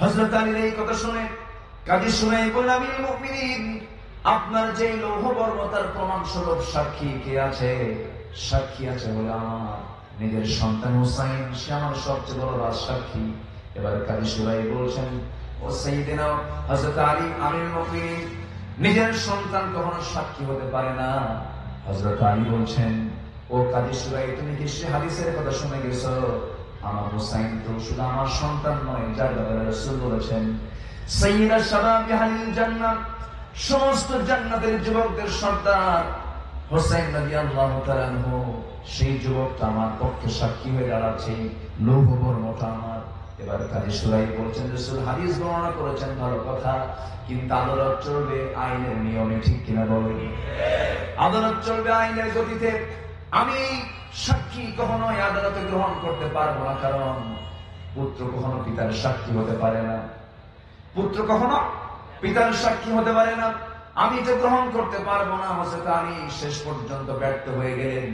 হযরত আলীর এই কথা শুনে কাজী শুনাই বললেন, আমিরুল মুমিনিন, আপনার যে লৌহ বর্মতার প্রমাণ স্বরূপ সাক্ষী কে আছে? সাক্ষী আছে বলে আমার নিজের সন্তান হুসাইন, সে আমার সবচেয়ে বড় রাজ সাক্ষী। এবার কাজী শুনাই বলছেন, ও সাইয়েদনা হযরত আলী আমিরুল মুমিনিন, নিজের সন্তান কখনো সাক্ষী হতে পারে না। হযরত আলী বলছেন, ও কাজী শুনাই, তুমি কি সে হাদিসের কথা শুনে গেছো? আমার হুসাইন তো শুধু আমার সন্তান নয়, যার ব্যাপারে রাসূল বলেছেন সাইয়্যিদা শাবাবি আহলিল জান্নাহ, সমস্ত জান্নাতের যুবকদের সর্দার হুসাইন রাদিয়াল্লাহু তাআলা আনহু, সেই যুবকটা আমার পক্ষে সাক্ষী হয়ে দাঁড়াচ্ছে, লৌহ বর্মটা আমার। এবার কাজী শুরাইহ বলছেন, রাসূল হাদিস বর্ণনা করেছেন ভালো কথা, কিন্তু আদালত চলবে আইনের নিয়মে, ঠিক কিনা বলেন? আদালত চলবে আইনের গতিতে। আমি সাক্ষী কখনোই আদালতে গ্রহণ করতে পারবো না, কারণ পুত্র কখনো পিতার সাক্ষী হতে পারে না, পুত্র কখনো পিতার সাক্ষী হতে পারে না। আমি এটা গ্রহণ করতে পারবো না। হযরত আলী শেষ পর্যন্ত ব্যর্থ হয়ে গেলেন,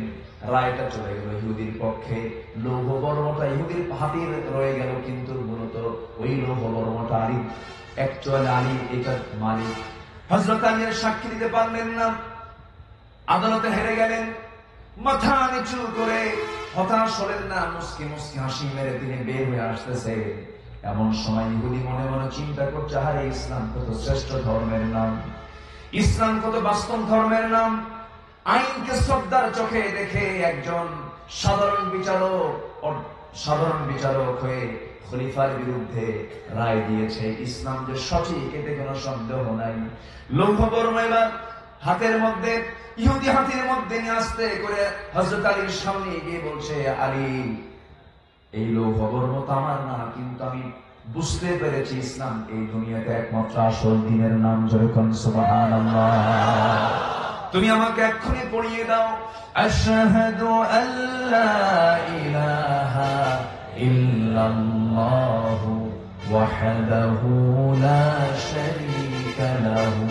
রায়টা চলে গেল ইহুদির পক্ষে। লৌহ বর্মটা ইহুদির হাতির রয়ে গেল, কিন্তু মূলত ওই লৌহ বর্মটা আলী, অ্যাকচুয়ালি আলী এটার মালিক। হযরত আলী সাক্ষী দিতে পারলেন না, আদালতে হেরে গেলেন। মাথা নিচু করে হতাশ হলেন না, মুস্কি মুস্কি হাসি মেরে তিনি বের হয়ে আসতেছে। এমন সময় ইহুদি মনে মনে চিন্তা করছে, হারে ইসলাম কত শ্রেষ্ঠ ধর্মের নাম, ইসলাম কত বাস্তব ধর্মের নাম। আইনকে শ্রদ্ধার চোখে দেখে একজন সাধারণ বিচারক হয়ে খলিফার বিরুদ্ধে রায় দিয়েছে। ইসলাম যে সঠিক, এতে কোনো সন্দেহ নাই। লৌহ বর্ম এবার হাতের মধ্যে, ইহুদি হাতের মধ্যে নিয়ে আসতে করে হযরত আলীর সামনে গিয়ে বলছে, আলী, এই লৌহ বর্ম তো আমার না, কিন্তু আমি বুঝতে পেরেছি ইসলাম এই দুনিয়াতে একমাত্র আসল দ্বীনের নাম। যেরকম সুবহানাল্লাহ, তুমি আমাকে এক্ষুনি পড়িয়ে দাও, আশহাদু আল্লা ইলাহা ইল্লাল্লাহু ওয়াহদাহু লা শারীকা লাহু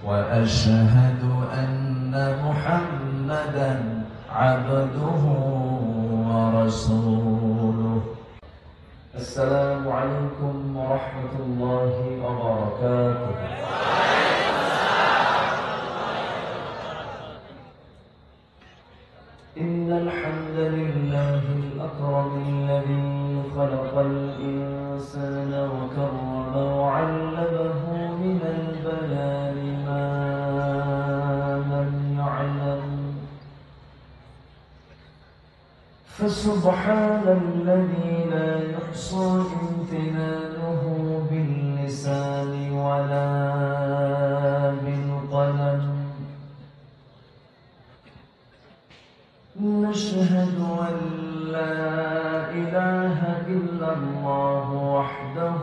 ওয়া আশহাদু আন্না মুহাম্মাদান আবদুহু ওয়া রাসূলুহু। আসসালামু আলাইকুম ওয়া রাহমাতুল্লাহি ওয়া বারাকাতুহু। إن الحمد لله الأكرم الذي خلق الإنسان وكرمه وعلمه من البيان ما لم يعلم، فسبحان الذي لا يحصى امتنانه باللسان ولا بالقلم. نشهد أن لا إله إلا الله وحده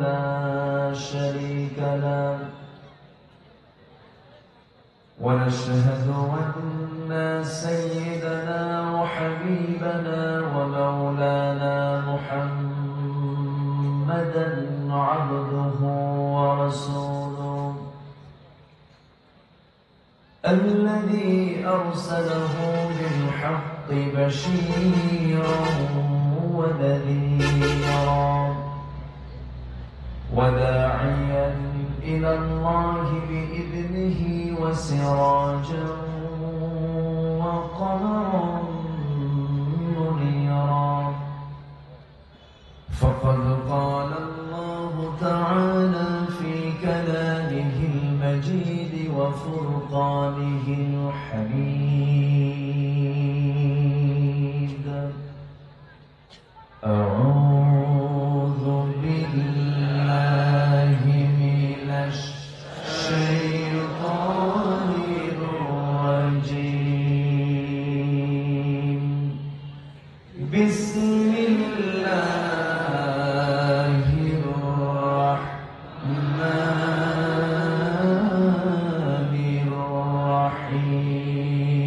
لا شريك له، ونشهد أن سيدنا وحبيبنا ومولانا محمدا عبده ورسوله، الذي أرسله بالحق بشيرا ونذيرا وداعيا إلى الله بإذنه وسراجا وقمرا منيرا. فقد قال الله تعالى في كلامه المجيد وفرقانه الحميد، أعوذ بالله من الشيطان الرجيم، بسم الله الرحمن الرحيم.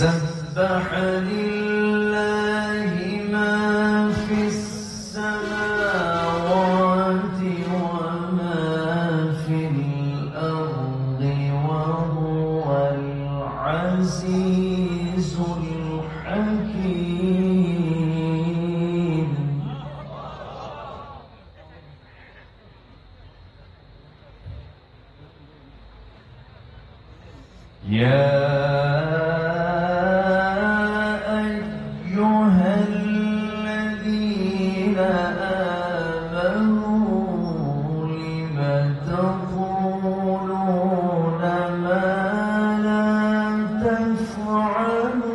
سبح لله ما في السماوات وما في الأرض وهو العزيز الحكيم. يا أيها الذين آمنوا لم تقولون ما لا تفعلون.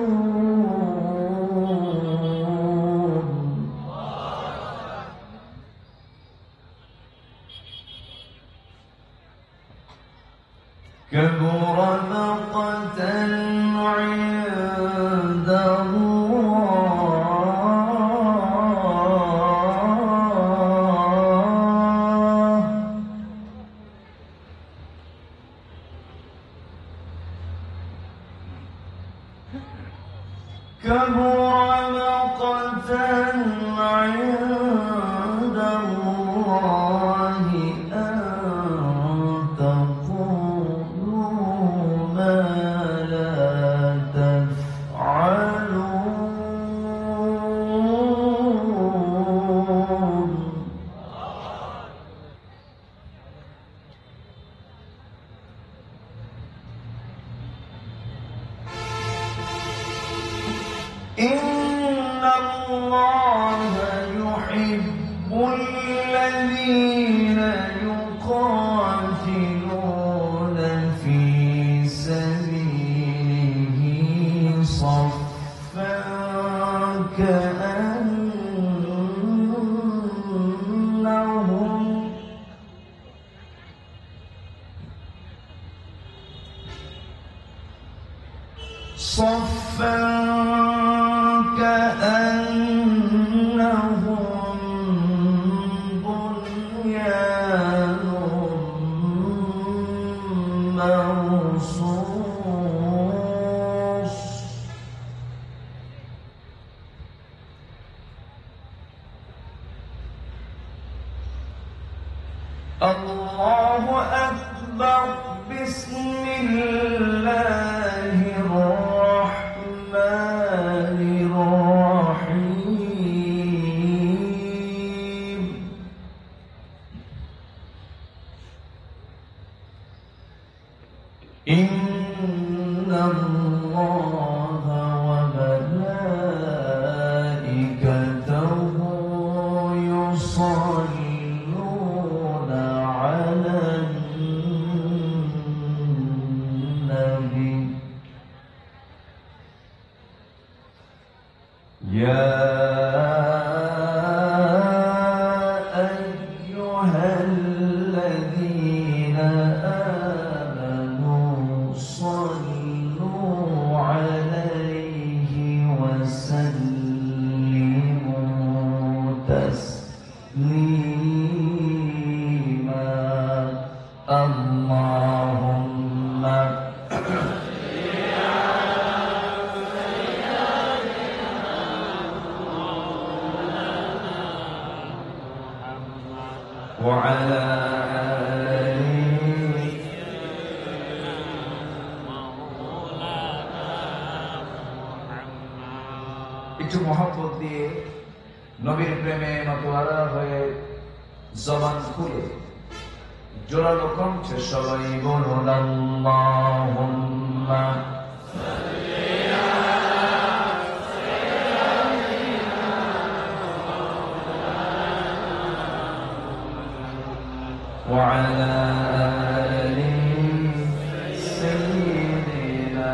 كبر مقتا عند الله كبر مقتا عند الله أن تقولوا ما لا تفعلون. إن الله يحب الذين يقاتلون في سبيله صفا كأنهم بنيان مرصوص. الله أكبر. بسم الله الرحمن الرحيم. إن الله وملائكته يصلون على النبي. يا أيها الذين آمنوا صلوا عليه وسلموا تسليما. اللهم وعلى آله একটু মহব্বত দিয়ে নবীর প্রেমে মাতোয়ারা হয়ে জবান খুলে জোরালো কণ্ঠে সবাই বলুন আল্লাহুম্মা وعلى آل سيدنا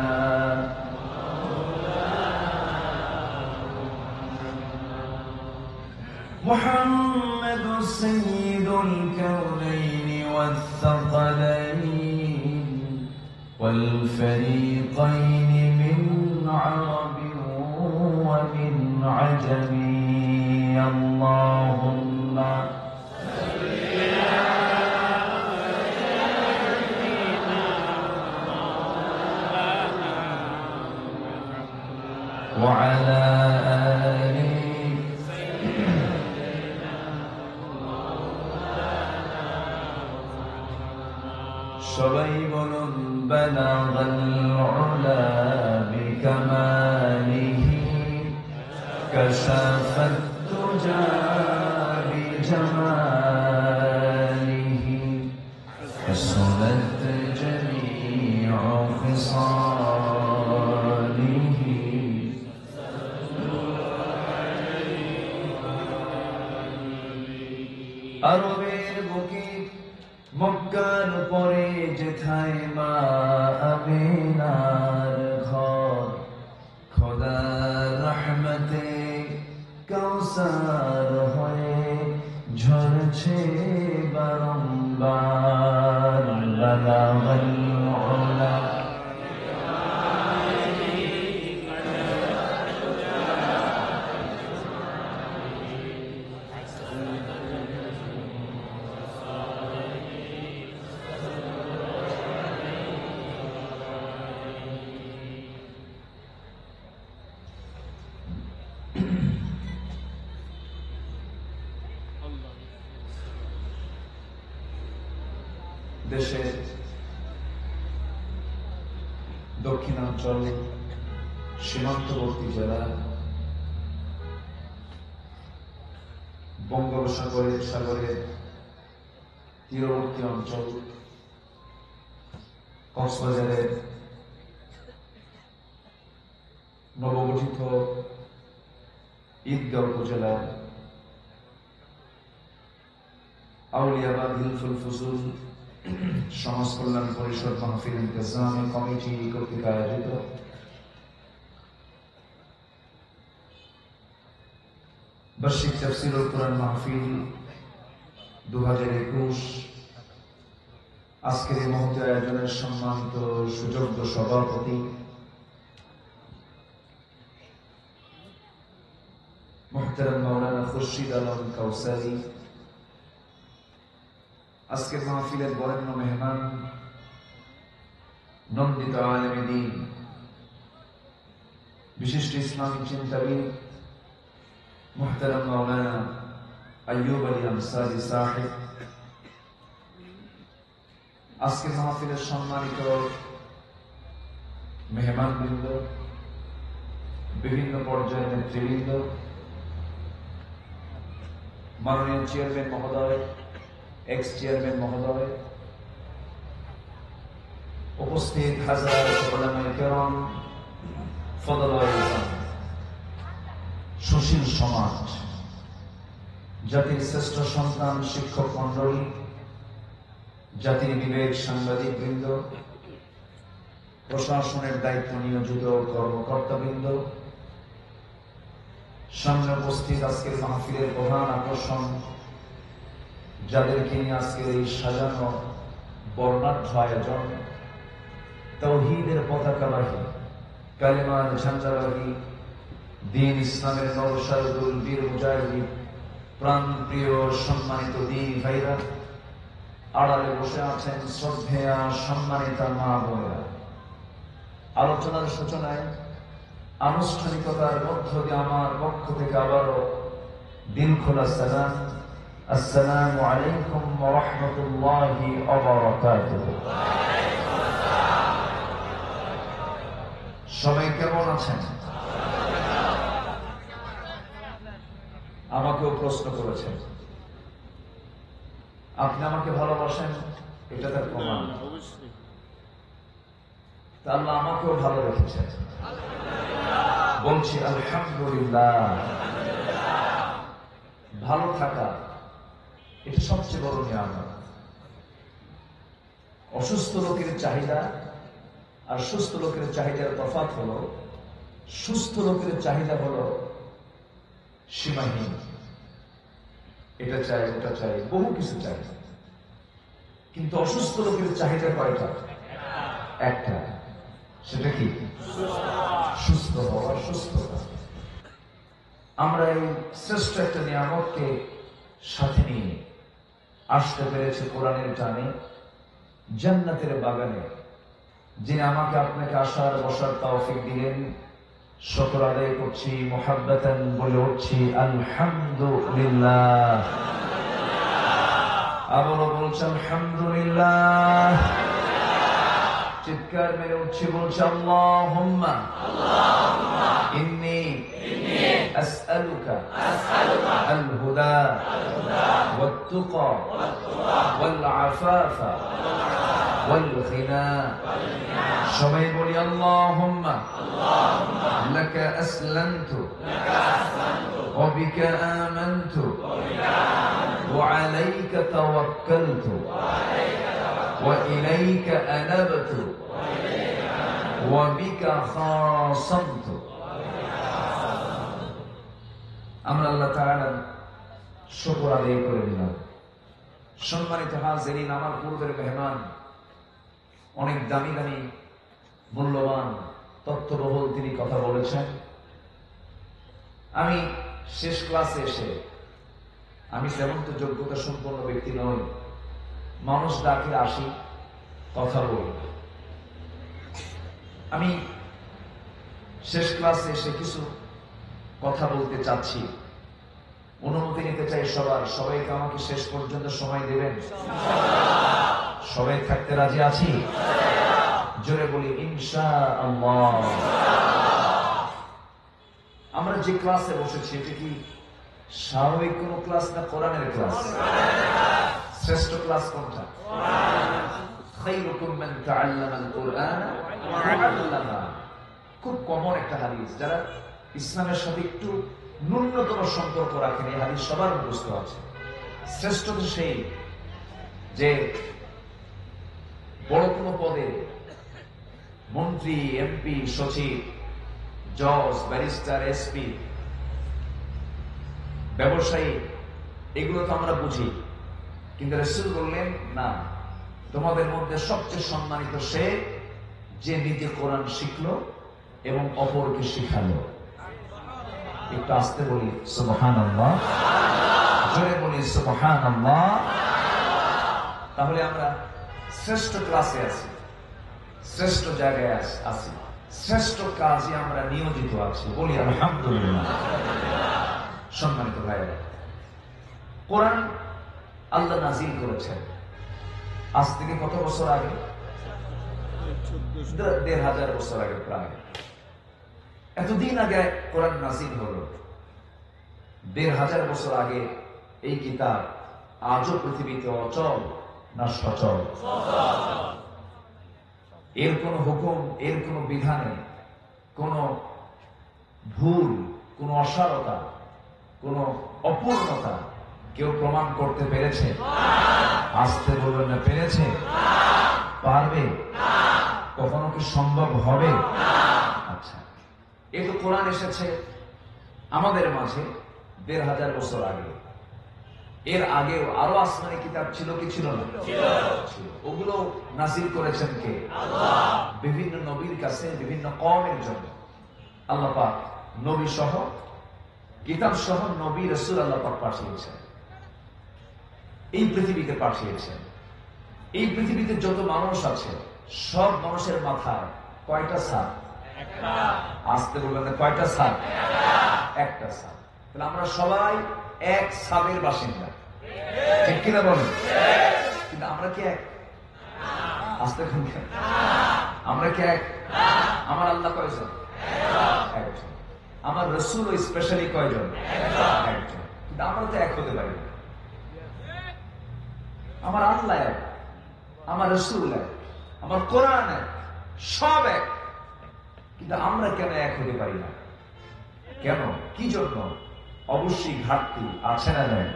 محمد سيد الكونين والثقلين والفريقين من عرب ومن عجم. اللهم وعلى آل সবাই বলুন বালাগাল উলা বিকামালিহি কাশাফাত তুজা বিজামালিহি হাসনাত জামিউ খিসালিহি আরবের বুকে মক্কার পরে যেথায় মা আমিনার ঘর খোদার রহমতে কাউসার হয়ে ঝরছে বারংবার বালাগাল উলা দেশের দক্ষিণাঞ্চল সীমান্তবর্তী জেলা বঙ্গোপসাগরের তীরবর্তী অঞ্চল কক্সবাজারের নবগঠিত ঈদগাঁও উপজেলার আউলিয়াবাদ হিলফুল ফুজুল সমাজ কল্যাণ পরিষদ মাহফিল ইন্তেজামি কমিটি কর্তৃক আয়োজিত বার্ষিক তাফসীরুল কুরআন মাহফিল 2021 আজকের এই মহৎ আয়োজনের সম্মানিত সুযোগ্য সভাপতি মুহতারাম মাওলানা খুরশিদ আলম কাউসারি, আজকের মাহফিলের বরেণ্য মেহমান নন্দিত আলেমে দ্বীন বিশিষ্ট ইসলামী চিন্তাবিদ মুহতারাম মাওলানা আইয়ুব আলী আনসারী সাহেব, আজকের মাহফিলের সম্মানিত মেহমানবৃন্দ, বিভিন্ন পর্যায়ের নেতৃবৃন্দ, মাননীয় চেয়ারম্যান মহোদয়, এক্স চেয়ারম্যান মহোদয়, উপস্থিত হাজার উলামায়ে কেরাম, ফদলায়ে ইসলাম, সুশীল সমাজ, জাতির শ্রেষ্ঠ সন্তান শিক্ষক মন্ডলী, জাতির বিবেক সাংবাদিক বৃন্দ, প্রশাসনের দায়িত্ব নিয়োজিত কর্মকর্তাবৃন্দ, সামনে উপস্থিত আজকের মাহফিলের প্রধান আকর্ষণ, যাদেরকে নিয়ে আজকের এই সাজানো বর্ণাঢ্য আয়োজন, তাওহীদের পতাকাবাহী, কালেমার ঝান্ডাবাহী, দ্বীন ইসলামের নওশারদুল বীর মুজাহিদ, প্রাণ প্রিয় সম্মানিত দ্বীন ভাইরা, আড়ালে বসে আছেন শ্রদ্ধেয়া সম্মানিতা মা বোনেরা। আলোচনার সূচনায় আনুষ্ঠানিকতার মধ্য দিয়ে আমার পক্ষ থেকে আবারও দিল খোলা সালাম, আসসালামু আলাইকুম ওয়া রাহমাতুল্লাহি ওয়া বারাকাতুহু। সবাই কেমন আছেন? আমাকেও প্রশ্ন করেছেন, আপনি আমাকে ভালোবাসেন, এটা তার প্রমাণ। আল্লাহ আমাকেও ভালো রেখেছেন, বলছি আলহামদুলিল্লাহ। ভালো থাকা এটা সবচেয়ে বড় নিয়ামত। অসুস্থ লোকের চাহিদা আর সুস্থ লোকের চাহিদার তফাৎ হলো, সুস্থ লোকের চাহিদা হলো সীমাহীন, এটা চাই ওটা চাই, বহু কিছু চাই। কিন্তু অসুস্থ লোকের চাহিদা কয়টা? একটা, সেটা কি? সুস্থ হওয়া, সুস্থতা। আমরা এই শ্রেষ্ঠ একটা নিয়ামতকে সাথে নিয়ে আসতে পেরেছি কোরআনের টানে, জান্নাতের বাগানে, যিনি আমাকে আপনাকে আসার বসার তৌফিক দিলেন, শুকর আদায় করছি, মুহাব্বাতান বলে উঠছি আলহামদুলিল্লাহ। আবারও বলছি আলহামদুলিল্লাহ। চিৎকার মেরে উঠছি, বলছি আল্লাহুম্মা ইন্নী আসআলুকা আল হুদা ওয়াত তুকা ওয়াল আফাফা ওয়াল গিনা। সবাই বলি আল্লাহুম্মা লাকা আসলামতু ওয়া বিকা আমানতু ওয়া আলাইকা তাওয়াক্কালতু ওয়া ইলাইকা আনাবতু ওয়া বিকা খাসামতু। আমরা আল্লাহ তাআলার শুকর আদায় করে দিলাম। সম্মানিত হাজিরিন, আমার পূর্বের মেহমান অনেক দামি দামি মূল্যবান তথ্যবহুল তিনি কথা বলেছেন। আমি শেষ ক্লাসে এসে, আমি তেমন তো যোগ্যতা সম্পন্ন ব্যক্তি নই, মানুষ ডাকলে আসি, কথা বলি। আমি শেষ ক্লাসে এসে কিছু কথা বলতে চাচ্ছি, অনুমতি নিতে চাই সবার। সবাইকে আমাকে শেষ পর্যন্ত সময় দেবেন? সবাই থাকতে রাজি আছি? জোরে বলি ইনশাআল্লাহ। আমরা যে ক্লাসে বসেছি, এটা কি স্বাভাবিক কোন ক্লাস না কোরআনের ক্লাস? শ্রেষ্ঠ ক্লাস কোনটা? খায়রুকুম মান তাআল্লামাল কুরআন ওয়া আল্লামা। খুব কমন একটা হাদিস, যারা ইসলামের সাথে একটু ন্যূনতম সম্পর্ক রাখেন, এই হাদিস সবার মুখস্থ আছে। শ্রেষ্ঠ তো সেই যে বড় কোন পদে মন্ত্রী, এমপি, সচিব, জজ, ব্যারিস্টার, এসপি, ব্যবসায়ী, এগুলো তো আমরা বুঝি, কিন্তু রাসূল বললেন না, তোমাদের মধ্যে সবচেয়ে সম্মানিত সে যে নিজে কোরআন শিখলো এবং অপরকে শিখালো। একটু আস্তে বলি সুবহানাল্লাহ, জোরে বলি সুবহানাল্লাহ। তাহলে আমরা শ্রেষ্ঠ ক্লাসে আছি, শ্রেষ্ঠ জায়গায় আছি, শ্রেষ্ঠ কাজে আমরা নিয়োজিত আছি, বলি আলহামদুলিল্লাহ। সম্মানিত ভাইয়েরা, কোরআন আল্লাহ নাজিল করেছেন আজ থেকে কত বছর আগে? ১৫০০ বছর আগে। প্রায় এতদিন আগে কোরআন নাজিল হলো। ১৫০০ বছর আগে এই কিতাব আজও পৃথিবীতে অচল না সচল? এর কোন হুকুম, এর কোন বিধানে কোন ভুল, কোন অসারতা, কোন অপূর্ণতা কেউ প্রমাণ করতে পেরেছে? আসতে বলবেন না, পেরেছে? পারবে? কখনো কি সম্ভব হবে? আচ্ছা, এই তো কোরআন এসেছে আমাদের মাঝে ১৫০০ বছর আগে। এর আগেও আরো আসমানি কিতাব ছিল কি ছিল না? ছিল। ওগুলো নাজিল করেছেন কে? আল্লাহ। বিভিন্ন নবীর কাছে, বিভিন্ন কওমের জন্য আল্লাহ পাক নবী সহ, কিতাব সহ নবী রাসূল আল্লাহ পাক পাঠিয়েছেন, এই পৃথিবীতে পাঠিয়েছেন। এই পৃথিবীতে যত মানুষ আছে, সব মানুষের মাথায় কয়টা ছাদ? একটা। আসতে বলবেন না, কয়টা ছাদ? একটা ছাদ। তাহলে আমরা সবাই এক ছাদের বাসিন্দা, ঠিক কিনা বলেন? কিন্তু আমরা কি এক? আসতে বলবেন, আমরা কি এক? আমার আল্লাহ কয়জন? একজন। আমার রাসূল স্পেশালি কয়জন? একজন। কিন্তু আমরা তো এক হতে পারি না। আমার আল্লাহ এক, আমার রাসূল এক, আমার কোরআন এক, সব এক, কিন্তু আমরা কেন এক হতে পারি না? কেন? কি জন্য? অবশ্যই ঘাটতি আছে না নাই?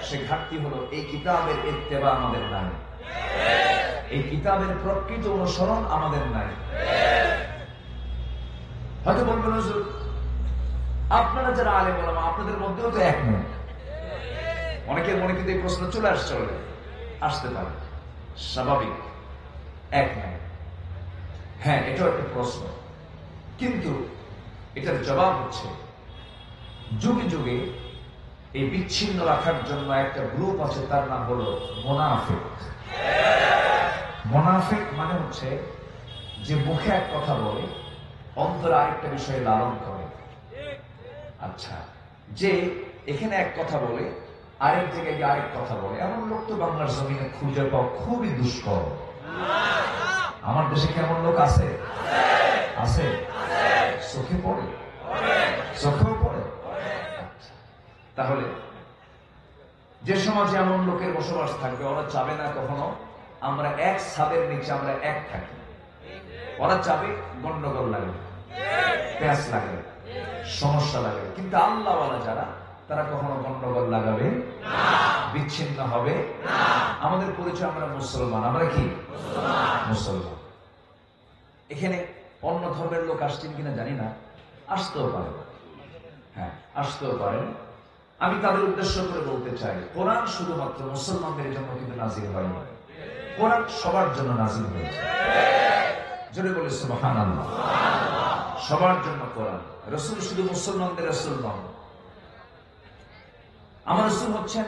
সে ঘাটতি হলো এই কিতাবের ইত্তেবা আমাদের নাই, এই কিতাবের প্রকৃত অনুসরণ আমাদের নাই। হয়তো বলবেন হুজুর, আপনারা যারা আলেম ওলামা, আপনাদের মধ্যেও তো এক নয়। অনেকের মনে কিন্তু এই প্রশ্ন চলে আসতে পারে, স্বাভাবিক, এক নয়। হ্যাঁ, এটাও একটা প্রশ্ন, কিন্তু এটার জবাব হচ্ছে যুগে যুগে এই বিচ্ছিন্ন রাখার জন্য একটা গ্রুপ আছে, তার নাম হলো মুনাফিক। মুনাফিক মানে হচ্ছে যে মুখে এক কথা বলে অন্তরে আরেকটা বিষয়ে লালন করে। আচ্ছা, যে এখানে এক কথা বলে আরেক জায়গায় গিয়ে আরেক কথা বলে, এমন লোক তো বাংলার জমিনে খুঁজে পাওয়া খুবই দুষ্কর। আমার দেশে কেমন লোক আছে? আছে, চোখে পড়ে, চোখেও পড়ে। আচ্ছা, তাহলে যে সমাজে এমন লোকের বসবাস থাকবে, ওরা চাবে না কখনো আমরা এক ছাদের নিচে আমরা এক থাকি। ওরা চাবে গন্ডগোল লাগে, প্যাঁচ লাগে, সমস্যা লাগে। কিন্তু আল্লাহওয়ালা যারা, তারা কখনো গন্ডগোল লাগাবে না, বিচ্ছিন্ন হবে না। আমাদের পরিচয় আমরা মুসলমান। আমরা কি মুসলমান? এখানে অন্য ধর্মের লোক আসছেন কিনা জানি না, আসতেও পারে, হ্যাঁ আসতেও পারেন। আমি তাদের উদ্দেশ্য করে বলতে চাই, কোরআন শুধুমাত্র মুসলমানদের জন্য কিন্তু নাজিল হয়নি, কোরআন সবার জন্য নাজিল হয়েছে। জোরে বলে সুবহানাল্লাহ। সবার জন্য কোরআন। রাসূল শুধু মুসলমানদের রাসূল নন, আমার রাসূল হচ্ছেন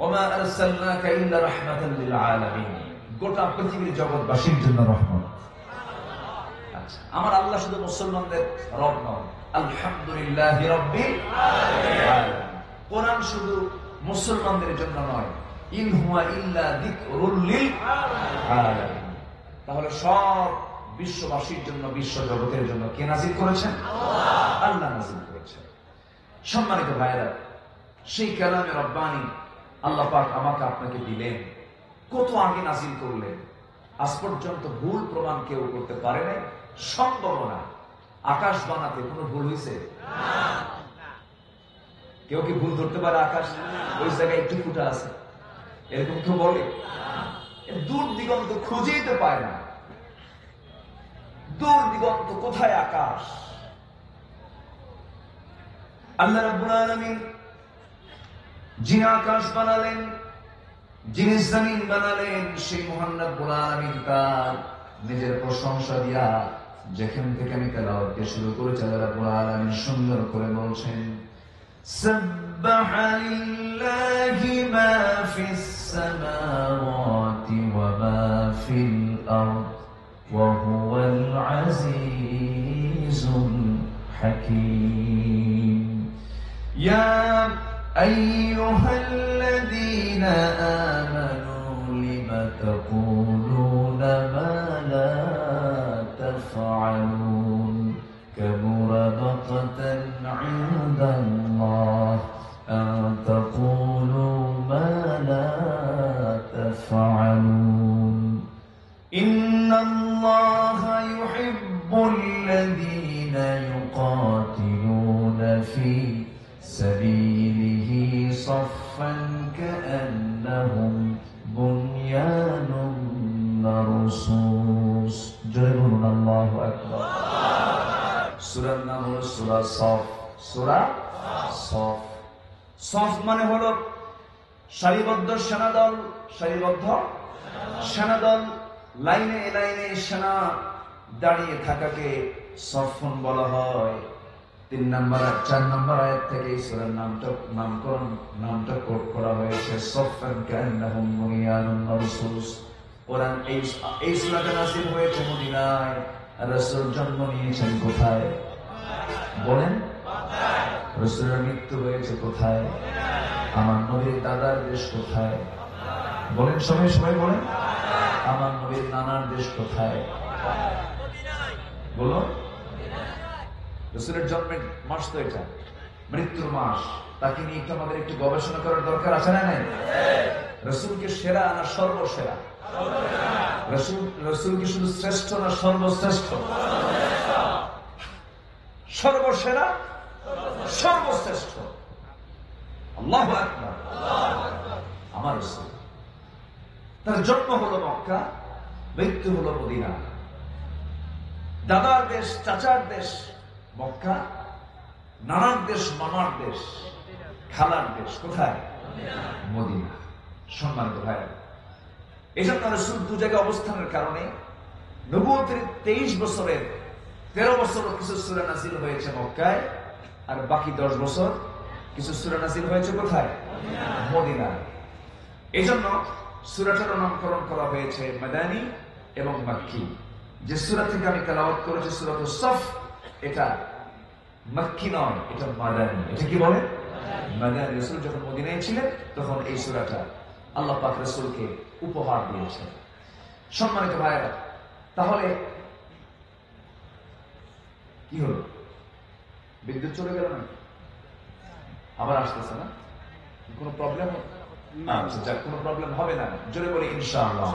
ওমা আরসালনাকা ইল্লা রাহমাতাল লিল আলামিন, গোটা পৃথিবীর জগৎবাসীর জন্য রহমত। আচ্ছা, আমার আল্লাহ শুধু মুসলমানদের রব নন, আলহামদুলিল্লাহি রাব্বিল আলামিন। কোরআন শুধু মুসলমানদের জন্য নয়, ইন হুয়া ইল্লা যিকরুল লিল আলামিন। তাহলে সব বিশ্ববাসীর জন্য, বিশ্ব জগতের জন্য কে নাজিল করেছেন? আল্লাহ নাজিল করেছেন। সম্মানিত ভাইরা, সেই কালামে রব্বানি আল্লাহ পাক আমাকে আপনাকে দিলেন, কত আগে নাজিল করলেন, আজ পর্যন্ত ভুল প্রমাণ কেউ করতে পারে নাই, সম্ভব না। আকাশ বানাতে কোনো ভুল হয়েছে? কেউ কি ভুল ধরতে পারে? আকাশ ওই জায়গায় একটু ফুটা আছে, এরকম কেউ বলে? দূর দিগন্ত খুঁজেই তো পায় না, দূর দিগন্ত কোথায় আকাশ? আল্লাহ রাব্বুল আলামিন যিনি আকাশ বানালেন, যিনি জমিন বানালেন, সেই মহান রব্বুল আলামিন তার নিজের প্রশংসা দিয়া যেখান থেকে আমি তেলাওয়াত শুরু করেছি, আল্লাহ রাব্বুল আলামিন সুন্দর করে বলছেন, সাব্বাহা লিল্লাহি মা ফিস সামাওয়াতি ওয়া মা ফিল আরদ ওয়া হুয়াল আজিজুল হাকীম। ইয়া আইয়ুহাল্লাযীনা আমানু লিমা তাকুলুনা মা লা তাফআলুন কাবুরা মাকতান ইনদাল্লাহ আন তাকুলু মা লা তাফআলুন ইন্নাল্লাহা ইউহিব্বুল্লাযীনা ইউকাতিলুনা ফী সাবিলিহি সাফফান কাআন্নাহুম বুনয়ানুম মারসুস। জয় বলুন আল্লাহু আকবার। সূরার নাম হলো সূরা সফ। সূরা সফ। সফ মানে হলো সারিবদ্ধ সেনাদল, সারিবদ্ধ সেনাদল, লাইনে লাইনে সেনা দাঁড়িয়ে থাকাকে সফন বলা হয়। 3 নম্বর আর 4 নম্বর আয়াত থেকে এই সূরার নামটা কোট করা হয়েছে, সফফান কাআন্নাহুম বুনয়ানুম মারসুস। কোরআন এই সূরাটা নাযিল হয়েছে মদিনায়। রাসূল জন্ম নিয়েছেন কোথায় বলেন? রাসূলের মৃত্যু হয়েছে কোথায়? আমার নবীর দাদার দেশ কোথায় বলেন? সবাই সবাই বলেন। আমার নবীর নানার দেশ কোথায় বলো? রাসূলের জন্মের মাস তো এটা, মৃত্যুর মাস। তাকে নিয়ে একটু আমাদের একটু গবেষণা করার দরকার আছে না নাই? রাসূলকে সেরা না সর্বসেরা? রাসূল কি শুধু শ্রেষ্ঠ না সর্বশ্রেষ্ঠ? সর্বসেরা, সর্বশ্রেষ্ঠ। আল্লাহু আকবার। আমার রাসূল, তার জন্ম হলো মক্কা, মৃত্যু হলো মদিনা। দাদার দেশ, চাচার দেশ মক্কা, নানার দেশ, মামার দেশ, খালার দেশ কোথায়? মদিনা। সম্মানিত ভাইরা, এই জন্য রাসূল 2 জায়গায় অবস্থানের কারণে নবুয়তের 23 বছরের 13 বছর কিছু সূরা নাযিল হয়েছে মক্কায়, আর বাকি 10 বছর কিছু সূরা নাযিল হয়েছে কোথায়? মদিনায়। এই জন্য সূরাটার নামকরণ করা হয়েছে মাদানী এবং মাক্কি। যে সূরা থেকে আমি তেলাওয়াত করেছি সূরাতুস সফ, এটা মক্কি নয়, এটা মাদানী। এটা কি বলে? মাদানী। রাসূল যখন মদিনায় ছিলেন তখন এই সূরাটা আল্লাহ পাক রাসূলকে উপহার দিয়েছেন। সম্মানিত ভাইরা, তাহলে কি হলো? বিদ্যুৎ চলে গেল না? আবার আসতেছে না? কোনো প্রবলেম? আচ্ছা যাক, কোনো প্রবলেম হবে না, জোরে বলে ইনশাআল্লাহ।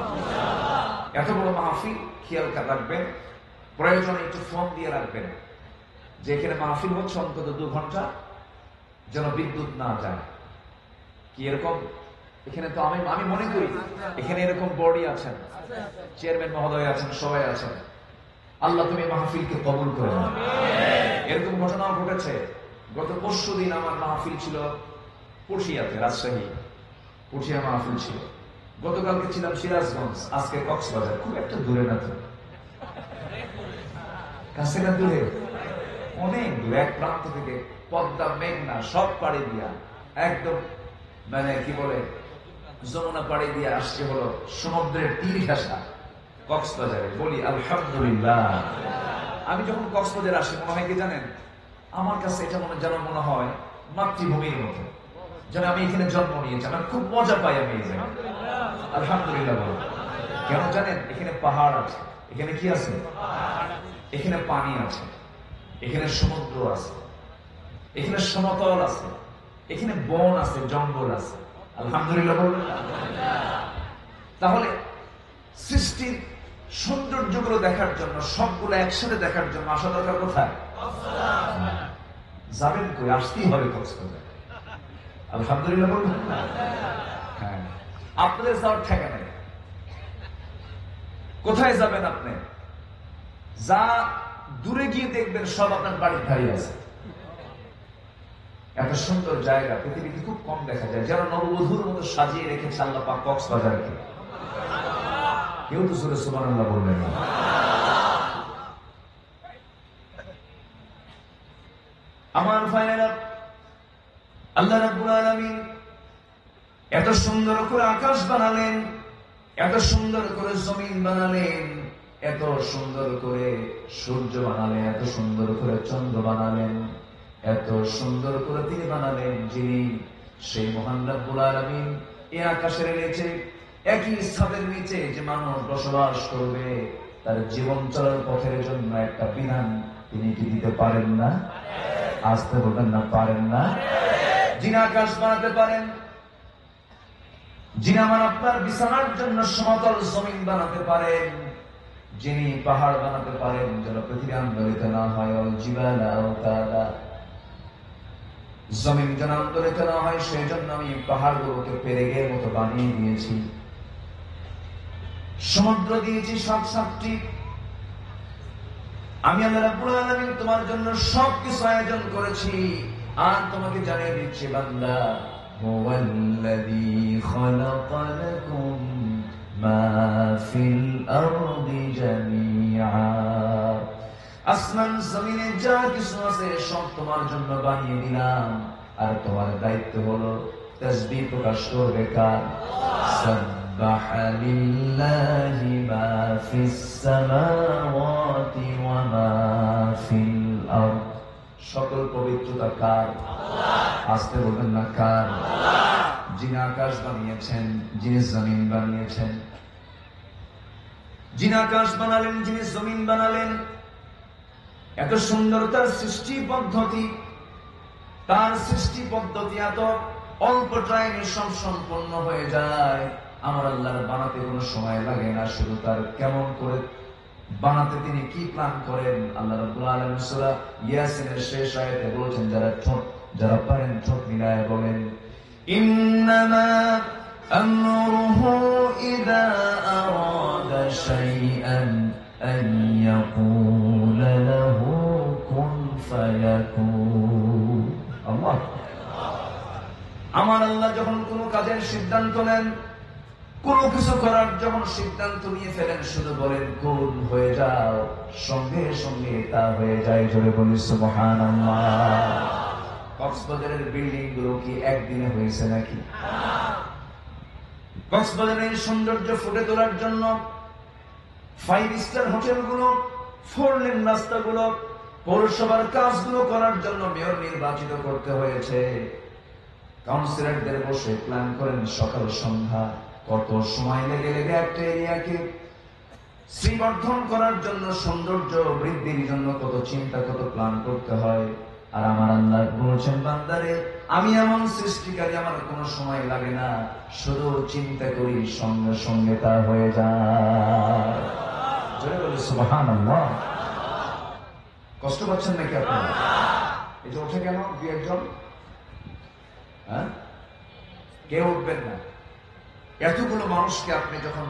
এত বড় মাহফিল, খেয়াল রাখবেন, প্রয়োজনে একটু ফোন দিয়ে রাখবেন যে এখানে মাহফিল হচ্ছে, অন্তত 2 ঘন্টা যেন বিদ্যুৎ না যায়। কি এরকম? এখানে তো আমি মনে করি এখানে এরকম বডি আছেন, চেয়ারম্যান মহোদয় আছেন, সবাই আছেন। আল্লাহ তুমি মাহফিলকে কবুল করে নাও। এরকম ঘটনাও ঘটেছে। গত পরশু দিন আমার মাহফিল ছিল পুঠিয়াতে, রাজশাহী পুঠিয়া মাহফিল ছিল। গতকালকে ছিলাম সিরাজগঞ্জ, আজকে কক্সবাজার। খুব একটা দূরে না তো, কাছে না দূরে? অনেক দূর। এক প্রান্ত থেকে পদ্মা, মেঘনা সব পাড়ি দিয়া একদম মানে কি বলে যমুনা পাড়ি দিয়ে আসছে হলো সমুদ্রের তীর ঘেঁষা কক্সবাজারে। বলি আলহামদুলিল্লাহ। আমি যখন কক্সবাজারে আসি মনে হয় কি জানেন, আমার কাছে এটা যেন মনে হয় মাতৃভূমির মতো, যেন আমি এখানে জন্ম নিয়েছি। আমার খুব মজা পাই আমি এই জায়গায়। আলহামদুলিল্লাহ বলো। কেন জানেন? এখানে পাহাড় আছে। এখানে কি আছে? এখানে পানি আছে, এখানে সমুদ্র আছে, এখানে সমতল আছে, এখানে বন আছে, জঙ্গল আছে। আলহামদুলিল্লাহ বলবেন। তাহলে সৃষ্টির সৌন্দর্যগুলো দেখার জন্য, সবগুলো একসাথে দেখার জন্য আসা দরকার কোথায়? যাবেন কই? আসতেই হবে কক্সবাজার। আলহামদুলিল্লাহ বলবেন। হ্যাঁ, আপনাদের যাওয়ার ঠেকা নেই। কোথায় যাবেন আপনি? যা দূরে গিয়ে দেখবেন সব আপনার বাড়ির ধারে আছে। এত সুন্দর জায়গা পৃথিবীতে খুব কম দেখা যায়। যেন নববধূর মতো সাজিয়ে রেখেছে আল্লাহ পাক কক্সবাজারকে। কেউ তো সুরে সুবহানাল্লাহ বলবেন না। আমার ভাইয়েরা, আল্লাহ রাব্বুল আলামিন এত সুন্দর করে আকাশ বানালেন, এত সুন্দর করে জমিন বানালেন, এত সুন্দর করে সূর্য বানালেন, এত সুন্দর করে চন্দ্র বানালেন, এত সুন্দর করে তিনি বানালেন যিনি সেই মহান রব্বুল আলামিন এই আকাশের নিচে, একই ছাদের নিচে যে মানুষ বসবাস করবে, তার জীবন চলার পথের জন্য একটা বিধান তিনি কি দিতে পারেন না? আসতে বলবেন না, পারেন না? যিনি আকাশ বানাতে পারেন, যিনি আমার আপনার বিছানার জন্য সমতল জমিন বানাতে পারেন, যিনি পাহাড় বানাতে পারেন যেন পৃথিবী আন্দোলিত না হয়, জমিন যেন আন্দোলিত না হয়, সেই জন্য আমি পাহাড়গুলোকে পেরেকের মতো বানিয়ে দিয়েছি, সমুদ্র দিয়েছি 7-7টি। আমি আল্লাহ রাব্বুল আলামিন তোমার জন্য সবকিছু আয়োজন করেছি। আর তোমাকে জানিয়ে দিচ্ছি বান্দা, হুয়াল্লাযী খালাকা লাকুম মা ফিল আরদি জামিআ, আসমান জমিনে যা কিছু আছে সব তোমার জন্য বানিয়ে দিলাম। আর তোমার দায়িত্ব হলো তাসবিহ প্রকাশ করবে কার? সাব্বাহা লিল্লাহি মা ফিস সামাওয়াতি ওয়া মা ফিল আরদ, সকল পবিত্রতা কার? আল্লাহ। আসতে বলবেন না, কার? আল্লাহ। যিনি আকাশ বানিয়েছেন, যিনি জমিন বানিয়েছেন, যিনি আকাশ বানালেন, যিনি জমিন বানালেন, এত সুন্দর তার সৃষ্টি পদ্ধতি। তার সৃষ্টি পদ্ধতি এত অল্প টাইমে সব সম্পন্ন হয়ে যায়। আমার আল্লাহর বানাতে কোনো সময় লাগে না, শুধু তার কেমন করে বানাতে তিনি কি প্ল্যান করেন। আল্লাহ রাব্বুল আলামিন সূরা ইয়াসিনের শেষ আয়াতে বলেছেন, যারা পারেন ঠোঁট মিলায় বলেন, ইন্নামা আমরুহু ইযা আরাদা শাইআন আন ইয়াকুলা লাহু কুন ফায়াকুন। আল্লাহ, আমার আল্লাহ যখন কোনো কাজের সিদ্ধান্ত নেন, কোনো কিছু করার যখন সিদ্ধান্ত নিয়ে ফেলেন, শুধু বলেন কুন, হয়ে যাও, সঙ্গে সঙ্গে তা হয়ে যায়। জোরে বলি সুবহানাল্লাহ। কক্সবাজারের বিল্ডিং গুলো কি একদিনে হয়েছে নাকি? কক্সবাজারের সৌন্দর্য ফুটে তোলার জন্য 5 স্টার হোটেলগুলো, 4 লেন রাস্তাগুলো, পৌরসভার কাজগুলো করার জন্য মেয়র নির্বাচিত করতে হয়েছে। কাউন্সিলরদের বসে প্ল্যান করেন সকাল সন্ধ্যা, কত সময় লেগে একটা এরিয়াকে শ্রীবর্ধন করার জন্য, সৌন্দর্য বৃদ্ধির জন্য কত চিন্তা, কত প্ল্যান করতে হয়। আর আমার আল্লাহ বলছেন, বান্দারে আমি এমন সৃষ্টিকারী, আমার কোনো সময় লাগে না, শুধু চিন্তা করি সঙ্গে সঙ্গে তা হয়ে যায়। জোরে বলে সুবহানাল্লাহ। কষ্ট পাচ্ছেন নাকি আপনারা? এই যে ওঠে কেন দু একজন? হ্যাঁ, কেউ উঠবেন না। এতগুলো মানুষকে আপনি যখন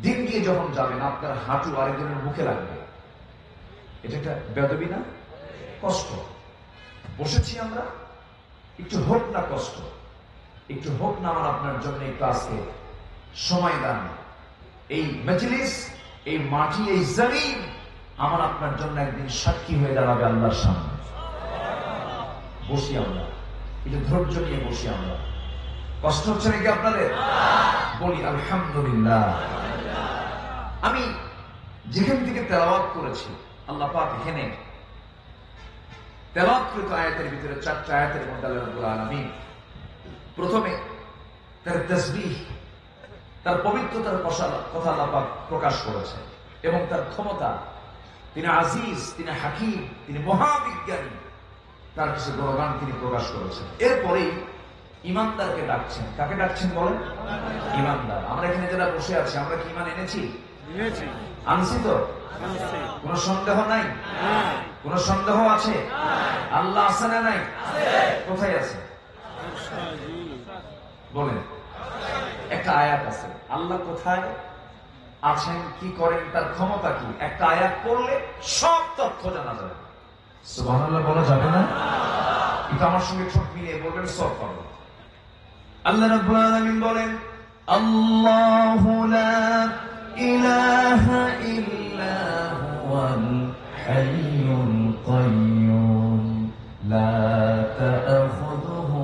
দিন দিয়ে যখন যাবেন, আপনার হাঁটু আরেকজনের মুখে লাগবে, এটা একটা বেয়াদবি না? কষ্ট। বসেছি আমরা, একটু হোক না কষ্ট, একটু হোক না আমার আপনার জন্য একটু আজকে সময় দান। এই মজলিস, এই মাটি, এই জমিন আমার আপনার জন্য একদিন সাক্ষী হয়ে দাঁড়াবে আল্লাহর সামনে। বসি আমরা, একটু ধৈর্য নিয়ে বসি আমরা। কষ্ট হচ্ছে নাকি আপনাদের? বলি আলহামদুলিল্লাহ। আমি যেখান থেকে তেলাওয়াত করেছি, আল্লাহ পাক এখানে তেলাওয়াতকৃত আয়াতের ভিতরে 4টা আয়াতের মধ্যে আল্লাহ রাব্বুল আলামিন প্রথমে তার তাসবিহ, তার পবিত্রতার কথা আল্লাহ পাক প্রকাশ করেছে এবং তার ক্ষমতা। তিনি আজিজ, তিনি হাকিম, তিনি মহাবিজ্ঞানী, তার কিছু গুণগান তিনি প্রকাশ করেছেন। এরপরেই ইমানদারকে ডাকছেন। কাকে ডাকছেন বলেন? ইমানদার। আমরা এখানে যারা বসে আছি, আমরা কি ইমান এনেছি? আনছি তো? কোন সন্দেহ নাই? কোন সন্দেহ আছে? আল্লাহ আছে না নাই? কোথায় আছে বলেন? একটা আয়াত আছে। আল্লাহ কোথায় আছেন, কি করেন, তার ক্ষমতা কি, একটা আয়াত পড়লে সব তথ্য জানা যাবে। সুবহানাল্লাহ বলা যাবে না? কিন্তু আমার সঙ্গে ঠোঁট মিলিয়ে বলবেন, সব পাবো। আল্লাহ রাব্বুল আলামিন বলেন, আল্লাহু লা ইলাহা ইল্লা হুয়াল হাইয়ুল কাইয়্যুম লা তা'খুযুহু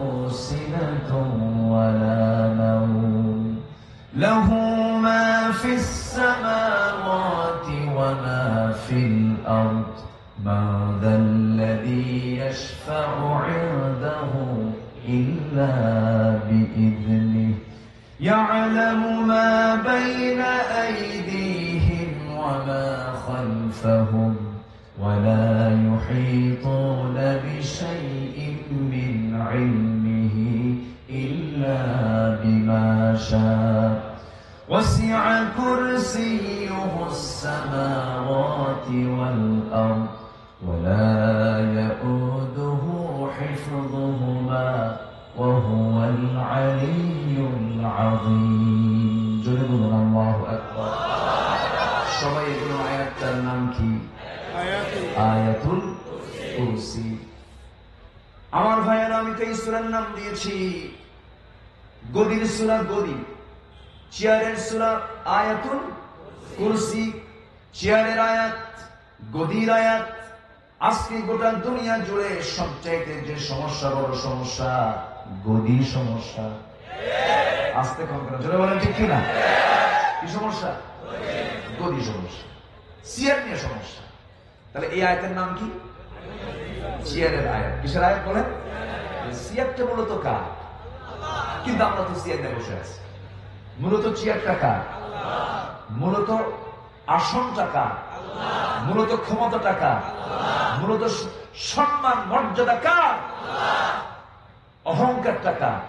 সিনাতুন ওয়া লা নাওম লাহু মা ফিস সামাওয়াতি ওয়া মা ফিল আরদ মা যাল্লাযী ইয়াশফা'ু 'ইনদাহু إلا بإذنه يعلم ما بين أيديهم وما خلفهم ولا يحيطون بشيء من علمه إلا بما شاء وسع كرسيه السماوات والأرض ولا يؤوده حفظهما وهو العلي العظيم جل الله أكبر সবাই এগুলো আয়াতটার নাম কি? আয়াতুল কুরসি। আমার ভাইয়েরা, আমি তো এই সূরার নাম দিয়েছি গদির সূরা। গদি, চেয়ারের সূরা আয়াতুল কুরসি, চেয়ারের আয়াত, গদির আয়াত। আজকে গোটা দুনিয়া জুড়ে সবচাইতে যে সমস্যা, বড় সমস্যা, গদি সমস্যা। আস্তে কম কেন, জোরে বলেন ঠিক কিনা? কি সমস্যা? গদি সমস্যা, চেয়ার নিয়ে সমস্যা। তাহলে এই আয়াতের নাম কি? চেয়ারের আয়াত। কিসের আয়াত বলেন? চেয়ারটা মূলত কার? কিন্তু আমরা তো চেয়ার নিয়ে বসে আছি। মূলত চেয়ারটা কার? মূলত আসনটা কার? মূলত ক্ষমতাটা কার? মূলত সম্মান মর্যাদা কার? অহংকারটা কার?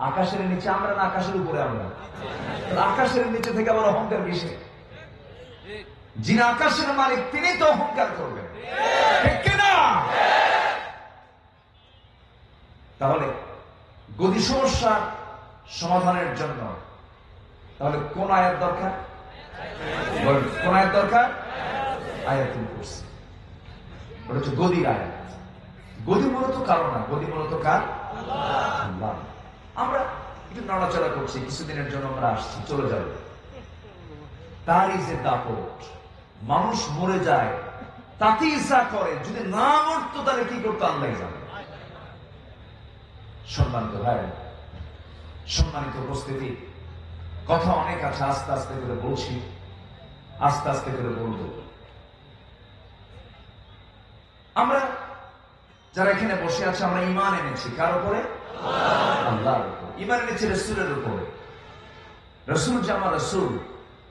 আকাশের নিচে আমরা না আকাশের উপরে আমরা? আকাশের নিচে থেকে আবার অহংকার কিসে? যিনি আকাশের মালিক তিনি তো অহংকার করবেন, ঠিক কিনা? তাহলে গদি সমস্যার সমাধানের জন্য তাহলে কোন আয়াত দরকার? কোন আয়াত দরকার? আয়াতুল কুরসি। ওটা হচ্ছে গদির আয়াত। গদি মূলত কারো না, গদি মূলত কার? আল্লাহ। আমরা একটু নড়াচড়া করছি, কিছুদিনের জন্য আমরা আসছি, চলে যাবে। তারই যে দাপট, মানুষ মরে যায় তাতে ইচ্ছা করে, যদি না মরতো তাহলে কি করতো আল্লাহ জানে। সম্মানিত ভাই, সম্মানিত উপস্থিতি, কথা অনেক আছে, আস্তে আস্তে করে বলছি, আস্তে আস্তে করে বলবো। আমরা যারা এখানে বসে আছে, আমরা ঈমান এনেছি কার উপরে? আল্লাহর উপরে। ঈমান এনেছি রাসূলের উপরে। রাসূল যে আমার রাসূল,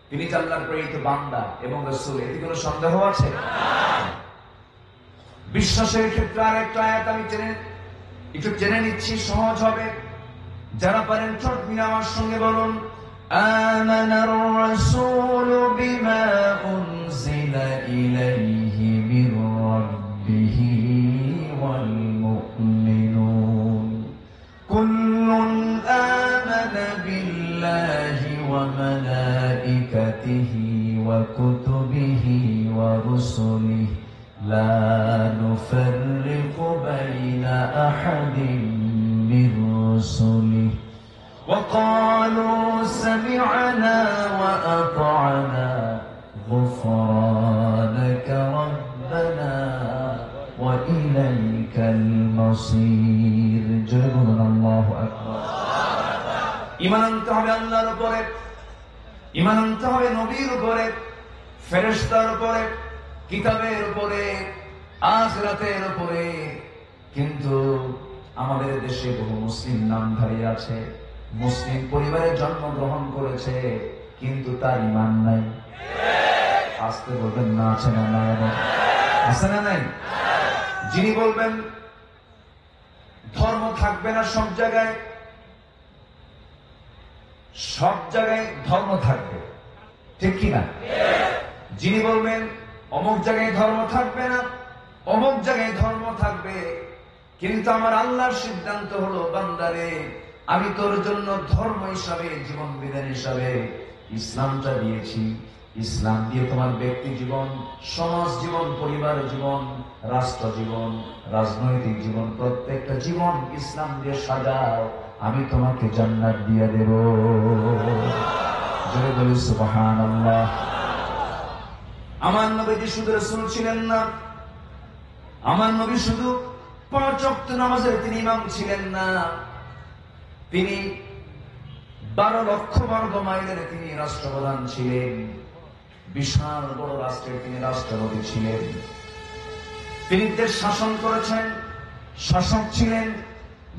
তিনি যে আল্লাহর প্রেরিত বান্দা এবং রাসূল, এতে কোনো সন্দেহ আছে? বিশ্বাসের ক্ষেত্রে আরেকটা আয়াত আমি একটু জেনে নিচ্ছি, সহজ হবে। যারা পারেন ছোট মিলে আমার সঙ্গে বলুন, আমানার রাসূল বিমা উনজিলা ইলাইহি মির রাব্বিহি ওয়াল মুমিনুন কুল্লুন আমানা বিল্লাহি ওয়া মালাইকাতিহি ওয়া কুতুবিহি ওয়া রুসুলিহি লা নুফাররিকু বাইনা আহাদিন মির রুসুলিহি وقالوا سمعنا وأطعنا غفرانك ربنا وإليك المصير جل الله أكبر ঈমান আনতে হবে আল্লাহর উপরে, ঈমান আনতে হবে নবীর উপরে, ফেরেশতার উপরে, কিতাবের উপরে, আখিরাতের উপরে। কিন্তু আমাদের দেশে বহু মুসলিম নামধারী আছে, মুসলিম পরিবারে জন্মগ্রহণ করেছে, কিন্তু তার ঈমান নাই। আসতে বলবেন না, আছে না? নাই আছে না? নাই। যিনি বলবেন ধর্ম থাকবে না সব জায়গায়, সব জায়গায় ধর্ম থাকবে, ঠিক কিনা? যিনি বলবেন অমুক জায়গায় ধর্ম থাকবে না, অমুক জায়গায় ধর্ম থাকবে, কিন্তু আমার আল্লাহর সিদ্ধান্ত হলো, বান্দারে আমি তোর জন্য ধর্ম হিসাবে, জীবন বিধান হিসাবে ইসলামটা দিয়েছি। ইসলাম দিয়ে তোমার ব্যক্তি জীবন, সমাজ জীবন, পরিবার জীবন, রাষ্ট্র জীবন, রাজনৈতিক জীবন, প্রত্যেকটা জীবন ইসলাম দিয়ে সাজাও, আমি তোমাকে জান্নাত দিয়ে দেব। জোরে বলি সুবহানাল্লাহ। আমার নবীজি শুধু রাসূল ছিলেন না, আমার নবী শুধু 5 ওয়াক্ত নামাজের তিনি ইমাম ছিলেন না, তিনি 12 লক্ষ বর্গ মাইলের তিনি রাষ্ট্রপ্রধান ছিলেন। বিশাল বড় রাষ্ট্রের তিনি রাষ্ট্রপতি ছিলেন। তিনি দেশ শাসন করেছেন, শাসক ছিলেন,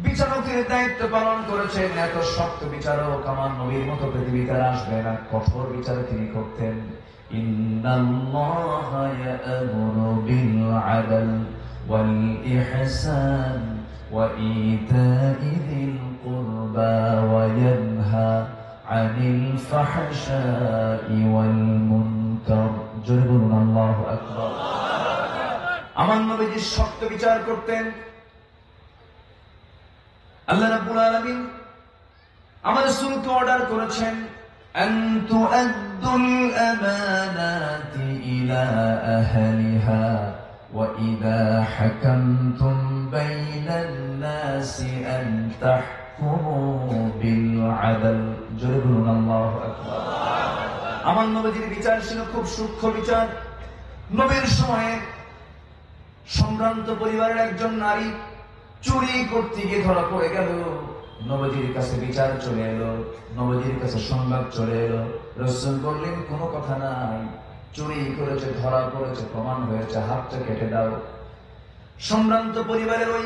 বিচারকের দায়িত্ব পালন করেছেন। এত শক্ত বিচারক আমার নবীর মতো পৃথিবীতে আসবে না, কঠোর বিচার তিনি করতেন। ইন্নাল্লাহা ইয়া'মুরু বিল আদল ওয়াল ইহসান ওয়া ইতা'i যিল কুরবা ওয়া ইয়ানহা আনিল ফাহশাই ওয়াল মুনকার। জোরে বলুন আল্লাহু আকবার। আমার নবীজি শক্ত বিচার করতেন। আল্লাহ রাব্বুল আলামিন আমার রাসূলকে অর্ডার করেছেন, আন তুআদ্দুল আমানাতি ইলা আহলিহা ওয়া ইযা হাকামতুম বাইনান নাসি আন তাহকুমু বিল আদল। জোরে বলুন আল্লাহু আকবার। আমার নবীজির বিচার ছিল খুব সূক্ষ্ম বিচার। নবীর সময়ে সম্ভ্রান্ত পরিবারের একজন নারী চুরি করতে গিয়ে ধরা পড়ে গেল। নবীজির কাছে বিচার চলে এলো, নবীজির কাছে সংবাদ চলে এলো। রাসূল বললেন, কোনো কথা নাই, চুরি করেছে, ধরা পড়েছে, প্রমাণ হয়েছে, হাতটা কেটে দাও। সম্ভ্রান্ত পরিবারের ওই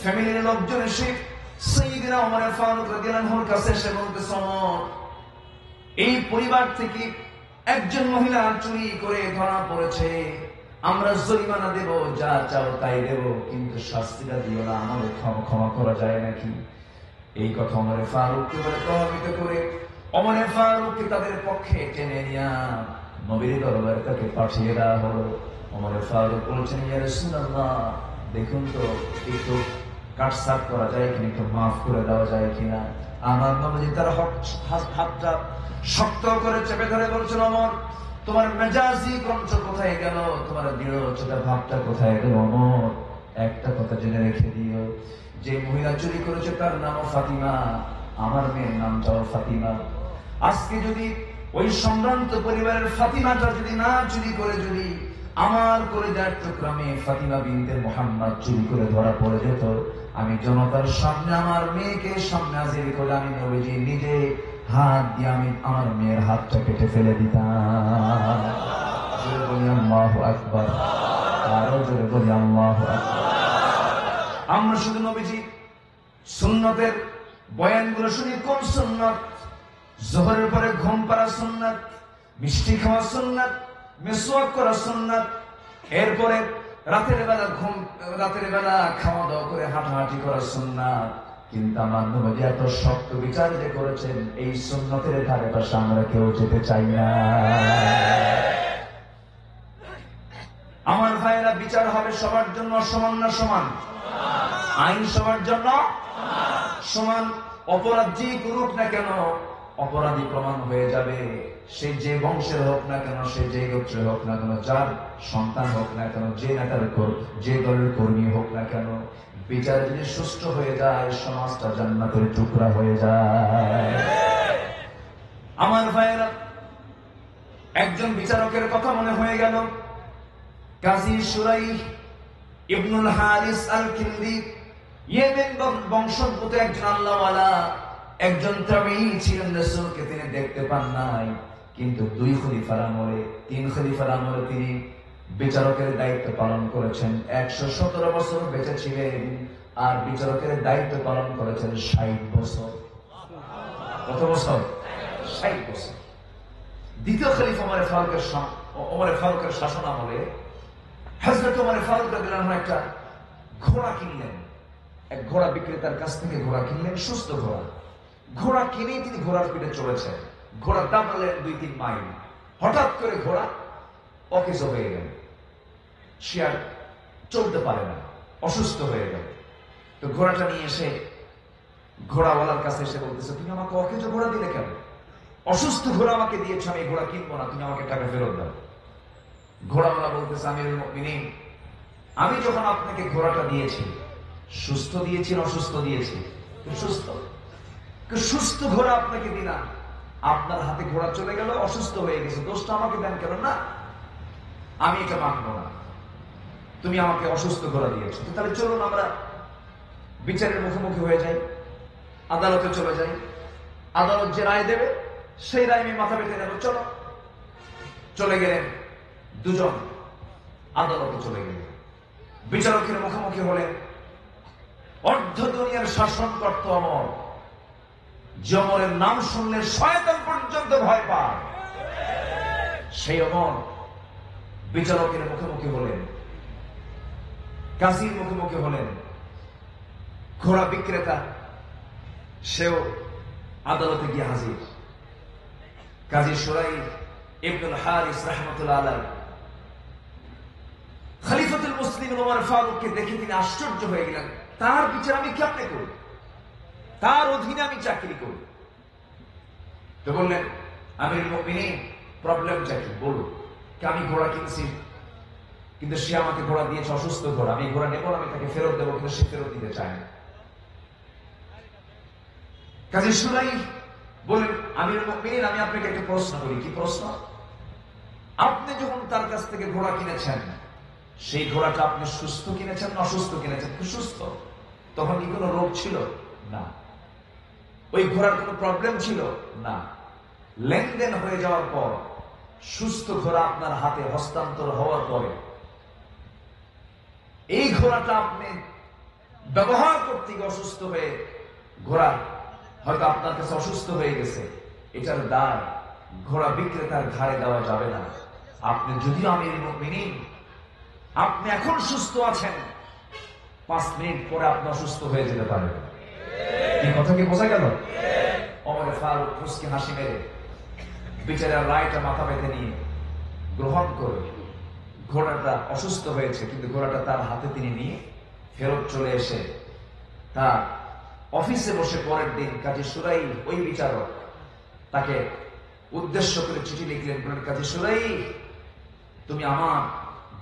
ফ্যামিলির লোকজন এসে সাইয়্যিদনা ওমর ফারুক রাদিয়াল্লাহু আনহুর কাছে এসে বলতেছে, ওমর, এই পরিবার থেকে একজন মহিলা চুরি করে ধরা পড়েছে, আমরা জরিমানা দেব, যা চাও তাই দেব, কিন্তু শাস্তিটা দিও না, আমাদের ক্ষমা করা যায় নাকি? এই কথা ওমর ফারুককে বলে প্রভাবিত করে ওমর ফারুককে তাদের পক্ষে টেনে নিয়ে নবীর দরবারে তাকে পাঠিয়ে দেওয়া হলো। ওমর ফারুক বলছেন, ইয়া রাসূলুল্লাহ, দেখুন তো একটু কাটছাট করা যায় কিনা, একটু মাফ করে দেওয়া যায় কিনা। আমার নবীজি তার হাতটা শক্ত করে চেপে ধরে বলছেন, ওমর, তোমার মেজাজি কণ্ঠ কোথায় গেল, তোমার দৃঢ়চেতা ভাবটা কোথায় গেল? ওমর, একটা কথা জেনে রেখে দিও, যে মহিলা চুরি করেছে তার নামও ফাতিমা, আমার মেয়ের নামটাও ফাতিমা। আজকে যদি ওই সম্ভ্রান্ত পরিবারের ফাতিমাটা যদি না চুরি করে, যদি আমার কলিজার টুকরা মেয়ে ফাতিমা বিনতে মুহাম্মদ চুরি করে ধরা পড়ে যেত, আমি জনতার সামনে আমার মেয়েকে সামনে হাজির করে আমি নবীজি নিজে হাত দিয়ে আমি আমার মেয়ের হাতটা কেটে ফেলে দিতাম। জোরে বলি আল্লাহু আকবার, আরো জোরে বলি আল্লাহু আকবার। আমরা শুধু নবীজি সুন্নতের বয়ানগুলো শুনি। কোন সুন্নত? জোহরের পরে ঘুম পাড়া সুন্নাত, মিষ্টি খাওয়া সুন্নাত, মিসওয়াক করা সুন্নাত, এরপরে রাতের বেলা খাওয়া দাওয়া করে হাঁটাহাঁটি করা সুন্নাত। কিন্তু আমার নবী এত শক্ত বিচার যে করেছেন, এই সুন্নতের ধারে পাশে আমরা কেউ যেতে চাই না। আমার ভাইয়েরা, বিচার হবে সবার জন্য সমান না সমান? আইন সবার জন্য সমান। অপরাধ যে করুক না কেন, অপরাধী প্রমাণ হয়ে যাবে। সে যে বংশের হোক না কেন, সে যে গোত্রের হোক না কেন, যার সন্তান হোক না কেন, যে নেতার যে দলের কর্মী হোক না কেন, বিচার যদি সুষ্ঠু হয়ে যায়, সমাজটা জান্নাতের টুকরা হয়ে যায়। আমার ভাইয়েরা, একজন বিচারকের কথা মনে হয়ে গেল। কাজী শুরাইহ ইবনুল হারিস আল কিন্দি, ইয়েমেন বংশোদ্ভূত একজন আল্লাহওয়ালা, একজন তাবেঈ ছিলেন। রাসূলকে তিনি দেখতে পান নাই, কিন্তু 2 খলিফার আমলে 3 খলিফার আমলে তিনি বিচারকের দায়িত্ব পালন করেছেন। 117 বছর বেঁচে ছিলেন, আর বিচারকের দায়িত্ব পালন করেছেন 60 বছর। কত বছর? 60 বছর। দ্বিতীয় খলিফা ওমর ফারুকের শাসন আমলে হযরত ওমর ফারুক রাদিয়াল্লাহু আনহু একটা ঘোড়া কিনলেন। এক ঘোড়া বিক্রেতার কাছ থেকে ঘোড়া কিনলেন, সুস্থ ঘোড়া। ঘোড়া কিনেই তিনি ঘোড়ার পিঠে চলেছেন। ঘোড়া দাঁড়ালেন 2-3 মাইল। হঠাৎ করে ঘোড়া অকেজো হয়ে গেল, সে আর চলতে পারে না, অসুস্থ হয়ে গেল। তো ঘোড়াটা নিয়ে এসে ঘোড়াওয়ালার কাছে এসে বলতেছে, তুমি আমাকে অকেজো ঘোড়া দিলে কেন? অসুস্থ ঘোড়া আমাকে দিয়েছো, আমি ঘোড়া কিনবো না, তুমি আমাকে টাকা ফেরত দাও। ঘোড়াওয়ালা বলতেছে, আমিরুল মুমিনিন, আমি যখন আপনাকে ঘোড়াটা দিয়েছি, সুস্থ দিয়েছি না অসুস্থ দিয়েছি? সুস্থ। সুস্থ ঘোড়া আপনাকে দিলাম, আপনার হাতে ঘোড়া চলে গেল, অসুস্থ হয়ে গেছে, দোষটা আমাকে দেন কেন? না, আমি এটা মানবো না, তুমি আমাকে অসুস্থ ঘোড়া দিয়েছো। তাহলে চলুন আমরা বিচারের মুখোমুখি হয়ে যাই, আদালতে চলে যাই, আদালত যে রায় দেবে সেই রায় আমি মাথা বেঁধে নেব, চলো। চলে গেলেন দুজন, আদালতে চলে গেলেন, বিচারকের মুখোমুখি হলেন। অর্ধ দুনিয়ার শাসন করত অমর, যে অমরের নাম শুনলে শয়তান পর্যন্ত ভয় পায়, সেই অমর বিচারকের মুখোমুখি হলেন, কাজীর মুখোমুখি হলেন। ঘোড়া বিক্রেতা সেও আদালতে গিয়ে হাজির। কাজী শুরাইহ ইবনুল হারিস রাহমাতুল্লাহ আলাইহি খলিফাতুল মুসলিমিন ওমর ফারুককে দেখে তিনি আশ্চর্য হয়ে গেলেন। তার বিচার আমি কেমনে করি? তার অধীনে আমি চাকরি করি। তো বললেন, আমিরুল মুমিনিন, প্রবলেমটা কি বলুন। আমি ঘোড়া কিনছি, কিন্তু সে আমাকে ঘোড়া দিয়েছে অসুস্থ ঘোড়া, আমি ঘোড়া নেব, আমি তাকে ফেরত দেবো, কিন্তু সে ফেরত দিতে চায় না। কাজী শুরাইহ বলেন, আমিরুল মুমিনিন, আমি আপনাকে একটা প্রশ্ন করি। কি প্রশ্ন? আপনি যখন তার কাছ থেকে ঘোড়া কিনেছেন, সেই ঘোড়াটা আপনি সুস্থ কিনেছেন না অসুস্থ কিনেছেন? সুস্থ। তখন কি কোনো রোগ ছিল? না। ওই ঘোড়ার কোনো প্রবলেম ছিল? না। লেনদেন হয়ে যাওয়ার পর, সুস্থ ঘোড়া আপনার হাতে হস্তান্তর হওয়ার পরে, এই ঘোড়াটা আপনি ব্যবহার করতে গিয়ে অসুস্থ হয়ে, ঘোড়া হয়তো আপনার কাছে অসুস্থ হয়ে গেছে, এটার দায় ঘোড়া বিক্রেতার ঘাড়ে দেওয়া যাবে না। আপনি যদিও আমিরুল মুমিনিন, আপনি এখন সুস্থ আছেন, 5 মিনিট পরে আপনি অসুস্থ হয়ে যেতে পারেন। এই কথা কি বোঝা গেল? ওমর ফারুক মুস্কি হাসি মেরে বিচারের রায়টা মাথা বেঁধে নিয়ে গ্রহণ করে, ঘোড়াটা অসুস্থ হয়েছে কিন্তু ঘোড়াটা তার হাতে তিনি নিয়ে ফেরত চলে এসে তার অফিসে বসে পরের দিন কাজী শুরাইহ, ওই বিচারক, তাকে উদ্দেশ্য করে চিঠি লিখলেন। বলেন, কাজী শুরাইহ, তুমি আমার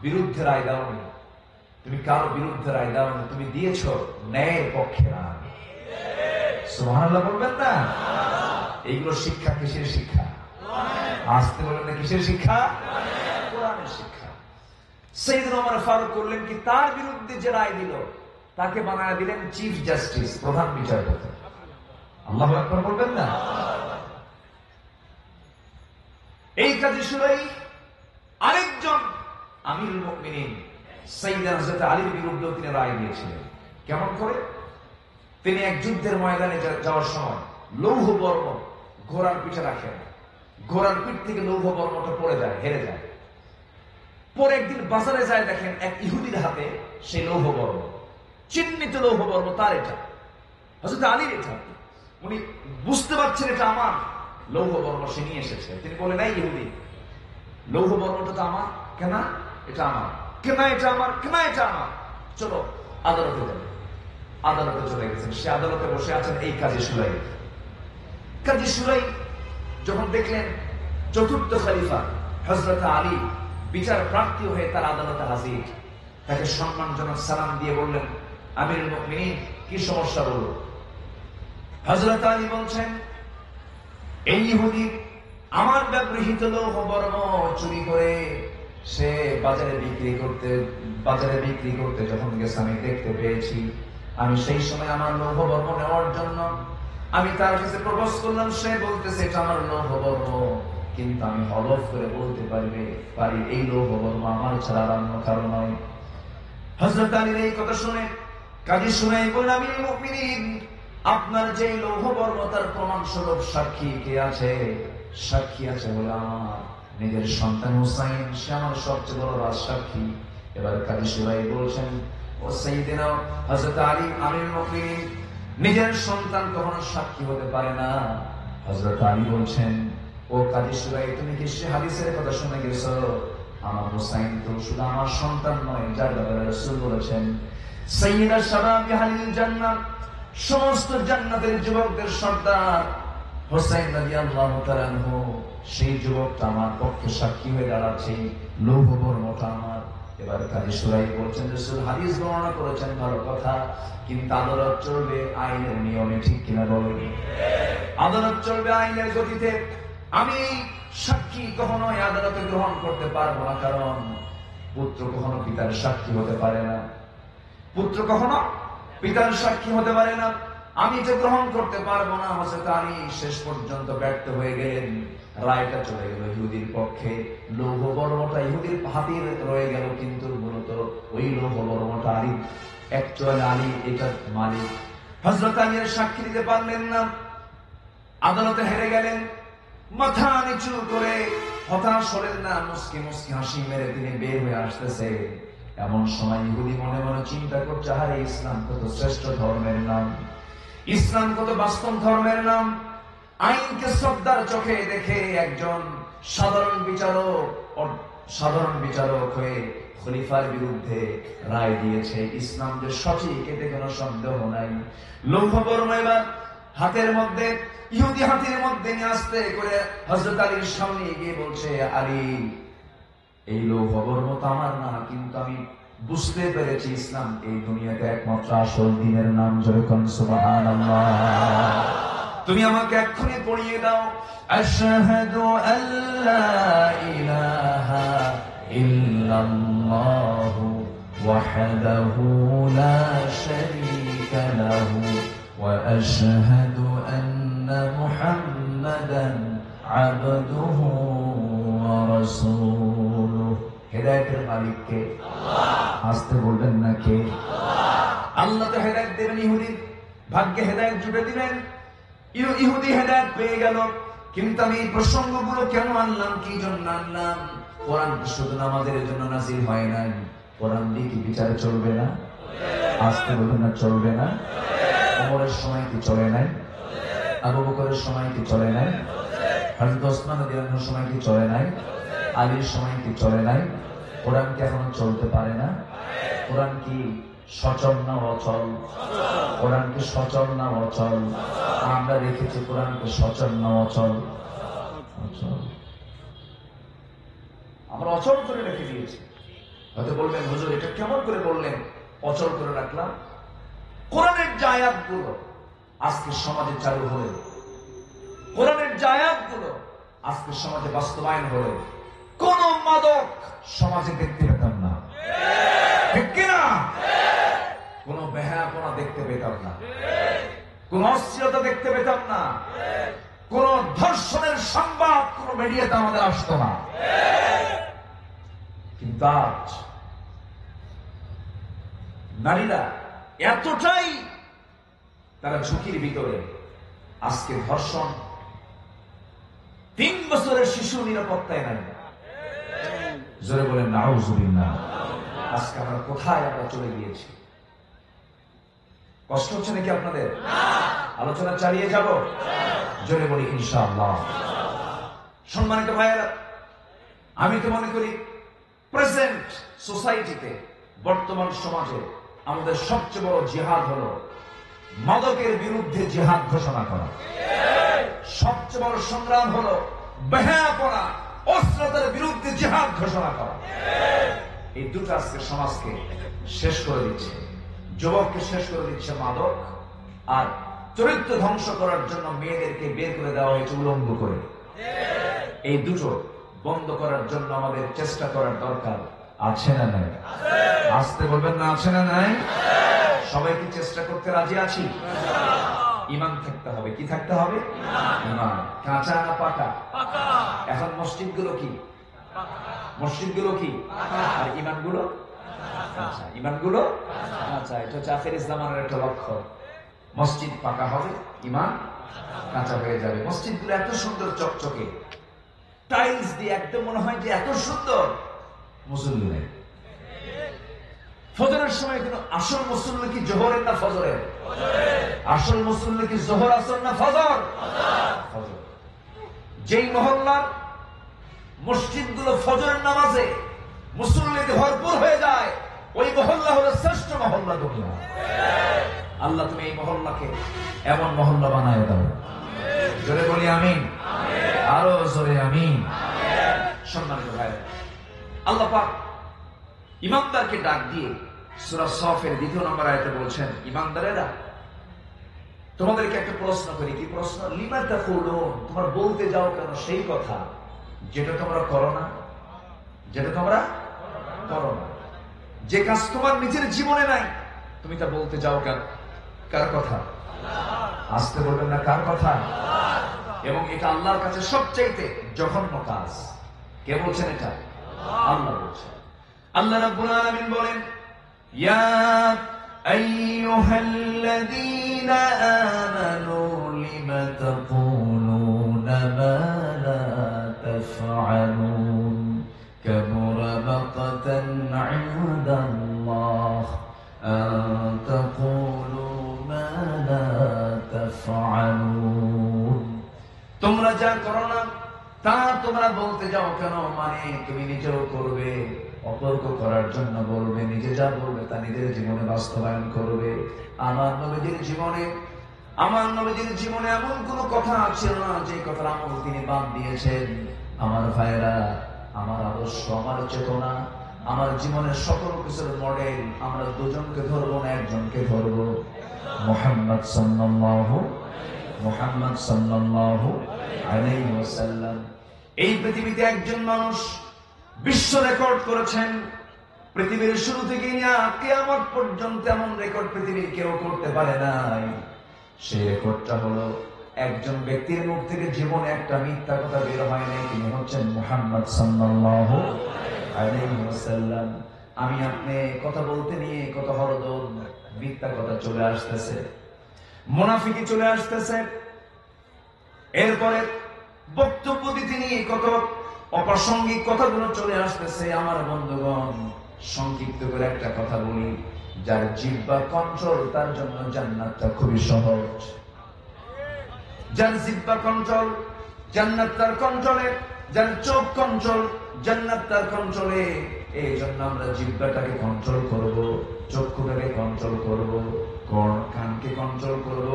বিরুদ্ধে রায় দাওনি, তুমি কারো বিরুদ্ধে রায় দাওনি, তুমি দিয়েছ ন্যায়ের পক্ষে রায়। সুবহানাল্লাহ বলবেন না? এইগুলো শিক্ষা। কিসের শিক্ষা? আসতে বলেন না, কিসের শিক্ষা? কোরআনের শিক্ষা। সাইয়েদনা ওমর ফারুক করলেন কি, তার বিরুদ্ধে যে রায় দিল তাকে বানায় দিলেন চিফ জাস্টিস, প্রধান বিচারপতি। আল্লাহু আকবার বলবেন না? এই কাজী সুরাই আরেকজন আমিরুল মুমিনিন সাইয়েদনা হযরত আলীর বিরুদ্ধেও তিনি রায় দিয়েছিলেন। কেমন করে? তিনি এক যুদ্ধের ময়দানে যাওয়ার সময় লৌহ বর্ম ঘোড়ার পিঠে রাখেন, ঘোড়ার পিঠ থেকে লৌহ বর্মটা পড়ে যায়, হেরে যায়। পরে একদিন বাজারে যায়, দেখেন এক ইহুদির হাতে সেই লৌহ বর্ম, চিহ্নিত লৌহ বর্ম, তার এটা হযরত আলীর, এটা উনি বুঝতে পারছেন এটা আমার লৌহ বর্ম, সে নিয়ে এসেছে। তিনি বলেন, এই ইহুদি, লৌহ বর্মটা তো আমার, কেন এটা আমার, কেন এটা আমার, কেন এটা আমার, চলো আদালতে যাবে। আদালতে চলে গেছেন, সে আদালতে বসে আছেন এই কাজী সুরাই। কাজী সুরাই যখন দেখলেন চতুর্থ খলিফা হযরত আলী বিচার প্রার্থী হয়ে তার আদালতে হাজির, তাকে সম্মানজনক সালাম দিয়ে বললেন, আমিরুল মুমিনিন, কি সমস্যা বলল? হযরত আলী বলছেন, এই ইহুদি আমার ব্যবহৃত লৌহ বর্ম চুরি করে সে বাজারে বিক্রি করতে যখন গেছে আমি দেখতে পেয়েছি। আমি সেই সময় আমার লৌহ বর্ম নেওয়ার জন্য আমি তার কাছে প্রপোজ করলাম, সে বলতেছে এটা আমার লৌহ বর্ম, কিন্তু আমি হলফ করে বলতে পারি এই লৌহ বর্ম আমার ছাড়া আর অন্য কারো নয়। হযরত আলীর এই কথা শুনে কাজী সুরাই বললেন, আমিরুল মুমিনিন, আপনার যে লৌহ বর্ম তার প্রমাণ স্বরূপ সাক্ষী কে আছে? সাক্ষী আছে বলে আমার নিজের সন্তান হুসাইন, সে আমার সবচেয়ে বড় রাজসাক্ষী। এবার কাজী সুরাই বলছেন, ও সাইয়েদনা হযরত আলী, আমিরুল মুমিনিন, নিজের সন্তান কখনো সাক্ষী হতে পারে না। হযরত আলী বলছেন, ও কাজী সুরাই, তুমি কি সে হাদিসের কথা শুনে গেছো? আমার হুসাইন তো শুধু আমার সন্তান নয়, যার ব্যাপারে রাসূল বলেছেন, সাইয়্যিদা শাবাবি আহলিল জান্নাহ, সমস্ত জান্নাতের যুবকদের সর্দার হুসাইন রাদিয়াল্লাহু তাআলা আনহু, সেই যুবকটা আমার পক্ষে সাক্ষী হয়ে দাঁড়াচ্ছে, লৌহ বর্মটা আমার। এবার কাজী সুরাই বলছেন, রাসূল হাদিস বর্ণনা করেছেন, ভালো কথা, কিন্তু আদালত চলবে আইনের নিয়মে, ঠিক কিনা বলেন? আদালত চলবে আইনের গতিতে। আমি সাক্ষী কখনোই আদালতে গ্রহণ করতে পারবো না, কারণ পুত্র কখনো পিতার সাক্ষী হতে পারে না, পুত্র কখনো পিতার সাক্ষী হতে পারে না, আমি যে গ্রহণ করতে পারবো না। হযরত আলী শেষ পর্যন্ত ব্যর্থ হয়ে গেলেন, রায়টা চলে গেল ইহুদির পক্ষে। লৌহ বর্মটা ইহুদির হাতে রয়ে গেল, কিন্তু মূলত ওই লৌহ বর্মটা আলী, অ্যাকচুয়ালি আলী এটার মালিক। হযরত আলী এর সাক্ষী দিতে পারলেন না, আদালতে হেরে গেলেন। মাথা নিচু করে হতাশ হলেন না, মুস্কি মুস্কি হাসি মেরে তিনি বের হয়ে আসতেছে। এমন সময় ইহুদি মনে মনে চিন্তা করছে, আরে ইসলাম কত শ্রেষ্ঠ ধর্মের নাম, ইসলাম কত বাস্তব ধর্মের নাম। আইনকে শ্রদ্ধার চোখে দেখে একজন সাধারণ বিচারক হয়ে খলিফার বিরুদ্ধে রায় দিয়েছে। ইসলাম যে সঠিক, এতে কোনো সন্দেহ নাই। লৌহ বর্ম এবার হাতের মধ্যে, ইহুদি হাতের মধ্যে নিয়ে আসতে করে হযরত আলীর সামনে গিয়ে বলছে, আলী, এই লৌহ বর্ম তো আমার না, কিন্তু আমি বুঝতে পেরেছি ইসলাম এই দুনিয়াতে একমাত্র আসল দ্বীনের নাম। জোরে কোন সুবহানাল্লাহ। তুমি আমাকে এক্ষুনি পড়িয়ে দাও, আশহাদু আল্লা ইলাহা ইল্লাল্লাহু ওয়াহদাহু লা শারীকা লাহু ওয়া আশহাদু আন্না মুহাম্মাদান আবদুহু ওয়া রাসূলুহু। হেদায়েতের মালিক কে? আল্লাহ। আসতে বলবেন না কে? আল্লাহ। আল্লাহ তো হেদায়েত দেবেন, ইহুদির ভাগ্যে হেদায়েত জুটে দিবেন, ইহুদি হেদায়েত পেয়ে গেল। কিন্তু আমি এই প্রসঙ্গগুলো কেন আনলাম, কি জন্য আনলাম? কোরআন শুধু নামাজের জন্য নাযিল হয় নাই, কোরআন দিয়ে কি বিচার চলবে না? আসতে বলবেন না, চলবে না? ওমরের সময় কি চলে নাই? আবু বকরের সময় কি চলে নাই? হযরত ওসমান রাদিয়াল্লাহু আনহুর সময় কি চলে নাই? আলীর সময় কি চলে নাই? কোরআন কি এখনো চলতে পারে না? কোরআন কি সচল না অচল? কোরআন কি সচল না অচল? আমরা রেখেছি কোরআনকে সচল না অচল? অচল। আমরা অচল করে রেখে দিয়েছি। হয়তো বলবেন, হুজুর এটা কেমন করে বললেন অচল করে রাখলাম? কোরআনের যে আয়াতগুলো আজকে সমাজে চালু হলে, কোরআনের যে আয়াতগুলো আজকে সমাজে বাস্তবায়ন হলে, কোন মাদক সমাজে দেখতে পেতাম না, ঠিক কিনা? কোন বেহায়াপনা দেখতে পেতাম না, কোন অশ্লীলতা দেখতে পেতাম না, কোন ধর্ষণের সংবাদ কোন মিডিয়াতে আমাদের আসতো না। কিন্তু আজ নারীরা এতটাই তারা ঝুঁকির ভিতরে, আজকে ধর্ষণ 3 বছরের শিশু নিরাপত্তায় নাই। জোরে বলেন নাউজুবিল্লাহ। আজকে আমরা কোথায় আমরা চলে গিয়েছি? কষ্ট হচ্ছে নাকি আপনাদের? আলোচনা চালিয়ে যাব, জোরে বলি ইনশাআল্লাহ। সম্মানিত ভাইয়েরা, আমি তো মনে করি প্রেজেন্ট সোসাইটিতে, বর্তমান সমাজে আমাদের সবচেয়ে বড় জিহাদ হলো মাদকের বিরুদ্ধে জিহাদ ঘোষণা করা। সবচেয়ে বড় সংগ্রাম হলো বেহায়াপনা, অশ্লীলতার বিরুদ্ধে জিহাদ ঘোষণা করা। এই দুটো আজকে সমাজকে শেষ করে দিচ্ছে, যুবককে শেষ করে দিচ্ছে মাদক, আর চরিত্র ধ্বংস করার জন্য মেয়েদেরকে বের করে দেওয়া হয়েছে উলঙ্গ করে। এই দুটো বন্ধ করার জন্য আমাদের চেষ্টা করার দরকার আছে না নাই? আসতে বলবেন না, আছে না নাই? সবাই কি চেষ্টা করতে রাজি আছি? ঈমান থাকতে হবে। কি থাকতে হবে? ঈমান। কাঁচা না পাকা? এখন মসজিদগুলো কি? মসজিদগুলো কি? আর ঈমানগুলো কাঁচা। ঈমানগুলো কাঁচা। এটা হচ্ছে আখির জামানের একটা লক্ষ্য। মসজিদ পাকা হবে, ঈমান কাঁচা হয়ে যাবে। মসজিদগুলো এত সুন্দর চকচকে, টাইলস দিয়ে একদম মনে হয় যে এত সুন্দর। মুসল্লি নেই। ফজরের সময় কোন আসল মুসল্লি কি জোহরের না ফজরের? আসল মুসল্লি কি জোহর আসর না ফজর? ফজর। যেই মহল্লার মসজিদগুলো ফজরের নামাজে মুসল্লিতে ভরপুর হয়ে যায়, ওই মহল্লা হলো শ্রেষ্ঠ মহল্লা দুনিয়া। আল্লাহ তুমি এই মহল্লাকে এমন মহল্লা বানায় দাও। জোরে বলি আমিন। আরো জোরে আমিন। সম্মানিত ভাই, আল্লাহ পাক ইমানদারকে ডাক দিয়ে সূরা সফের 2 নম্বর আয়াতে বলছেন, ইমানদারেরা তোমাদেরকে একটা প্রশ্ন করি। কি প্রশ্ন? লিমা তাকুলুন, তোমরা বলতে যাও কেন সেই কথা যেটা তোমরা করো না? যেটা তোমরা করো না, যে কাজ তোমার নিজের জীবনে নাই, তুমি তা বলতে যাও কেন? কার কথা? আসতে বলবেন না, কার কথা? এবং এটা আল্লাহর কাছে সবচাইতে জঘন্য কাজ। কে বলছেন এটা? আল্লাহ বলছেন। আল্লাহ রাব্বুল আলামিন বলেন, ইয়া আইয়ুহাল্লাযীনা আমানু লিমা তাকুলুনা মা লা তাফআলুন কাবুরা মাকতান ইনদাল্লাহ আন তাকুলু মা লা তাফআলুন। তোমরা যা করো না তা তোমরা বলতে যাও কেন? মানে তুমি নিজেও করবে, অপরকে করার জন্য বলবে, নিজে যা বলবে তা নিজের জীবনে বাস্তবায়ন করবে। আমার নবীজির জীবনে এমন কোন কথা ছিল না যে কথার আমল তিনি বাদ দিয়েছেন। আমার ভাইরা, আমার আদর্শ, আমার চেতনা, আমার জীবনের সকল কিছুর মডেল আমরা দুজনকে ধরবো না, একজনকে ধরবো, মুহাম্মদ সাল্লাল্লাহু আলাইহি ওয়াসাল্লাম। এই পৃথিবীতে একজন মানুষ বিশ্ব রেকর্ড করেছেন। পৃথিবীর শুরু থেকে নিয়ে কিয়ামত পর্যন্ত এমন রেকর্ড পৃথিবীর কেউ করতে পারে নাই। সেই রেকর্ডটা হলো একজন ব্যক্তির মুখ থেকে জীবনে একটা মিথ্যা কথা বের হয় নাই। তিনি হচ্ছেন মুহাম্মদ সাল্লাল্লাহু আলাইহি ওয়াসাল্লাম। আমি আপনি কথা বলতে নিয়ে কত হরদম মিথ্যা কথা চলে আসতেছে, মুনাফিকি চলে আসতেছে। এরপরে বক্তব্য দিতে নিয়ে কত অপ্রাসঙ্গিক কথাগুলো চলে আসতেছে। আমার বন্ধুগণ, সংক্ষিপ্ত করে একটা কথা বলি, যার জিহ্বা কন্ট্রোল তার জন্য জান্নাতটা খুবই সহজ। যার জিহ্বা কন্ট্রোল, জান্নাত তার কন্ট্রোলে। যার চোখ কন্ট্রোল, জান্নাত তার কন্ট্রোলে। এই জন্য আমরা জিহ্বাটাকে কন্ট্রোল করব, চক্ষুটাকে কন্ট্রোল করব, কানকে কন্ট্রোল করব,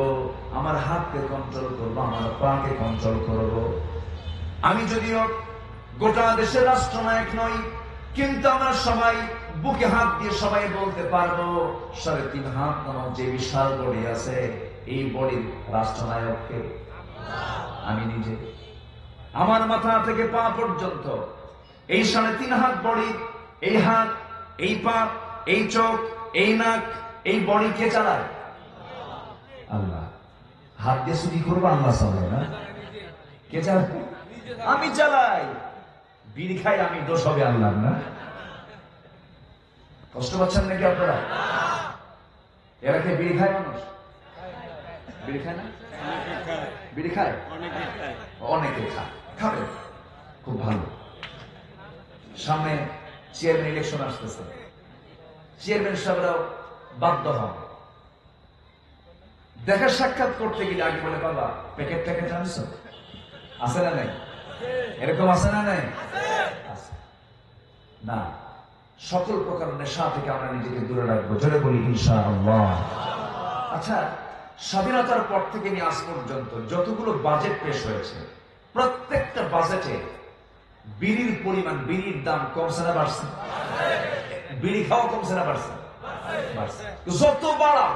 আমার হাতকে কন্ট্রোল করব, আমার পাকে কন্ট্রোল করব। আমি যদিও গোটা দেশের রাষ্ট্রনায়ক নই, কিন্তু আমরা সবাই বুকে হাত দিয়ে সবাই বলতে পারবো 3.5 হাত নামক যে বিশাল বডি আছে, এই বডির রাষ্ট্রনায়ককে আমি নিজে। আমার মাথা থেকে পা পর্যন্ত এই 3.5 হাত বডি, এই হাত, এই পা, এই চোখ, এই নাক, এই বডি কে চালায়? আল্লাহ। হাত দিয়ে শুধু করবো, আল্লাহ চালায় না? কে চালায়? আমি চালাই। বিড়ি খাই আমি, দোষ হবে আল্লাহ না? কষ্ট পাচ্ছেন নাকি আপনারা? এরা কে বিড়ি খায়? মানুষ বিড়ি খায় না? বিড়ি খায়, অনেকে খায়, খাবে, খুব ভালো। সামনে চেয়ারম্যান ইলেকশন আসতেছে, চেয়ারম্যান সাহেবরাও বাধ্য হন দেখা সাক্ষাৎ করতে গেলে আগে বলে, বাবা প্যাকেট ট্যাকেট আনছো? আছে না নাই? এরকম আছে না নাই? না, সকল প্রকার নেশা থেকে আমরা নিজেকে দূরে রাখবো, জোরে বলি ইনশাআল্লাহ। আচ্ছা, স্বাধীনতার পর থেকে নিয়ে আজ পর্যন্ত যতগুলো বাজেট পেশ হয়েছে, প্রত্যেকটা বাজেটে বিড়ির পরিমাণ, বিড়ির দাম কমছে না বাড়ছে? বিড়ি খাওয়া কমছে না বাড়ছে? যত বাড়াও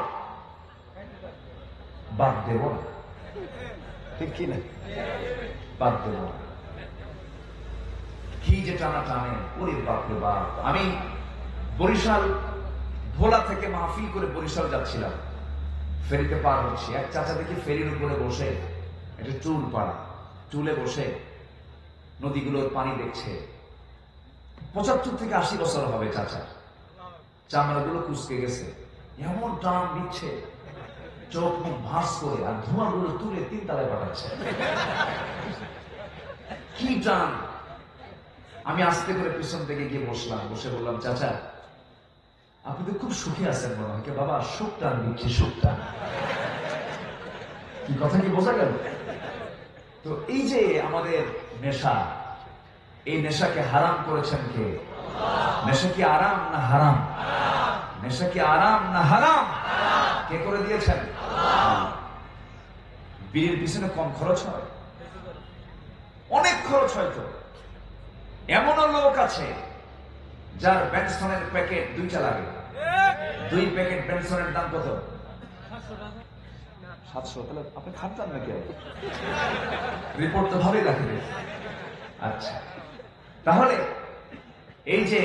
বাদ দেব না, ঠিক কিনা? বাদ দেব না। কি যে টানা টানে, ওরে বাপরে বাপ। আমি বরিশাল ভোলা থেকে মাহফিল করে বরিশাল যাচ্ছিলাম, ফেরিতে পার হচ্ছি, এক চাচা দেখি ফেরির উপরে বসে একটা চুল পাড়া, চুলে বসে নদীগুলোর পানি দেখছে। 75 থেকে 80 বছর হবে চাচা, চামড়াগুলো কুচকে গেছে, এমন টান দিচ্ছে, চোখ মুখ ভাস করে, আর ধোঁয়াগুলো তুলে 3 তলায় পাঠাচ্ছে। কি টান! আমি আস্তে করে পিছন থেকে গিয়ে বসলাম, বসে বললাম, চাচা আপনি তো খুব সুখী আছেন মনে হয়। বাবা, সুখ টান দিচ্ছি, সুখ টান। কি কথা কি বোঝা গেল? তো এই যে আমাদের নেশা, এই নেশাকে হারাম করেছেন কে? নেশা কি আরাম না হারাম? নেশা কি আরাম না হারাম? কে করে দিয়েছেন? বিড়ির পিছনে কম খরচ হয়? অনেক খরচ হয় তো। এমনও লোক আছে যার বেনসনের প্যাকেট 2টা লাগে। 2 প্যাকেট বেনসনের দাম কত? 700। তাহলে আপনি খাচ্ছেন নাকি? রিপোর্ট তো ভালোই রাখবে। আচ্ছা, তাহলে এই যে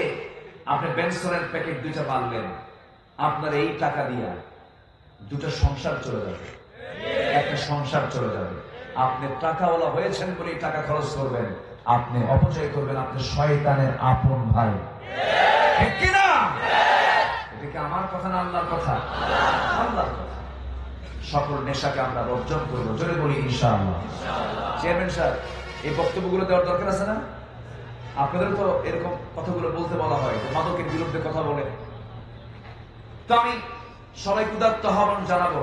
আপনি বেনসনের প্যাকেট 2টা মারলেন, আপনার এই টাকা দিয়া 2টা সংসার চলে যাবে, একটা সংসার চলে যাবে। আপনি টাকাওয়ালা হয়েছেন বলে টাকা খরচ করবেন, আপনি অপচয় করবেন, আপনি শয়তানের আপন ভাই, ঠিক কিনা? এটা কি আমার কথা না আল্লাহর কথা? আল্লাহর কথা। সকল নেশাকে আমরা বর্জন করবো, জোরে বলি ইনশাআল্লাহ। চেয়ারম্যান সাহেব, এই বক্তব্যগুলো দেওয়ার দরকার আছে না? আপনাদের তো এরকম কথাগুলো বলতে বলা হয়, মাদকের বিরুদ্ধে কথা বলে। তো আমি সবাই উদাত্ত আহ্বান জানাবো,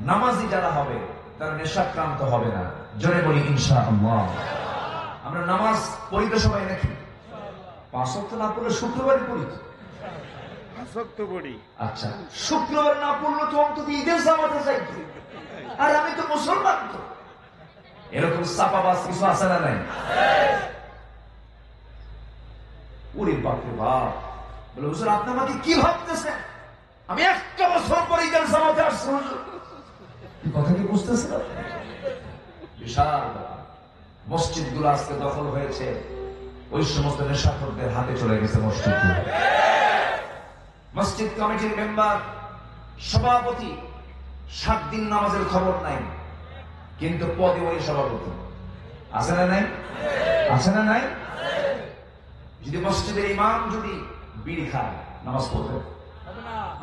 নামাজি যারা হবে তারা নেশাক্রান্ত হবে না, জোরে বলি ইনশাআল্লাহ। আমরা নামাজ পড়ি তো সবাই নাকি? 5 ওয়াক্ত না পড়লে শুক্রবারই পড়ি। আচ্ছা, শুক্রবার না পড়লো তো অন্তত ঈদের জামাতে যাইতো। আর আমি তো মুসলমান, তো এরকম চাপাবাজ কিছু আছে না নাই? ওরে বাপরে বাপ! বলে, হুজুর আপনি আমাকে কি ভাবতেছেন? আমি 1 বছর পরে ঈদের জামাতে আসছি। কথা কি বুঝতেছেন? বিশাল মসজিদ গুলো আজকে দখল হয়েছে, ওই সমস্ত নেশাখোরদের হাতে চলে গেছে মসজিদ গুলো। মসজিদ কমিটির মেম্বার, সভাপতি, 7 দিন নামাজের খবর নাই, কিন্তু পদে ওই সভাপতি। আছে না নাই? আছে না নাই? যদি মসজিদের ইমাম যদি বিড়ি খায়, নামাজ পড়বে?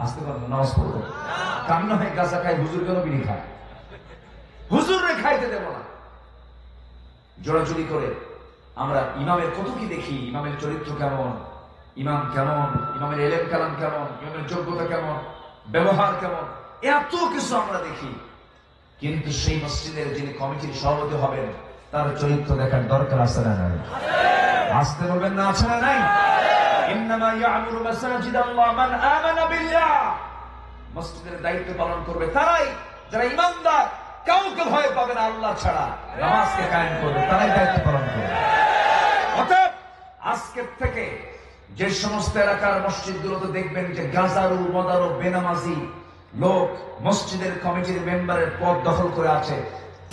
আসতে পারবে? নামাজ পড়বে? কান্না হয় গাছা খায়, হুজুর কেন বিড়ি খায়? হুজুরে খাইতে দেব না। জোড়াজুড়ি করে আমরা ইমামের কত কি দেখি, ইমামের চরিত্র কেমন, ইমাম কেমন, ইমামের এলেম কালাম কেমন, ইমামের যোগ্যতা কেমন, ব্যবহার কেমন, এত কিছু আমরা দেখি। কিন্তু সেই মসজিদের যিনি কমিটির সভাপতি হবেন, তার চরিত্র দেখার দরকার আছে না নাই? আসতে বলবেন না, আছে না নাই? ইন্নামা ইয়ামুরু মাসাজিদাল্লাহ মান আমানা বিল্লাহ। মসজিদের দায়িত্ব পালন করবে তারাই যারা ঈমানদার, কাউকে ভয় পাবে না আল্লাহ ছাড়া, নামাজকে কায়েম করবে, তারাই দায়িত্ব পালন করবে। অতএব আজকের থেকে যে সমস্ত এলাকার মসজিদগুলোতে দেখবেন যে গাজারু, মদারু, বেনামাজি লোক মসজিদের কমিটির মেম্বারের পদ দখল করে আছে,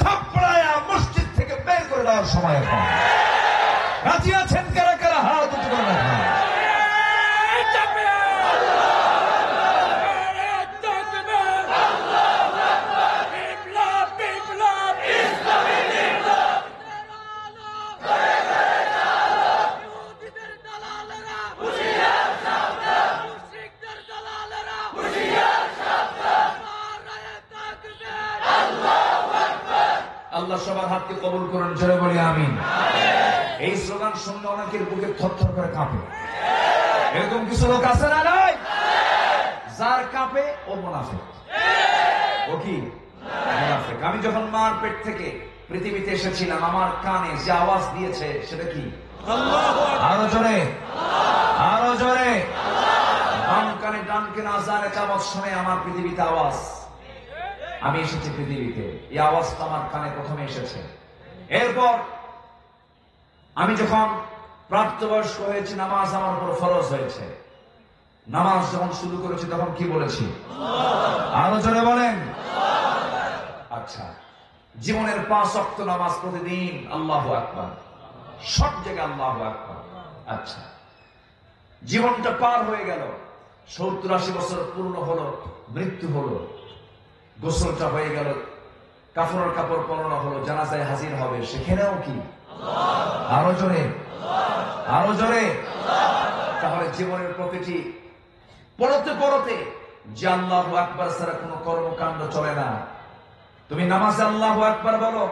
থাপড়ায়া মসজিদ থেকে বের করে দেওয়ার সময় এখন। রাজি আছেন কারা কারা? হাত উঁচু করে রাখুন। সালাতকে কবুল করুন, জোরে বলি আমিন। এই স্লোগান শুনলে অনেকের বুকে থরথর করে কাঁপে। এরকম কিছু লোক আছে না নাই? যার কাঁপে ও মুনাফিক। ও কি মুনাফিক? আমি যখন মার পেট থেকে পৃথিবীতে এসেছিলাম, আমার কানে যে আওয়াজ দিয়েছে সেটা কি? আরো জোরে, আরো জোরে। বাম কানে ডান কানে আযানের আওয়াজ শুনে আমার পৃথিবীতে আওয়াজ, আমি এসেছি পৃথিবীতে। এই আওয়াজটা আমার কানে প্রথমে এসেছে। এরপর আমি যখন প্রাপ্তবয়স্ক হয়েছি, নামাজ আমার উপর ফরজ হয়েছে। নামাজ যখন শুরু করেছি তখন কি বলেছি? আরো জোরে বলেন। আচ্ছা, জীবনের 5 ওয়াক্ত নামাজ প্রতিদিন আল্লাহু আকবার, সব জায়গায় আল্লাহু আকবার। আচ্ছা, জীবনটা পার হয়ে গেল, 70-80 বছর পূর্ণ হলো, মৃত্যু হলো, গোসলটা হয়ে গেল, কাফনের কাপড় পরানো হলো, জানাজায় হাজির হবে, সেখানেও কি? আরো জোরে, আরো জোরে। তাহলে জীবনের প্রতিটি পড়তে পড়তে যে আল্লাহু আকবার ছাড়া কোনো কর্মকাণ্ড চলে না। তুমি নামাজে আল্লাহু আকবার বলো,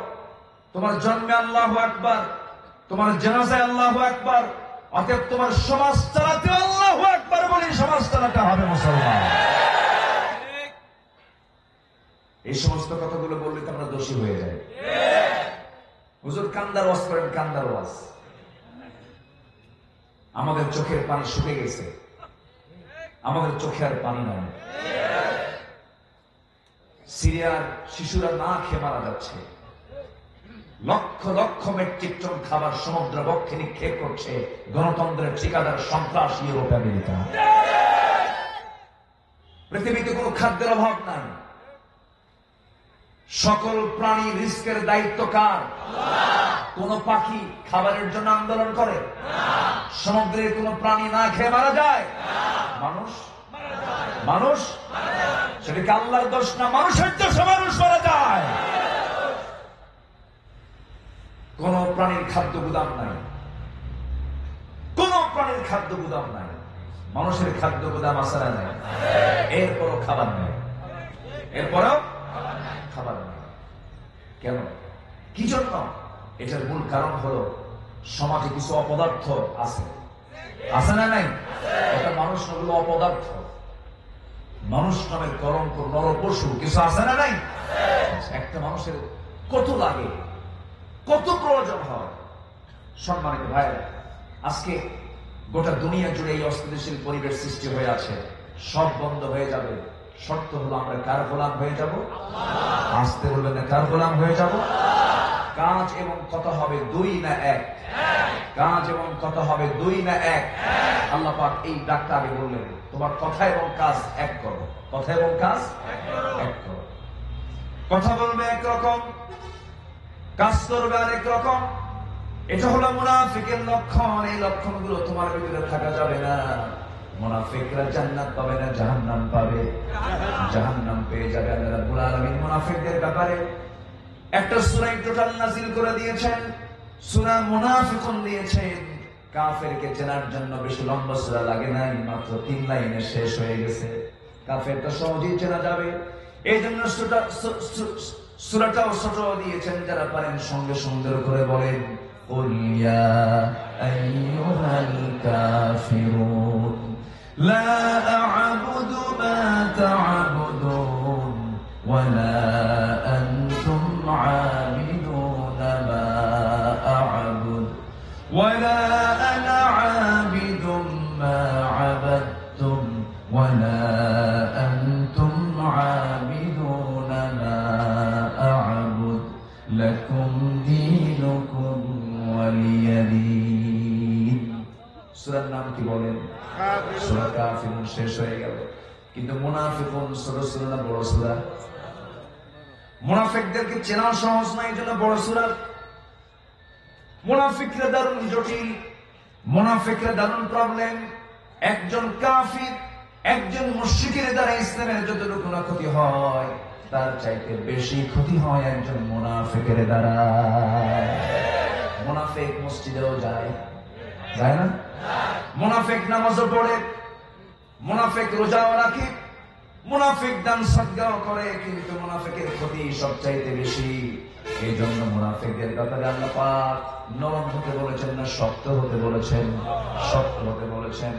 তোমার জন্মে আল্লাহু আকবার, তোমার জানাজায় আল্লাহু আকবার, অতএব তোমার সমাজ চালাতে আল্লাহু আকবার বলে সমাজ চালাতে হবে মুসলমান। এই সমস্ত কথাগুলো বললে তো আমরা দোষী হয়ে যাই। হুজুর কান্দার ওয়াজ করেন, কান্দার ওয়াজ। আমাদের চোখের পানি শুকে গেছে, আমাদের চোখে আর পানি নাই। সিরিয়ার শিশুরা না খেয়ে মারা যাচ্ছে, লক্ষ লক্ষ মেট্রিক টন খাবার সমুদ্র বক্ষে নিক্ষেপ করছে গণতন্ত্রের ঠিকাদার সন্ত্রাস ইউরোপ আমেরিকা। পৃথিবীতে কোনো খাদ্যের অভাব নাই। সকল প্রাণী রিস্কের দায়িত্ব কার? কোন পাখি খাবারের জন্য আন্দোলন করে? সমুদ্রের কোন প্রাণী না খেয়ে মারা যায়? মানুষ, মানুষ, সেটা কি আল্লাহর দোষ না মানুষের দোষে মানুষ মারা যায়? কোন প্রাণীর খাদ্য গুদাম নাই, কোন প্রাণীর খাদ্য গুদাম নাই। মানুষের খাদ্য গুদাম আছে না নাই? এরপরও খাবার নেই, এরপরেও খাবার নেই। কেন? কি জন্য? এটার মূল কারণ হলো সমাজে কিছু অপদার্থ আছে, আছে না নাই? এটা মানুষ হলো অপদার্থ, মানুষ নামের কলঙ্ক, নরপশু কিছু আছে না নাই? একটা মানুষের কত লাগে, কত প্রয়োজন হয়। সম্মানিত ভাইরা, আজকে গোটা দুনিয়া জুড়ে এই অস্থিতিশীল পরিবেশ সৃষ্টি হয়ে আছে, সব বন্ধ হয়ে যাবে। শর্ত হলো আমরা কার গোলাম হয়ে যাব? আসতে বলবেন না, কার গোলাম হয়ে যাব? কাজ এবং কথা হবে 2 না 1? কাজ এবং কথা হবে 2 না 1? আল্লাহ পাক এই ডাকটা আগে বললেন, তোমার কথা এবং কাজ এক করো, কথা এবং কাজ এক করো। কথা বলবে একরকম, কাজ করবে আরেক রকম। এটা হলো মুনাফিকের লক্ষণ। এই লক্ষণগুলো তোমার ভিতরে থাকা যাবে না। মুনাফিকরা জান্নাত পাবে না, জাহান্নাম পাবে। জাহান্নাম পেয়ে যাবে। আল্লাহ রাব্বুল আলামিন মুনাফিকদের ব্যাপারে একটা সূরা টোটাল নাযিল করে দিয়েছেন, সূরা মুনাফিকুন দিয়েছেন। কাফেরকে চেনার জন্য বেশি লম্বা সূরা লাগে নাই, মাত্র 3 লাইনে শেষ হয়ে গেছে। কাফেরটা সহজেই চেনা যাবে, এই জন্য সূরাটাও ছোট দিয়েছেন। যারা পারেন সঙ্গে সুন্দর করে বলেন, কুল ইয়া আইয়ুহাল কাফিরুন লা আ'বুদু মা তা'বুদুন ওয়া লা আনতুম আ'বিদুনা মা আ'বুদু ওয়া লা আনা আ'বিদুম মা আ'বাদতুম ওয়া লা আনতুম আ'বিদুনা মা আ'বুদু লাকুম দীনুকুম ওয়ালিয়া দীন। সূরার নাম কি বলেন? সূরা কাফিরুন। শেষ হয়ে গেল। কিন্তু মুনাফিকুন ছোট সূরা না বড় সূরা? মুনাফিকদেরকে চেনা সহজ না, এই জন্য বড় সূরা। মুনাফিকরা দারুণ জটিল, মুনাফিকরা দারুণ প্রবলেম। একজন কাফির, একজন মুশরিকের দ্বারা ইসলামের যতটুকু না ক্ষতি হয়, তার চাইতে বেশি ক্ষতি হয় একজন মুনাফিকের দ্বারা। মুনাফিক মসজিদেও যায়, যায় না? মুনাফিক নামাজও পড়ে, মুনাফিক রোজাও রাখে, মুনাফিক দান সদকাও করে, কিন্তু মুনাফিকের ক্ষতি সবচাইতে বেশি। এই জন্য মুনাফিকদের ব্যাপারে আল্লাহ পাক নরম হতে বলেছেন না শক্ত হতে বলেছেন? শক্ত হতে বলেছেন।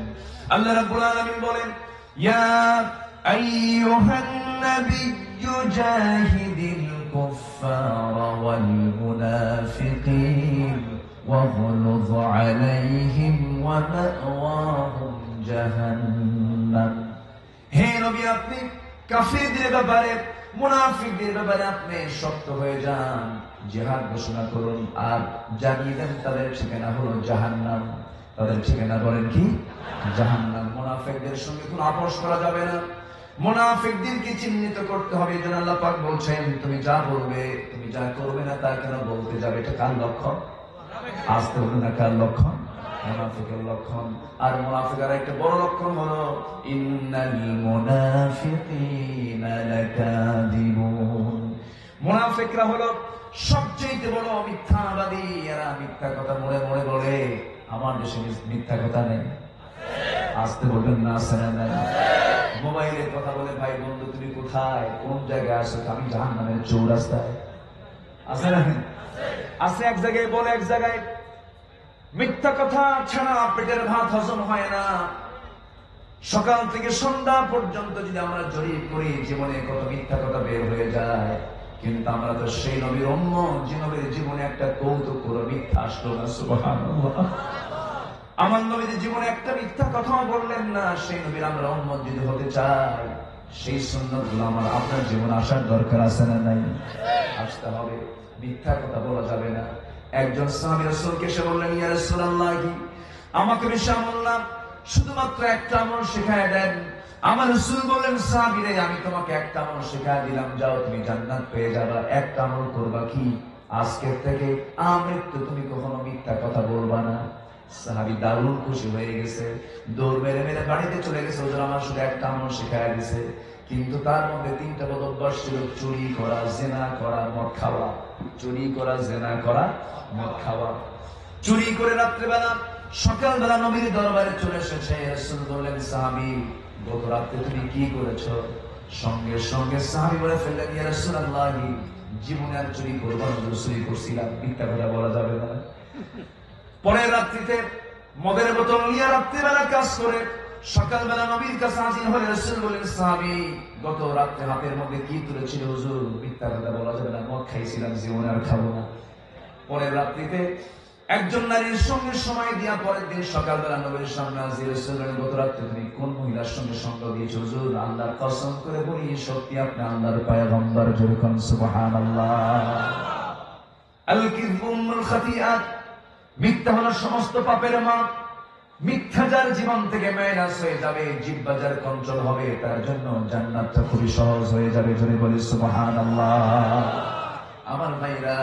আল্লাহ রাব্বুল আলামিন বলেন, ইয়া আইয়ুহান নাবিয়্যু জাহিদিল কুফফারা ওয়াল মুনাফিকিন ওয়াগলুয আলাইহিম ওয়া মাওয়াহুম জাহান্নাম। হে নবী, আপনি কাফিরদের ব্যাপারে, মুনাফিকদের ব্যাপারে আপনি শক্ত হয়ে যান, জিহাদ ঘোষণা করুন, আর জানিয়ে দেন তাদের ঠিকানা হলো জাহান্নাম। তাদের ঠিকানা বলেন কি? জাহান্নাম। মুনাফিকদের সঙ্গে কোনো আপোষ করা যাবে না, মুনাফিকদেরকে চিহ্নিত করতে হবে। এই জন্য আল্লাহ পাক বলছেন, তুমি যা বলবে, তুমি যা করবে না তা কেন বলতে যাবে? এটা কার লক্ষণ? আসতে হবে না, কার লক্ষণ? মুনাফিকের লক্ষণ। আর মুনাফিকের একটা বড় লক্ষণ হলো ইন্নাল মুনাফিকিনা লাকাযিবুন। মুনাফিকরা হলো সবচেয়ে বড় মিথ্যাবাদী। এরা মিথ্যা কথা মনে মনে বলে। আমার দেশে মিথ্যা কথা নেই, আসতে বলবেন না, আছে না নাই? মোবাইলে কথা বলে, ভাই বন্ধু তুমি কোথায়, কোন জায়গায় আসো? আমি জাহান্নামের চৌরাস্তায়। আছে না? আছে। এক জায়গায় বলে, এক জায়গায়। মিথ্যা কথা ছাড়া পেটের ভাত হজম হয় না। সকাল থেকে সন্ধ্যা পর্যন্ত যদি আমরা জরিপ করি, জীবনে কত মিথ্যা কথা বের হয়ে যায়। কিন্তু আমরা তো সেই নবীর উম্মত, যে নবীর জীবনে একটা কৌতুক করে মিথ্যা আসলো না। সুবহানাল্লাহ। আমার নবীর জীবনে একটা মিথ্যা কথাও বললেন না। সেই নবীর আমরা উম্মত যদি হতে চাই, সেই সুন্নাতগুলো আমার আপনার জীবনে আসার দরকার আছে না নাই? আসতে হবে। মিথ্যা কথা বলা যাবে না। একজন সাহাবী রাসূলকে এসে বললেন, ইয়া রাসূলুল্লাহ, আমাকে বেশি আমল না, শুধুমাত্র একটা আমল শেখায় দেন। আমার রাসূল বললেন, সাহাবী রে, আমি তোমাকে একটা আমল শেখায় দিলাম, যাও তুমি জান্নাত পেয়ে যাবা। একটা আমল করবা কি? আজকের থেকে আমৃত্যু তুমি কখনো মিথ্যা কথা বলবা না। সাহাবী দারুণ খুশি হয়ে গেছে, দৌড় মেরে মেরে বাড়িতে চলে গেছে। হুজুর আমার শুধু একটা আমল শেখায় দিছে। কিন্তু তার মধ্যে তিনটা বদ অভ্যাস ছিল: চুরি করা, জেনা করা, মদ খাওয়া। চুরি করা, জেনা করা, মদ খাওয়া। চুরি করে রাত্রেবেলা, সকালবেলা নবীর দরবারে চলে এসেছে। রাসূল বললেন, সাহাবী, গত রাতে তুমি কি করেছো? সঙ্গে সঙ্গে সাহাবী বলে ফেললেন, ইয়া রাসূলুল্লাহ, জীবনে আর চুরি করবো না, চুরি করছিলাম। মিথ্যা কথা বলা যাবে না। পরের রাত্রিতে মদের বোতল নিয়ে রাত্রিবেলা কাজ করে সকালবেলা নবীর কাছে হাজির হলে রাসূল বলেন, সাহাবী, গত রাতে হাতের মধ্যে কি তুলেছিল? হুজুর, মিথ্যা কথা বলা যাবে না, মদ খাইছিলাম, জীবনে আর খাবো না। পরের রাত্রিতে একজন নারীর সঙ্গে সময় দিয়া পরের দিন সকালবেলা নবীর সামনে হাজির। রাসূল বলেন, গত রাতে তুমি কোন মহিলার সঙ্গে সঙ্গ দিয়েছো? হুজুর, আল্লাহর কসম করে বলি, সত্যি আপনি আল্লাহর পয়গম্বর। যেরকম সুবহানাল্লাহ। আল কিযবু উম্মুল খাতিআত। মিথ্যা হলো সমস্ত পাপের মা। মিথ্যা যার জীবন থেকে মাইনাস হয়ে যাবে, জিহ্বা যার কন্ট্রোল হবে, তার জন্য জান্নাতটা খুবই সহজ হয়ে যাবে। জোরে বলি সুবহানাল্লাহ। আমার ভাইরা,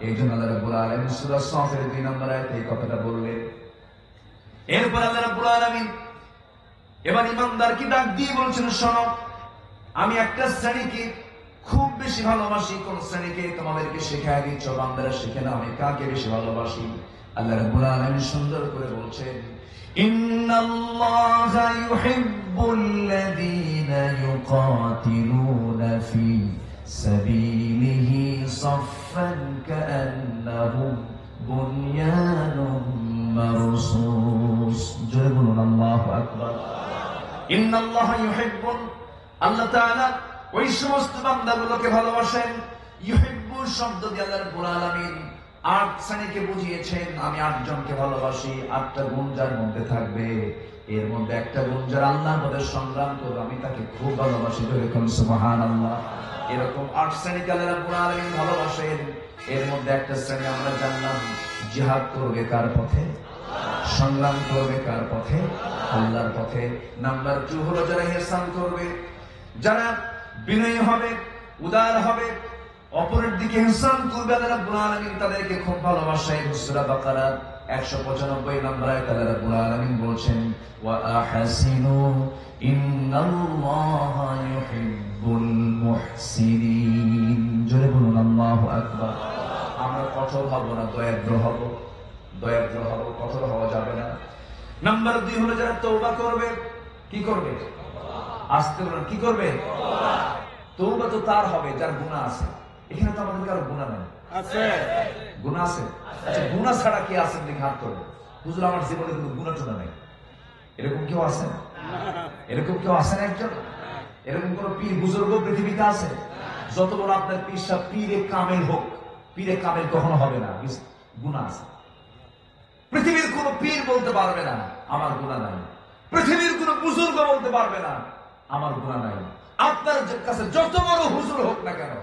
এই জন্য আল্লাহ রাব্বুল আলামিন সূরা সাফের 2 নম্বর আয়াতে এই কথাটা বললেন। এরপর আল্লাহ রাব্বুল আলামিন এবার ইমানদারকে ডাক দিয়ে বলছেন, শোনো, আমি একটা শ্রেণীকে খুব বেশি ভালোবাসি। কোন শ্রেণীকে? তোমাদেরকে শেখায় দিচ্ছ, বান্দারা শিখে না আমি কাকে বেশি ভালোবাসি। আল্লাহ রাব্বুল আলামিন সুন্দর করে বলছেন, ইন্নাল্লাহা ইউহিব্বুল্লাযীনা ইউকাতিলুনা ফি সাবিলিহি সাফফান কাআন্নাহুম বুনয়ানুম মারসুস। জোরে বলুন আল্লাহু আকবার। ইন্নাল্লাহা ইউহিব্বুন, আল্লাহ তাআলা ওই সমস্ত বান্দাগুলোকে ভালোবাসেন। ইউহিব্বু শব্দ দিয়ে আল্লাহ রাব্বুল আলামিন 8 শ্রেণীকে বুঝিয়েছেন। আমি 8 জনকে ভালোবাসি। 8টা গুণ যার মধ্যে থাকবে, এর মধ্যে একটা গুণ যার আল্লাহর মধ্যে সংগ্রাম করবে, আমি তাকে খুব ভালোবাসি। এরকম সুবহানাল্লাহ। এরকম 8 শ্রেণীকে আল্লাহ রাব্বুল আলামিন ভালোবাসেন। এর মধ্যে একটা শ্রেণী আমরা জানলাম, জিহাদ করবে কার পথে? সংগ্রাম করবে কার পথে? আল্লাহর পথে। নাম্বার 2 হলো যারা ইহসান করবে, যারা বিনয়ী হবে, উদার হবে, অপরের দিকে ইহসান করবে। আল্লাহ রাব্বুল আলামিন তাদেরকে খুব ভালোবাসেন। সূরা বাকারা 195 নম্বর আয়াতে আল্লাহ রাব্বুল আলামিন বলছেন, ওয়া আহসিনু ইন্নাল্লাহা ইউহিব্বুল মুহসিনিন। জোরে বলুন আল্লাহু আকবার। আমরা কঠোর হব না, দয়াদ্র হব। দয়াদ্র হব, কঠোর হওয়া যাবে না। নাম্বার 2 হলো যারা তওবা করবে। কি করবে? আসতে বলেন কি করবে? তওবা তো তার হবে যার গুনাহ আছে। এখানে তো আমাদের কারো গুনাহ নেই। আছে? গুনাহ আছে? আচ্ছা, গুনাহ ছাড়া কি আছে দেখে হাত তোলেন। হুজুর আমার জীবনে কোনো গুনাহ টুনা নেই, এরকম কেউ আছে? এরকম কেউ আছে না একজন? এরকম কোন পীর বুজুর্গ পৃথিবীতে আছে? যত বড় আপনার পীর সাহেব পীরে কামেল হোক, পীরে কামেল কখনো হবে না, গুনাহ আছে। পৃথিবীর কোন পীর বলতে পারবে না আমার গুনাহ নাই। পৃথিবীর কোন বুজুর্গ বলতে পারবে না আমার গুনাহ নাই। আপনার কাছে যত বড় হুজুর হোক না কেন,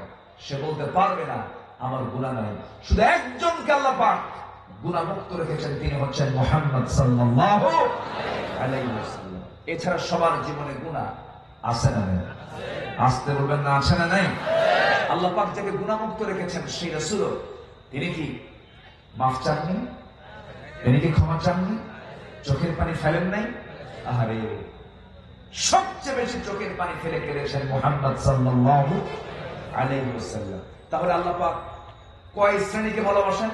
সে বলতে পারবে না আমার গুনাহ নাই। শুধু একজনকে আল্লাহ পাক গুনাহ মুক্ত রেখেছেন, তিনি হচ্ছেন মুহাম্মদ সাল্লাল্লাহু আলাইহি ওয়াসাল্লাম। এছাড়া সবার জীবনে গুনাহ আছে না নেই? আসতে বলবেন না আছে না নাই? আল্লাহ পাক যাকে গুনাহ মুক্ত রেখেছেন সেই রাসূল, তিনি কি মাফ চাননি? তিনি কি ক্ষমা চাননি? চোখের পানি ফেলেন নাই? আহারে, সবচেয়ে বেশি চোখের পানি ফেলে কেঁদেছেন মুহাম্মদ সাল্লাল্লাহু আলাইহি ওয়াসাল্লাম। তাহলে আল্লাহ পাক কয় শ্রেণীকে ভালোবাসেন?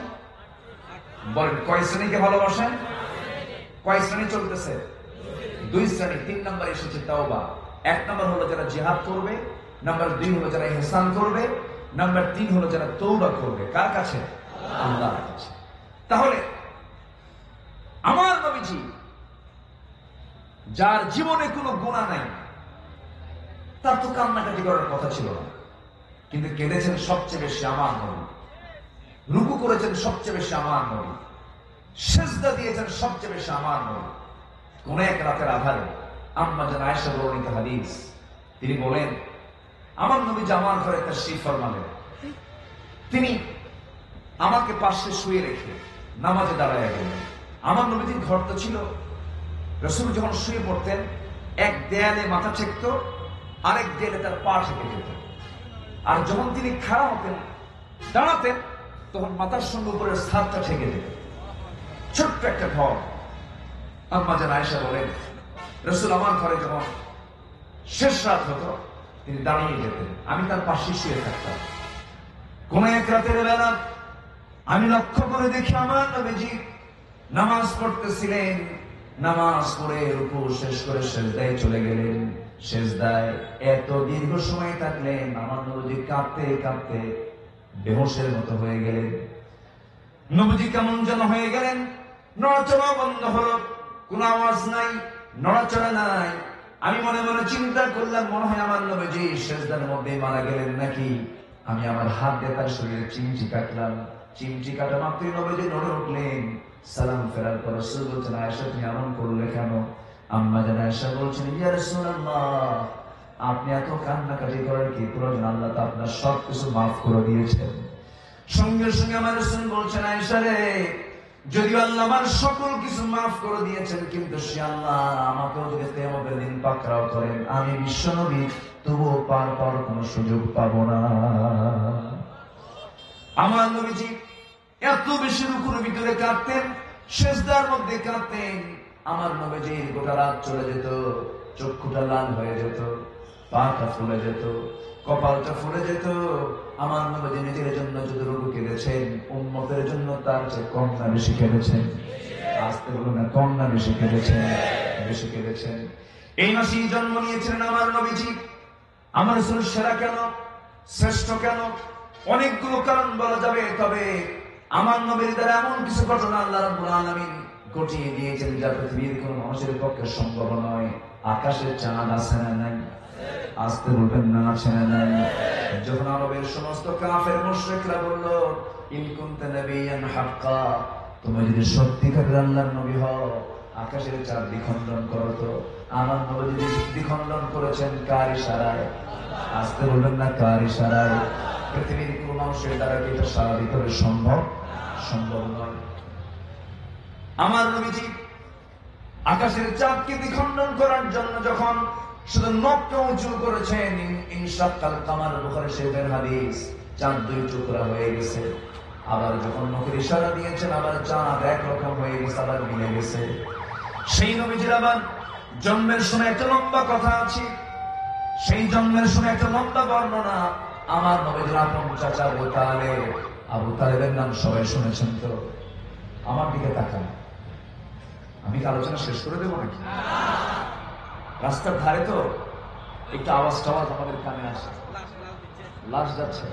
বলেন, কয় শ্রেণীকে ভালোবাসেন? কয় শ্রেণী চলতেছে? 2 শ্রেণী। 3 নম্বর এসেছে তাওবা। 1 নম্বর হলো যারা জিহাদ করবে, নাম্বার 2 হলো যারা ইহসান করবে, নাম্বার 3 হলো যারা তওবা করবে। কার কাছে? আল্লাহর কাছে। তাহলে আমার নবীজি যার জীবনে কোনো গুনাহ নাই, তার তো কান্নাকাটি করার কথা ছিল না, কিন্তু কেঁদেছেন সবচেয়ে বেশি আমার নবী, রুকু করেছেন সবচেয়ে বেশি আমার নবী, সিজদা দিয়েছেন সবচেয়ে বেশি আমার নবী। কোন এক রাতের আধারে আম্মা জান আয়েশা বর্ণিত হাদিস, তিনি বলেন আমার নবী আমার ঘরে তাশরীফ ফরমালেন। তিনি আমাকে পাশে শুয়ে রেখে নামাজে দাঁড়ায় গেলেন। আমার নবীজির ঘর তো ছিল, রাসূল যখন শুয়ে পড়তেন এক দেয়ালে মাথা ঠেকতো, আরেক দেয়ালে তার পা ঠেকে যেত। আর যখন তিনি খাড়া হতেন, দাঁড়াতেন, তখন মাথার সঙ্গে উপরের ছাদটা ঠেকে যেত। ছোট্ট একটা ঘর। আম্মা জান আয়েশা বলেন রাসূল আমার ঘরে যখন শেষ রাত হতো তিনি দাঁড়িয়ে যেতেন, আমি তার পাশে শুয়ে থাকতাম। কোন এক রাতের বেলা আমি লক্ষ্য করে দেখি আমার নবীজি নামাজ পড়তেছিলেন। নামাজ পড়ে রুকু শেষ করে সিজদায় চলে গেলেন। সিজদায় এত দীর্ঘ সময় থাকলেন, আমার নবীজি কাঁপতে কাঁপতে বেহুশের মতো হয়ে গেলেন। নবীজি কেমন যেন হয়ে গেলেন, নড়াচড়া বন্ধ হলো, কোন আওয়াজ নাই, নড়াচড়া নাই। আমি মনে মনে চিন্তা করলাম, মনে হয় আমার নবীজি সিজদার মধ্যে মারা গেলেন নাকি। আমি আমার হাত দিয়ে তার শরীরে চিমটি কাটলাম। চিমটি কাটা মাত্রই নবীজি নড়ে উঠলেন। সালাম ফেরার পর রাসূল বলছেন, আয়েশা তুমি এমন করলে কেন? আম্মা জান আয়েশা বলছেন, ইয়া রাসূলুল্লাহ, আপনি এত কান্নাকাটি করার কি প্রয়োজন? আল্লাহ তো আপনার সবকিছু মাফ করে দিয়েছেন। সঙ্গে সঙ্গে আমার রাসূল বলছেন, আয়েশা রে, যদিও আল্লাহ আমার সকল কিছু মাফ করে দিয়েছেন, কিন্তু সে আল্লাহ আমাকেও যদি কিয়ামতের দিন পাকড়াও করেন, আমি বিশ্বনবী তবুও পার পাওয়ার কোনো সুযোগ পাবো না। আমার নবীজি এত বেশি রুকুর ভিতরে কাঁদতেন, সিজদার মধ্যে কাঁদতেন। আমার নবীজির গোটা রাত চলে যেত, চক্ষুটা লাল হয়ে যেত, পাটা ফুলে যেত, কপালটা ফুলে যেত। আমার নবীজি নিজের জন্য যতটুকু কেঁদেছেন, উম্মতের জন্য তার চেয়ে কম না বেশি কেঁদেছেন? আসতে বলুন না, কম না বেশি কেঁদেছেন? বেশি কেঁদেছেন। এই মাসেই জন্ম নিয়েছিলেন আমার নবীজি। আমার রাসূল সেরা কেন, শ্রেষ্ঠ কেন? অনেকগুলো কারণ বলা যাবে, তবে আমার নবীর দ্বারা এমন কিছু ঘটনা আল্লাহ রাব্বুল আলামিন ঘটিয়ে দিয়েছেন যা পৃথিবীর কোন মানুষের পক্ষে সম্ভব নয়। আকাশের চাঁদ আছে না নাই? আসতে বলবেন না, আছে না নাই? যখন আরবের সমস্ত কাফের মুশরিকরা বলল, ইন কুনতা নাবিয়ান হাক্কা, তুমি যদি সত্যিকারের আল্লাহর নবী হও, আকাশের চাঁদ দ্বিখণ্ডন করো। তো আমার নবী যদি দ্বিখণ্ডন করেছেন কার ইশারায়? আসতে বলবেন না, কার ইশারায়? পৃথিবীর কোন মানুষের দ্বারা কি এটা স্বাভাবিক হবে? সম্ভব নয়। আমার নবীজি আকাশের চাঁদকে দ্বিখণ্ডন করার জন্য যখন শুধু নখকে উঁচু করেছেন, ইনশাক্কাল কামার, বুখারী শরীফের হাদিস, চাঁদ 2 টুকরা হয়ে গেছে। আবার যখন নখের ইশারা দিয়েছেন, আবার চাঁদ একরকম হয়ে গেছে, আবার মিলে গেছে। সেই নবীজির আবার জন্মের সময় একটা লম্বা কথা আছে, সেই জন্মের সময় একটা লম্বা বর্ণনা। আমার নবীজির আপন চাচা আবু তালেবের নাম সবাই শুনেছেন তো? আমার দিকে তাকান, আমি কি আলোচনা শেষ করে দেবো নাকি? রাস্তার ধারে তো একটু আওয়াজ টাওয়াজ আমাদের কানে আসে, লাশ যাচ্ছে।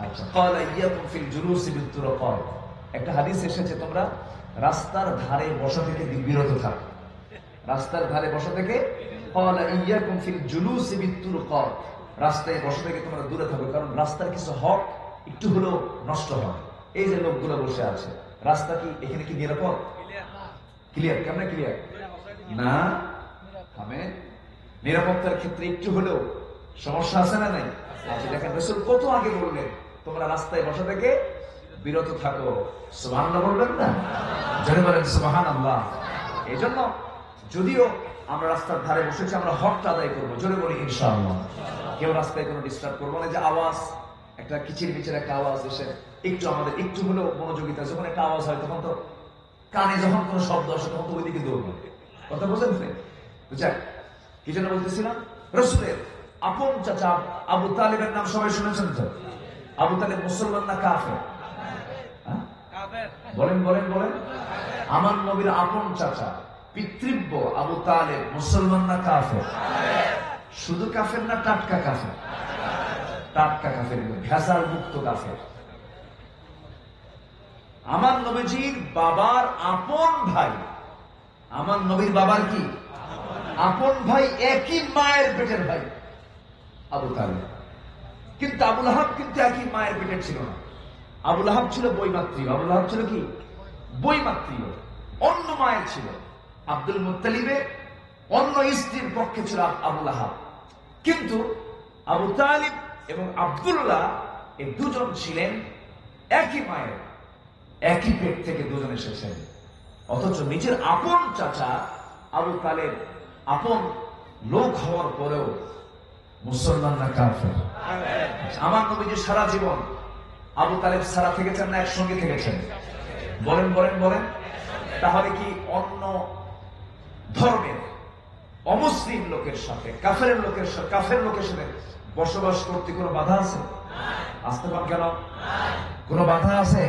আচ্ছা, ক্বালা ইয়াকুম ফিল জুলুসি বিত-তুরকাত, একটা হাদিস এসেছে তোমরা রাস্তার ধারে বসা থেকে বিরত থাকো, রাস্তার ধারে বসা থেকে। ক্বালা ইয়াকুম ফিল জুলুসি বিত-তুরকাত, রাস্তায় বসা থেকে তোমরা দূরে থাকো, কারণ রাস্তার কিছু হক একটু হলেও নষ্ট হয়। এই যে লোকগুলো বসে আছে, রাস্তা কি এখানে কি নিরাপদ? ক্লিয়ার? কেমন ক্লিয়ার? না, আমি নিরাপত্তার ক্ষেত্রে একটু হলেও সমস্যা আছে না নাই? আচ্ছা দেখেন, রাসূল কত আগে বললেন তোমরা রাস্তায় বসা থেকে বিরত থাকো। সুবহানাল্লাহ বলবেন না? জোরে বলেন সুবহানাল্লাহ। এই জন্য যদিও আমরা রাস্তার ধারে বসেছি, আমরা হকটা আদায় করবো, জোরে বলি ইনশাআল্লাহ। কেউ রাস্তায় কোনো ডিস্টার্ব করবো না। যে আওয়াজ, একটা কিচির মিচির একটা আওয়াজ এসে একটু আমাদের একটু হলেও মনোযোগিতা, যখন একটা আওয়াজ হয় তখন তো কানে যখন কোনো শব্দ আসে তখন তো ওইদিকে দৌড়বে। কথা বুঝেন? বুঝছেন কি জন্য বলতেছিলাম? রাসূলের আপন চাচা আবু তালিবের নাম সবাই শুনেছেন তো? আবু তালিব মুসলমান না কাফের? বলেন বলেন বলেন। আমার নবীর আপন চাচা পিতৃব্য আবু তালিব মুসলমান না কাফের? শুধু কাফের না, টাটকা কাফের? টাটকা কাফের, ভেজাল মুক্ত কাফের। আমার নবীজির বাবার আপন ভাই, আমার নবীর বাবার কি আপন ভাই, একই মায়ের পেটের ভাই আবু তালিব। কিন্তু আবু লাহাব কিন্তু একই মায়ের পেটের ছিল না। আবু লাহাব ছিল বৈমাত্রীয়। আবু লাহাব ছিল কি? বৈমাত্রীয়, অন্য মায়ের ছিল। আব্দুল মুত্তালিবের অন্য স্ত্রীর পক্ষে ছিল আবু লাহাব। কিন্তু আবু তালিব এবং আব্দুল্লাহ এই দুজন ছিলেন একই মায়ের, একই পেট থেকে দুজন এসেছেন। অথচ নিজের আপন চাচা আবু তালেব আপন লোক হওয়ার পরেও মুসলমান না কাফের? আমার নবীজি সারা জীবন আবু তালেব সারা থেকেছেন না একসঙ্গে থেকেছেন? বলেন বলেন বলেন। তাহলে কি অন্য ধর্মের অমুসলিম লোকের সাথে, কাফের লোকের সাথে বসবাস করতে কোনো বাধা আছে? আসতে পার কেন? কোনো বাধা আছে?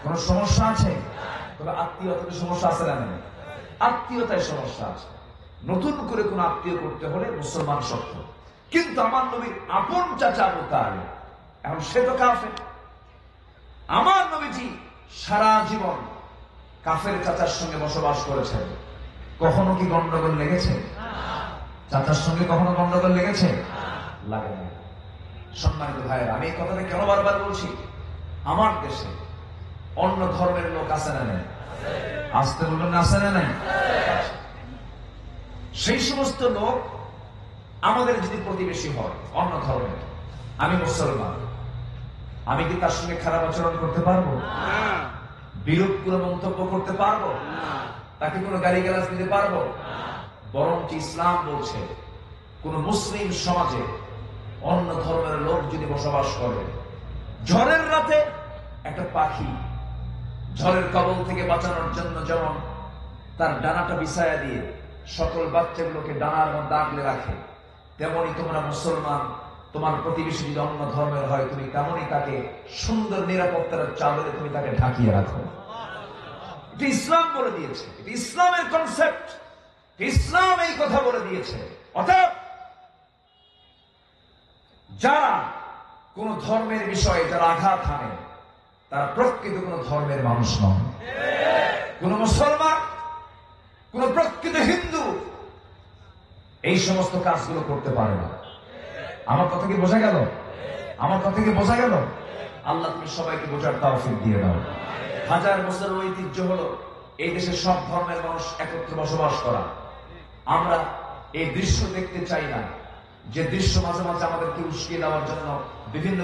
কোনো সমস্যা আছে? তবে আত্মীয়তার সমস্যা আছে না? আত্মীয়তায় সমস্যা আছে। নতুন করে কোন আত্মীয় করতে হলে মুসলমান শর্ত। কিন্তু আমার নবীর আপন চাচা আবু তালিব, এখন সে তো কাফের। আমার নবীজি সারা জীবন কাফের চাচার সঙ্গে বসবাস করেছেন। কখনো কি গন্ডগোল লেগেছে? চাচার সঙ্গে কখনো গন্ডগোল লেগেছে? লাগে না। সম্মানিত ভাইয়েরা, আমি এই কথাটা কেন বারবার বলছি? আমার দেশে অন্য ধর্মের লোক আছে না নাই? আসতে বলবেন না, আছে না নাই? সেই সমস্ত লোক আমাদের যদি প্রতিবেশী হয় অন্য ধর্মের, আমি মুসলমান, আমি কি তার সঙ্গে খারাপ আচরণ করতে পারবো? বিরূপ কোনো মন্তব্য করতে পারবো? তাকে কোনো গালিগালাজ দিতে পারবো? বরং ইসলাম বলছে কোন মুসলিম সমাজে অন্য ধর্মের লোক যদি বসবাস করে, ঝড়ের রাতে একটা পাখি ঝড়ের কবল থেকে বাঁচানোর জন্য যেমন তার ডানাটা বিছায়া দিয়ে সকল বাচ্চাগুলোকে ডানার মধ্যে আগলে রাখে, তেমনি তোমরা মুসলমান, তোমার প্রতিবেশী যদি অন্য ধর্মের হয়, তুমি তেমনই তাকে সুন্দর নিরাপত্তার চাদরে তুমি তাকে ঢাকিয়ে রাখো। এটা ইসলাম বলে দিয়েছে, এটা ইসলামের কনসেপ্ট, ইসলাম এই কথা বলে দিয়েছে। অর্থাৎ যারা কোন ধর্মের বিষয়ে যারা আঘাত হানে, তারা প্রকৃত কোন ধর্মের মানুষ নয়। কোন মুসলমান, কোন প্রকৃত হিন্দু এই সমস্ত কাজগুলো করতে পারে না। আমার কথা কি বোঝা গেল? আমার কথা কি বোঝা গেল? আল্লাহ তুমি সবাইকে বোঝার তৌফিক দিয়ে দাও। হাজার বছরের ঐতিহ্য হলো এই দেশের সব ধর্মের মানুষ একত্রে বসবাস করা। আমরা এই দৃশ্য দেখতে চাই না, যে দৃশ্য মাঝে মাঝে আমাদেরকে উস্কিয়ে দেওয়ার জন্য বিভিন্ন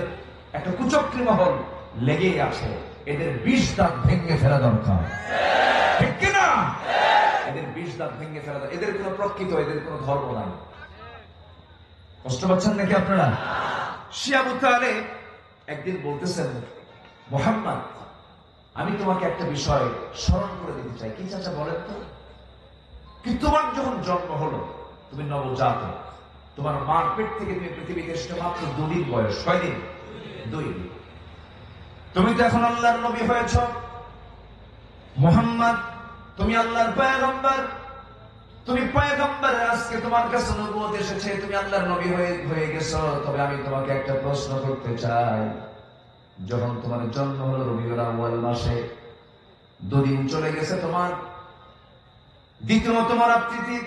একটা কুচক্রী মহল লেগেই আছে। এদের 20 দাঁত ভেঙে ফেলা দরকার, ঠিক কিনা? এদের 20 দাঁত ভেঙে ফেলা দরকার। এদের কোনো প্রকৃত, এদের কোনো ধর্ম নাই। কষ্ট পাচ্ছেন নাকি আপনারা? আবু তালেব একদিন বলতেছেন, মুহাম্মদ, আমি তোমাকে একটা বিষয় স্মরণ করে দিতে চাই। কি চাচা বলেন তো? কি তোমার যখন জন্ম হলো, তুমি নবজাতক, তোমার মার পেট থেকে তুমি পৃথিবীতে এসেছো মাত্র 2 দিন বয়স। কয়দিন? 2 দিন। তুমি তো এখন আল্লাহর নবী হয়েছ। মুহাম্মদ, তুমি আল্লাহর পয়গম্বর। তুমি পয়গম্বর, আজকে তোমার কাছে নবুয়ত এসেছে, তুমি আল্লাহর নবী হয়ে গেছো। তবে আমি তোমাকে একটা প্রশ্ন করতে চাই, যখন তোমার জন্ম হলো রবিউল আউয়াল মাসে, দুদিন চলে গেছে তোমার দ্বিতীয় তোমার তিথি,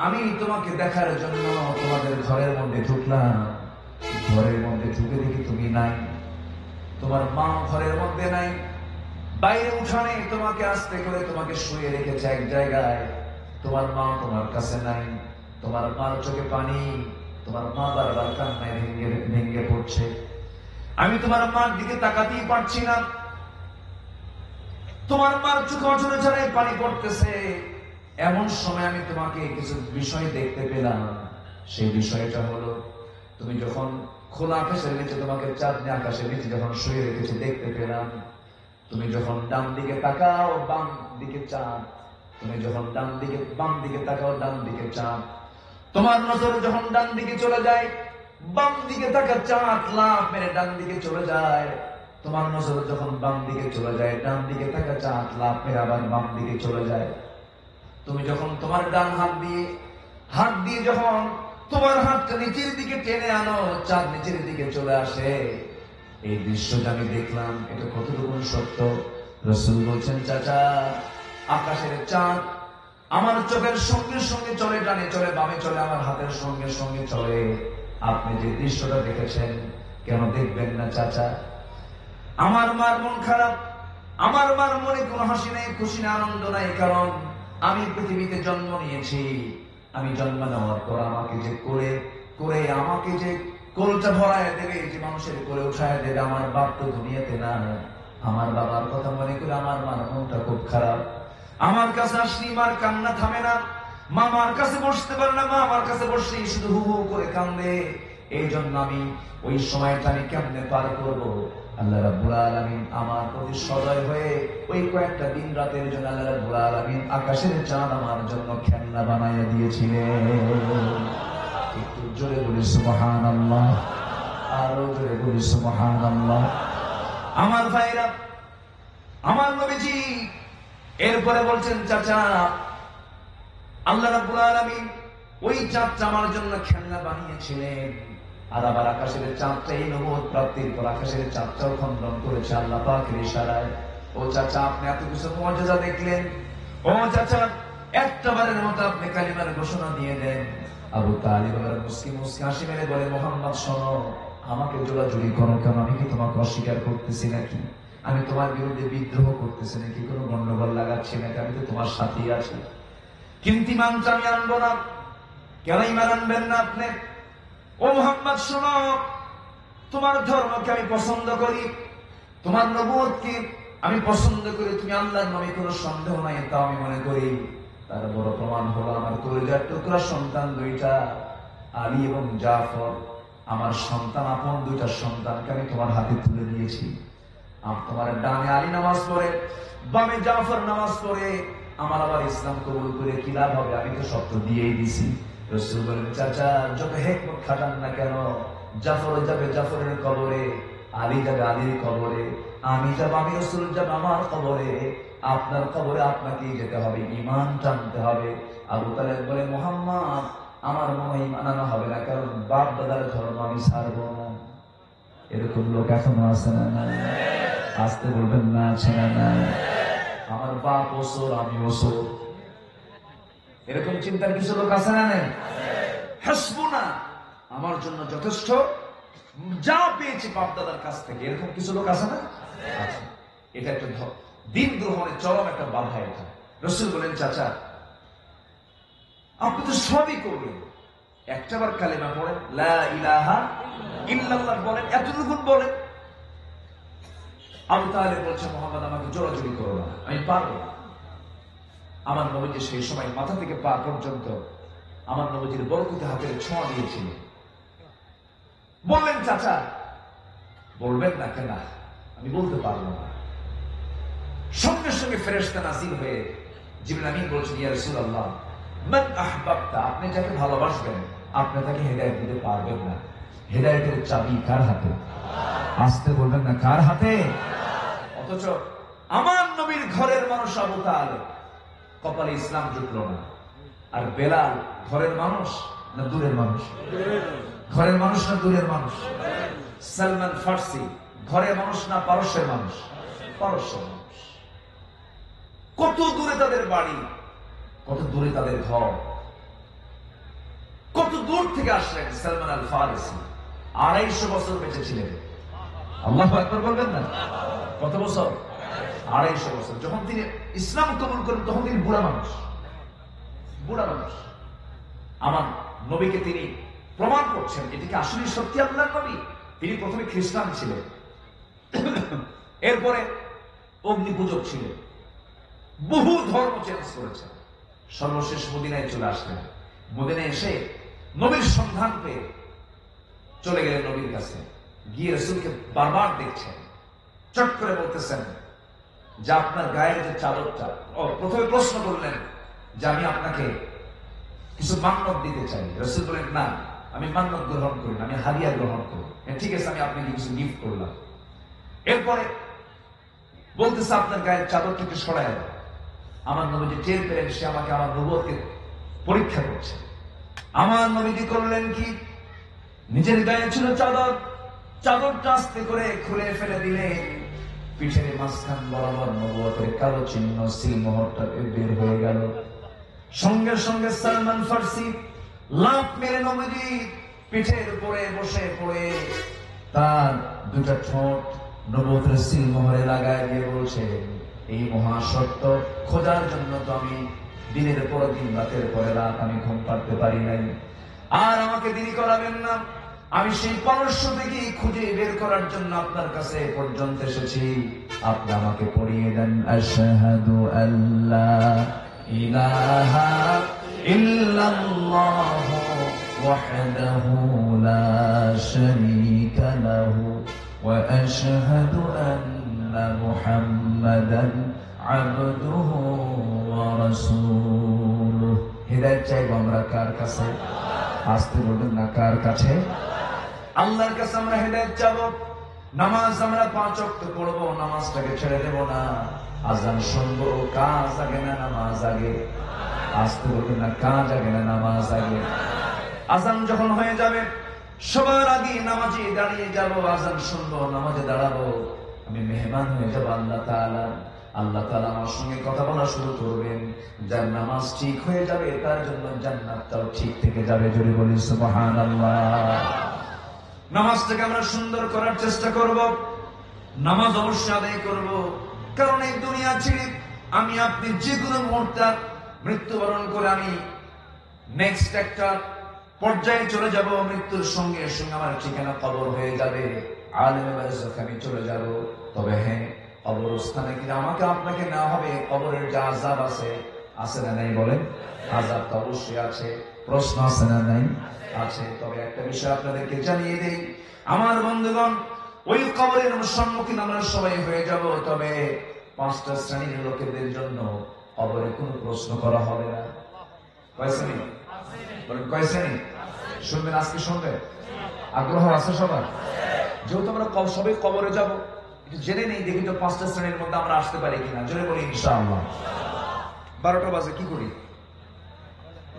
আমি তোমাকে দেখার জন্য তোমাদের ঘরের মধ্যে ঢুকলাম। ঘরের মধ্যে ঢুকে দেখি তুমি নাই, তোমার মা ঘরের মধ্যে নাই। বাইরে উঠানে তোমাকে আস্তে করে তোমাকে শুয়ে রেখেছে এক জায়গায়, তোমার মা তোমার কাছে নাই। তোমার মার চোখে পানি, তোমার মা বারবার কান্নায় ভেঙে পড়ছে। আমি তোমার মার দিকে তাকাতেই পারছি না, তোমার মার চোখে ঝরে ঝরে পানি পড়তেছে। এমন সময় আমি তোমাকে কিছু বিষয় দেখতে পেলাম। সেই বিষয়টা হলো, তুমি যখন খোলা আকাশের নিচে, তোমাকে চাঁদনি আকাশের নিচে যখন শুয়ে রেখেছে দেখতে পেলাম, তুমি যখন ডান দিকে তাকাও বাম দিকে চাঁদ, তুমি যখন ডান দিকে বাম দিকে তাকাও ডান দিকে চাঁদ। তোমার নজর যখন ডান দিকে চলে যায়, বাম দিকে তাকা চাঁদ লাফ মেরে ডান দিকে চলে যায়। তোমার নজর যখন বাম দিকে চলে যায়, ডান দিকে তাকা চাঁদ লাফ মেরে আবার বাম দিকে চলে যায়। তুমি যখন তোমার ডান হাত দিয়ে যখন তোমার হাতটা নিচের দিকে টেনে আনো, চাঁদ নিচের দিকে চলে আসে। এই দৃশ্যটা আমি দেখলাম, এটা কতটুকু সত্য? রাসূল বলছেন, চাচা, আকাশের চাঁদ আমার চোখের সঙ্গে সঙ্গে চলে, ডানে চলে বামে চলে, আমার হাতের সঙ্গে সঙ্গে চলে। আপনি যে দৃশ্যটা দেখেছেন, কেন দেখবেন না চাচা? আমার মার মন খারাপ, আমার মার মনে কোনো হাসি নাই, খুশি না, আনন্দ নাই। কারণ আমি পৃথিবীতে জন্ম নিয়েছি, আমি জন্ম নেওয়ার পর আমাকে যে করে আমাকে যে কোলটা ভরায় দেবে, যে মানুষের কোলে উঠায় দেবে, আমার বাপ তো দুনিয়াতে না। আমার বাবার কথা মনে করে আমার মার মনটা খুব খারাপ। আমার কাছে আসলি মার কান্না থামে না, মামার কাছে বসতে পারে না, মা আমার কাছে বসলেই শুধু হু হু করে কান্দে। এই জন্য আমি ওই সময়টা আমি কেমনে পার করব? আল্লাহ রাব্বুল আলামিন আমার প্রতি সদয় হয়ে ওই কয়েকটা দিন রাতের জন্য আল্লাহ রাব্বুল আলামিন আকাশের চাঁদ আমার জন্য খেলনা বানাইয়া দিয়েছিলেন। একটু জোরে বলি সুবহানাল্লাহ, আরো জোরে বলি সুবহানাল্লাহ। আমার ভাইরা, আমার নবীজি এরপরে বলছেন, চাচা, আল্লাহ রাব্বুল আলামিন ওই চাঁদটা আমার জন্য খেলনা বানিয়েছিলেন। আর আবার আকাশের চাঁদটা এই নবুয়ত প্রাপ্তির পর আকাশের চাঁদটাও খণ্ডন করেছে আল্লাহ পাকের ইশারায়। ও চাচা, আপনি এত কিছু মুআজিজা দেখলেন, ও চাচা, একটাবারের মতো আপনি কালিমার ঘোষণা দিয়ে দেন। আবু তালিব আবার মুস্কি হাসি মেরে বলে, মোহাম্মদ শোনো, আমাকে জোড়াজুড়ি করো কেন? আমি কি তোমাকে অস্বীকার করতেছি নাকি? আমি তোমার বিরুদ্ধে বিদ্রোহ করতেছি নাকি? কোনো গন্ডগোল লাগাচ্ছি নাকি? আমি তো তোমার সাথেই আছি। কিন্তু ইমানটা আমি আনবো না। কেন ইমান আনবেন না আপনি? ও মুহাম্মদ শোনো, তোমার ধর্মকে আমি পছন্দ করি, তোমার নবুয়তকে আমি পছন্দ করি, তুমি আল্লাহর নবী, কোনো সন্দেহ নাই, তা আমি মনে করি। তার বড় প্রমাণ হলো আমার কলিজার টুকরা সন্তান দুইটা, আলী এবং জাফর। আমার সন্তান, আপন দুইটা সন্তানকে আমি তোমার হাতে তুলে দিয়েছি। তোমার ডানে আলী নামাজ পড়ে, বামে জাফর নামাজ পড়ে, আমার আবার ইসলাম কবুল করে কি লাভ হবে? আমি তো সব তো দিয়েই দিছি। রাসূল বলেন, চাচা, যত হিকমত খাটান না কেন, জাফর যাবে জাফরের কবরে, আলী যাবে আলীর কবরে, আমি যাব, আমি রাসূল যাব আমার কবরে। আপনার কবরে আপনাকেই যেতে হবে, ঈমান টানতে হবে। আবু তালেব বলে, মুহাম্মদ, আমার মনে ঈমান আনা হবে না, কারণ বাপ দাদার ধর্ম আমি ছাড়বো না। এরকম লোক এখনো আছে না? না, আসতে বলবেন না, আছে না? না, আমার বাপ ওসর, আমি ওসর, এরকম চিন্তার কিছু লোক আছে না? নেই? হাসবুনা, আমার জন্য যথেষ্ট, যা পেয়েছি বাপ দাদার কাছ থেকে, এরকম কিছু লোক আছে না? আছে। এটা একটা দিন গ্রহণের চরম একটা বাধা। এটা রাসূল বলেন, চাচা, আপনি তো সবই করবেন, একটাবার কালেমা পড়েন, লা ইলাহা ইল্লাল্লাহ বলেন, এতটুকু বলেন। আবু তালেব বলছে, মুহাম্মদ, আমাকে জোরাজুরি করো না, আমি পারবো না। আমার নবীজি সেই সময় মাথা থেকে পা পর্যন্ত আমার নবীজির বরকতে হাতের ছোঁয়া দিয়েছিলেন। বললেন, চাচা, বলবেন না কেন? আমি বলতে পারবো না। সঙ্গে সঙ্গে ফেরেশতা নাযিল হয়ে জিবরিল আমিন বলছেন, ইয়া রাসূলুল্লাহ, মান আহবাবতা, আপনি যাকে ভালোবাসবেন আপনি তাকে হেদায়েত দিতে পারবেন না। হেদায়েতের চাবি কার হাতে? আসতে বলবেন না, কার হাতে? অথচ আমার নবীর ঘরের মানুষ আবু তালেব, কপালে ইসলাম জুটলো না। আর বেলাল ঘরের মানুষ না দূরের মানুষ? ঘরের মানুষ না দূরের মানুষ? সালমান ফার্সি ঘরের মানুষ না পারস্যের মানুষ? পারস্যের মানুষ। কত দূরে তাদের বাড়ি, কত দূরে তাদের ঘর, কত দূর থেকে আসলেন সালমান আল ফারিসি। 250 বছর বেঁচে ছিলেন। আল্লাহু আকবার বলবেন না? কত বছর? 250 বছর। যখন তিনি ইসলাম কবুল করেন তখন তিনি বুড়া মানুষ, বুড়া মানুষ। আমার নবীকে তিনি প্রমাণ করছেন এটিকে আসলে সত্যি আল্লাহর নবী। তিনি প্রথমে খ্রিস্টান ছিলেন, এরপরে অগ্নি পূজক ছিলেন, বহু ধর্ম চেঞ্জ করেছেন, সর্বশেষ মদিনায় চলে আসলেন। মদিনায় এসে নবীর সন্ধান পেয়ে চলে গেলেন নবীর কাছে। গিয়ে রাসূলকে বারবার দেখছেন, চট করে বলতেছেন যে আপনার গায়ের যে চাদরটা, প্রথমে প্রশ্ন করলেন যে আমি আপনাকে কিছু মান্যত দিতে চাই। রাসূল বলেন না, আমি মান্যত গ্রহণ করি না, আমি হাদিয়া গ্রহণ করি। ঠিক আছে, আমি আপনাকে কিছু গিফট করলাম। এরপরে বলতেছে আপনার গায়ের চাদরটাকে সরায় দাও। আমার নবীজি টের পেলেন সে আমাকে আমার নবুয়তকে পরীক্ষা করছে। আমার নবীজি করলেন কি, নিজের গায়ে ছিল চাদর, চাদরটা আস্তে করে খুলে ফেলে দিলে পিঠের মাঝখান বরাবর নবুয়তের কালো চিহ্ন সিলমোহরটা বের হয়ে গেল। সঙ্গে সঙ্গে সালমান ফার্সি লাফ মেরে নবীজি পিঠের উপরে বসে পড়ে তার দুটা ঠোঁট নবুয়তের সিলমোহরে লাগায় দিয়ে বলছে, এই মহাসত্য খোঁজার জন্য তো আমি দিনের পর দিন রাতের পরে রাত আমি ঘুম পাড়তে পারি নাই, আর আমাকে দেরি করাবেন না। আমি সেই পারস্য থেকে খুঁজে বের করার জন্য আপনার কাছে পর্যন্ত এসেছি, আপনি আমাকে পড়িয়ে দেন আশহাদু আল্লা ইলাহা ইল্লাল্লাহু ওয়াহদাহু লা শারীকা লাহু ওয়া আশহাদু আন্না মুহাম্মাদান আবদুহু ওয়া রাসূলুহু। হিদায়াত চাইব আমরা কার কাছে? আসতে বলবেন না, কার কাছে? আল্লাহর কাছে আমরা হিদায়াত চাবো। নামাজ আমরা 5 ওয়াক্ত পড়বো, নামাজটাকে ছেড়ে দেব না। আজান শুনবো, কাজ আগে না নামাজ আগে? আসতে বলবেন না, কাজ আগে না নামাজ আগে? আজান যখন হয়ে যাবে সবার আগে নামাজে দাঁড়িয়ে যাব, আজান শুনবো, নামাজে দাঁড়াবো, আমি মেহমান হয়ে যাবো আল্লাহ তাআলা। আল্লাহ তাআলা আমার সঙ্গে কথা বলা শুরু করবেন। যার নামাজ ঠিক হয়ে যাবে তার জন্য জান্নাতটাও ঠিক থেকে যাবে। জোরে বলি সুবহানাল্লাহ। নামাজটাকে আমরা সুন্দর করার চেষ্টা করব, নামাজ অবশ্যই আদায় করব। কারণ এই দুনিয়া ছেড়ে আমি আপনি যে কোনো মুহূর্তে মৃত্যুবরণ করে আমি নেক্সট একটা পর্যায়ে চলে যাব। মৃত্যুর সঙ্গে সঙ্গে আমার ঠিকানা কবর হয়ে যাবে, আলেমে বারজাখ আমি চলে যাব। তবে হ্যাঁ, কবরস্থানে কি আমাকে আপনাকে না হবে, কবরের যে আযাব আছে, আছে না নাই বলেন? আযাব তো অবশ্যই আছে। প্রশ্ন আছে না নাই? আছে। তবে একটা বিষয় আপনাদেরকে জানিয়ে দেই আমার বন্ধুগণ, ওই কবরের সম্মুখীন আমরা সবাই হয়ে যাব। তবে 5টা শ্রেণীর লোকেদের জন্য কবরে কোনো প্রশ্ন করা হবে না। কয় শ্রেণী? বলেন কয় শ্রেণী? শুনবেন, আজকে শুনবেন? আগ্রহ আছে সবার? যেহেতু আমরা সবাই কবরে যাব, একটু জেনে নেই, দেখি তো 5টা শ্রেণীর মধ্যে আমরা আসতে পারি কিনা। জোরে বলি ইনশাআল্লাহ। 12টা বাজে কি করি?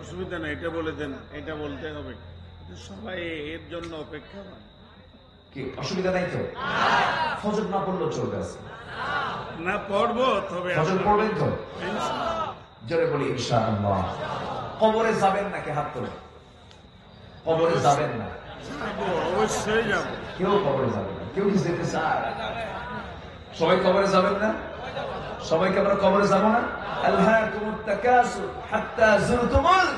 অসুবিধা নেই, এটা বলে দেন, এটা বলতে হবে। সবাই এর জন্য অপেক্ষা। কি অসুবিধা নাই তো? ফজর না পড়লেও চলবে, আছে না পড়বো, তবে ফজর পড়বেন তো? জোরে বলি ইনশাআল্লাহ। কবরে যাবেন নাকি? হাত তোলেন। কবরে যাবেন না? অবশ্যই যাবো। কেউ কবরে যাবে না। কেউ কি যেতে চায়? সবাই কবরে যাবেন না? সবাইকে আমরা কবরে যাবো না? আলহাকুমুত তাকাসুর হাত্তা যুরতুমুল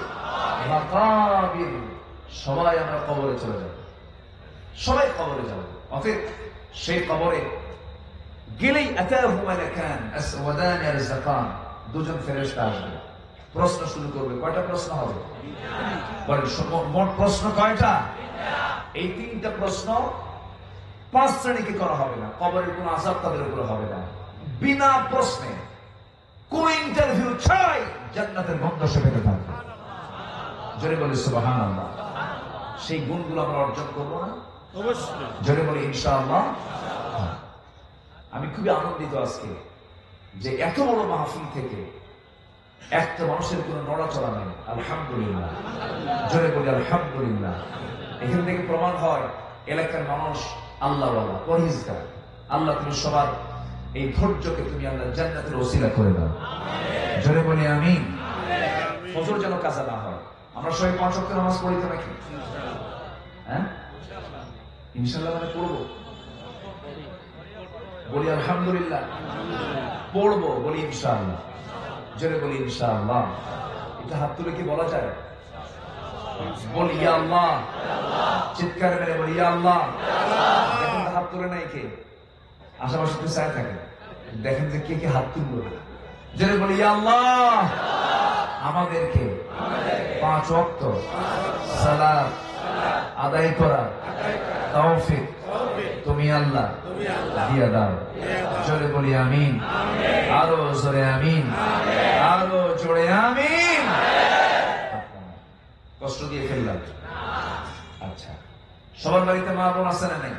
মাকাবির। সবাই আমরা কবরে চলে যাব, সবাই কবরে যাব। অতএব সেই কবরে গেলেই আতাহু মালাকান আসওয়াদান ইয়ারযাকান, দুজন ফেরেশতা আসবে, প্রশ্ন শুরু করবে। কয়টা প্রশ্ন হবে? বলেন মোট প্রশ্ন কয়টা? এই 3টা প্রশ্ন 5 শ্রেণীকে করা হবে না। কবরের কোন আযাব তাদের উপর হবে না। বিনা প্রশ্নে, কোন ইন্টারভিউ ছাড়াই জান্নাতের গন্ধ সে পেতে থাকবে। জোরে বলি সুবহানাল্লাহ। সেই গুণগুলো আমরা অর্জন করবো না? অবশ্যই। জোরে বলি ইনশাআল্লাহ। আমি খুবই আনন্দিত আজকে যে এত বড় মাহফিল থেকে একটা মানুষের কোনো নড়াচড়া নেই। আলহামদুলিল্লাহ, জোরে বলি আলহামদুলিল্লাহ। এখান থেকে প্রমাণ হয় এলাকার মানুষ আল্লাহওয়ালা, পরহেজগার। আল্লাহ তুমি সবার এই ধৈর্যকে তুমি আল্লাহ জান্নাতের ওসিলা করে দাও। জোরে বলি আমিন। ফজর যেন কাজা না হয়। আমরা সবাই 5 ওয়াক্ত নামাজ পড়ি তো নাকি? হ্যাঁ, ইনশাআল্লাহ মানে পড়বো। বলি আলহামদুলিল্লাহ। পড়বো, বলি ইনশাআল্লাহ। জোরে বলি ইনশাআল্লাহ। এটা হাত তুলে কি বলা যায়? বলি ইয়া আল্লাহ। চিৎকার মেরে বলি ইয়া আল্লাহ। দেখেন হাত তুলে নাই কে? আশেপাশে তো চায় থাকে, দেখেন যে কে কে হাত তুললো। জোরে বলি ইয়া আল্লাহ। আমাদেরকে 5 ওয়াক্ত সালাত আদায় করা তৌফিক তুমি আল্লাহ দিয়া দাও। জোরে বলি আমিন। আরো জোরে আমিন। আরো জোরে আমিন। কষ্ট দিয়ে ফেললাম। আচ্ছা, সবার বাড়িতে মা বোন আছে না নাই?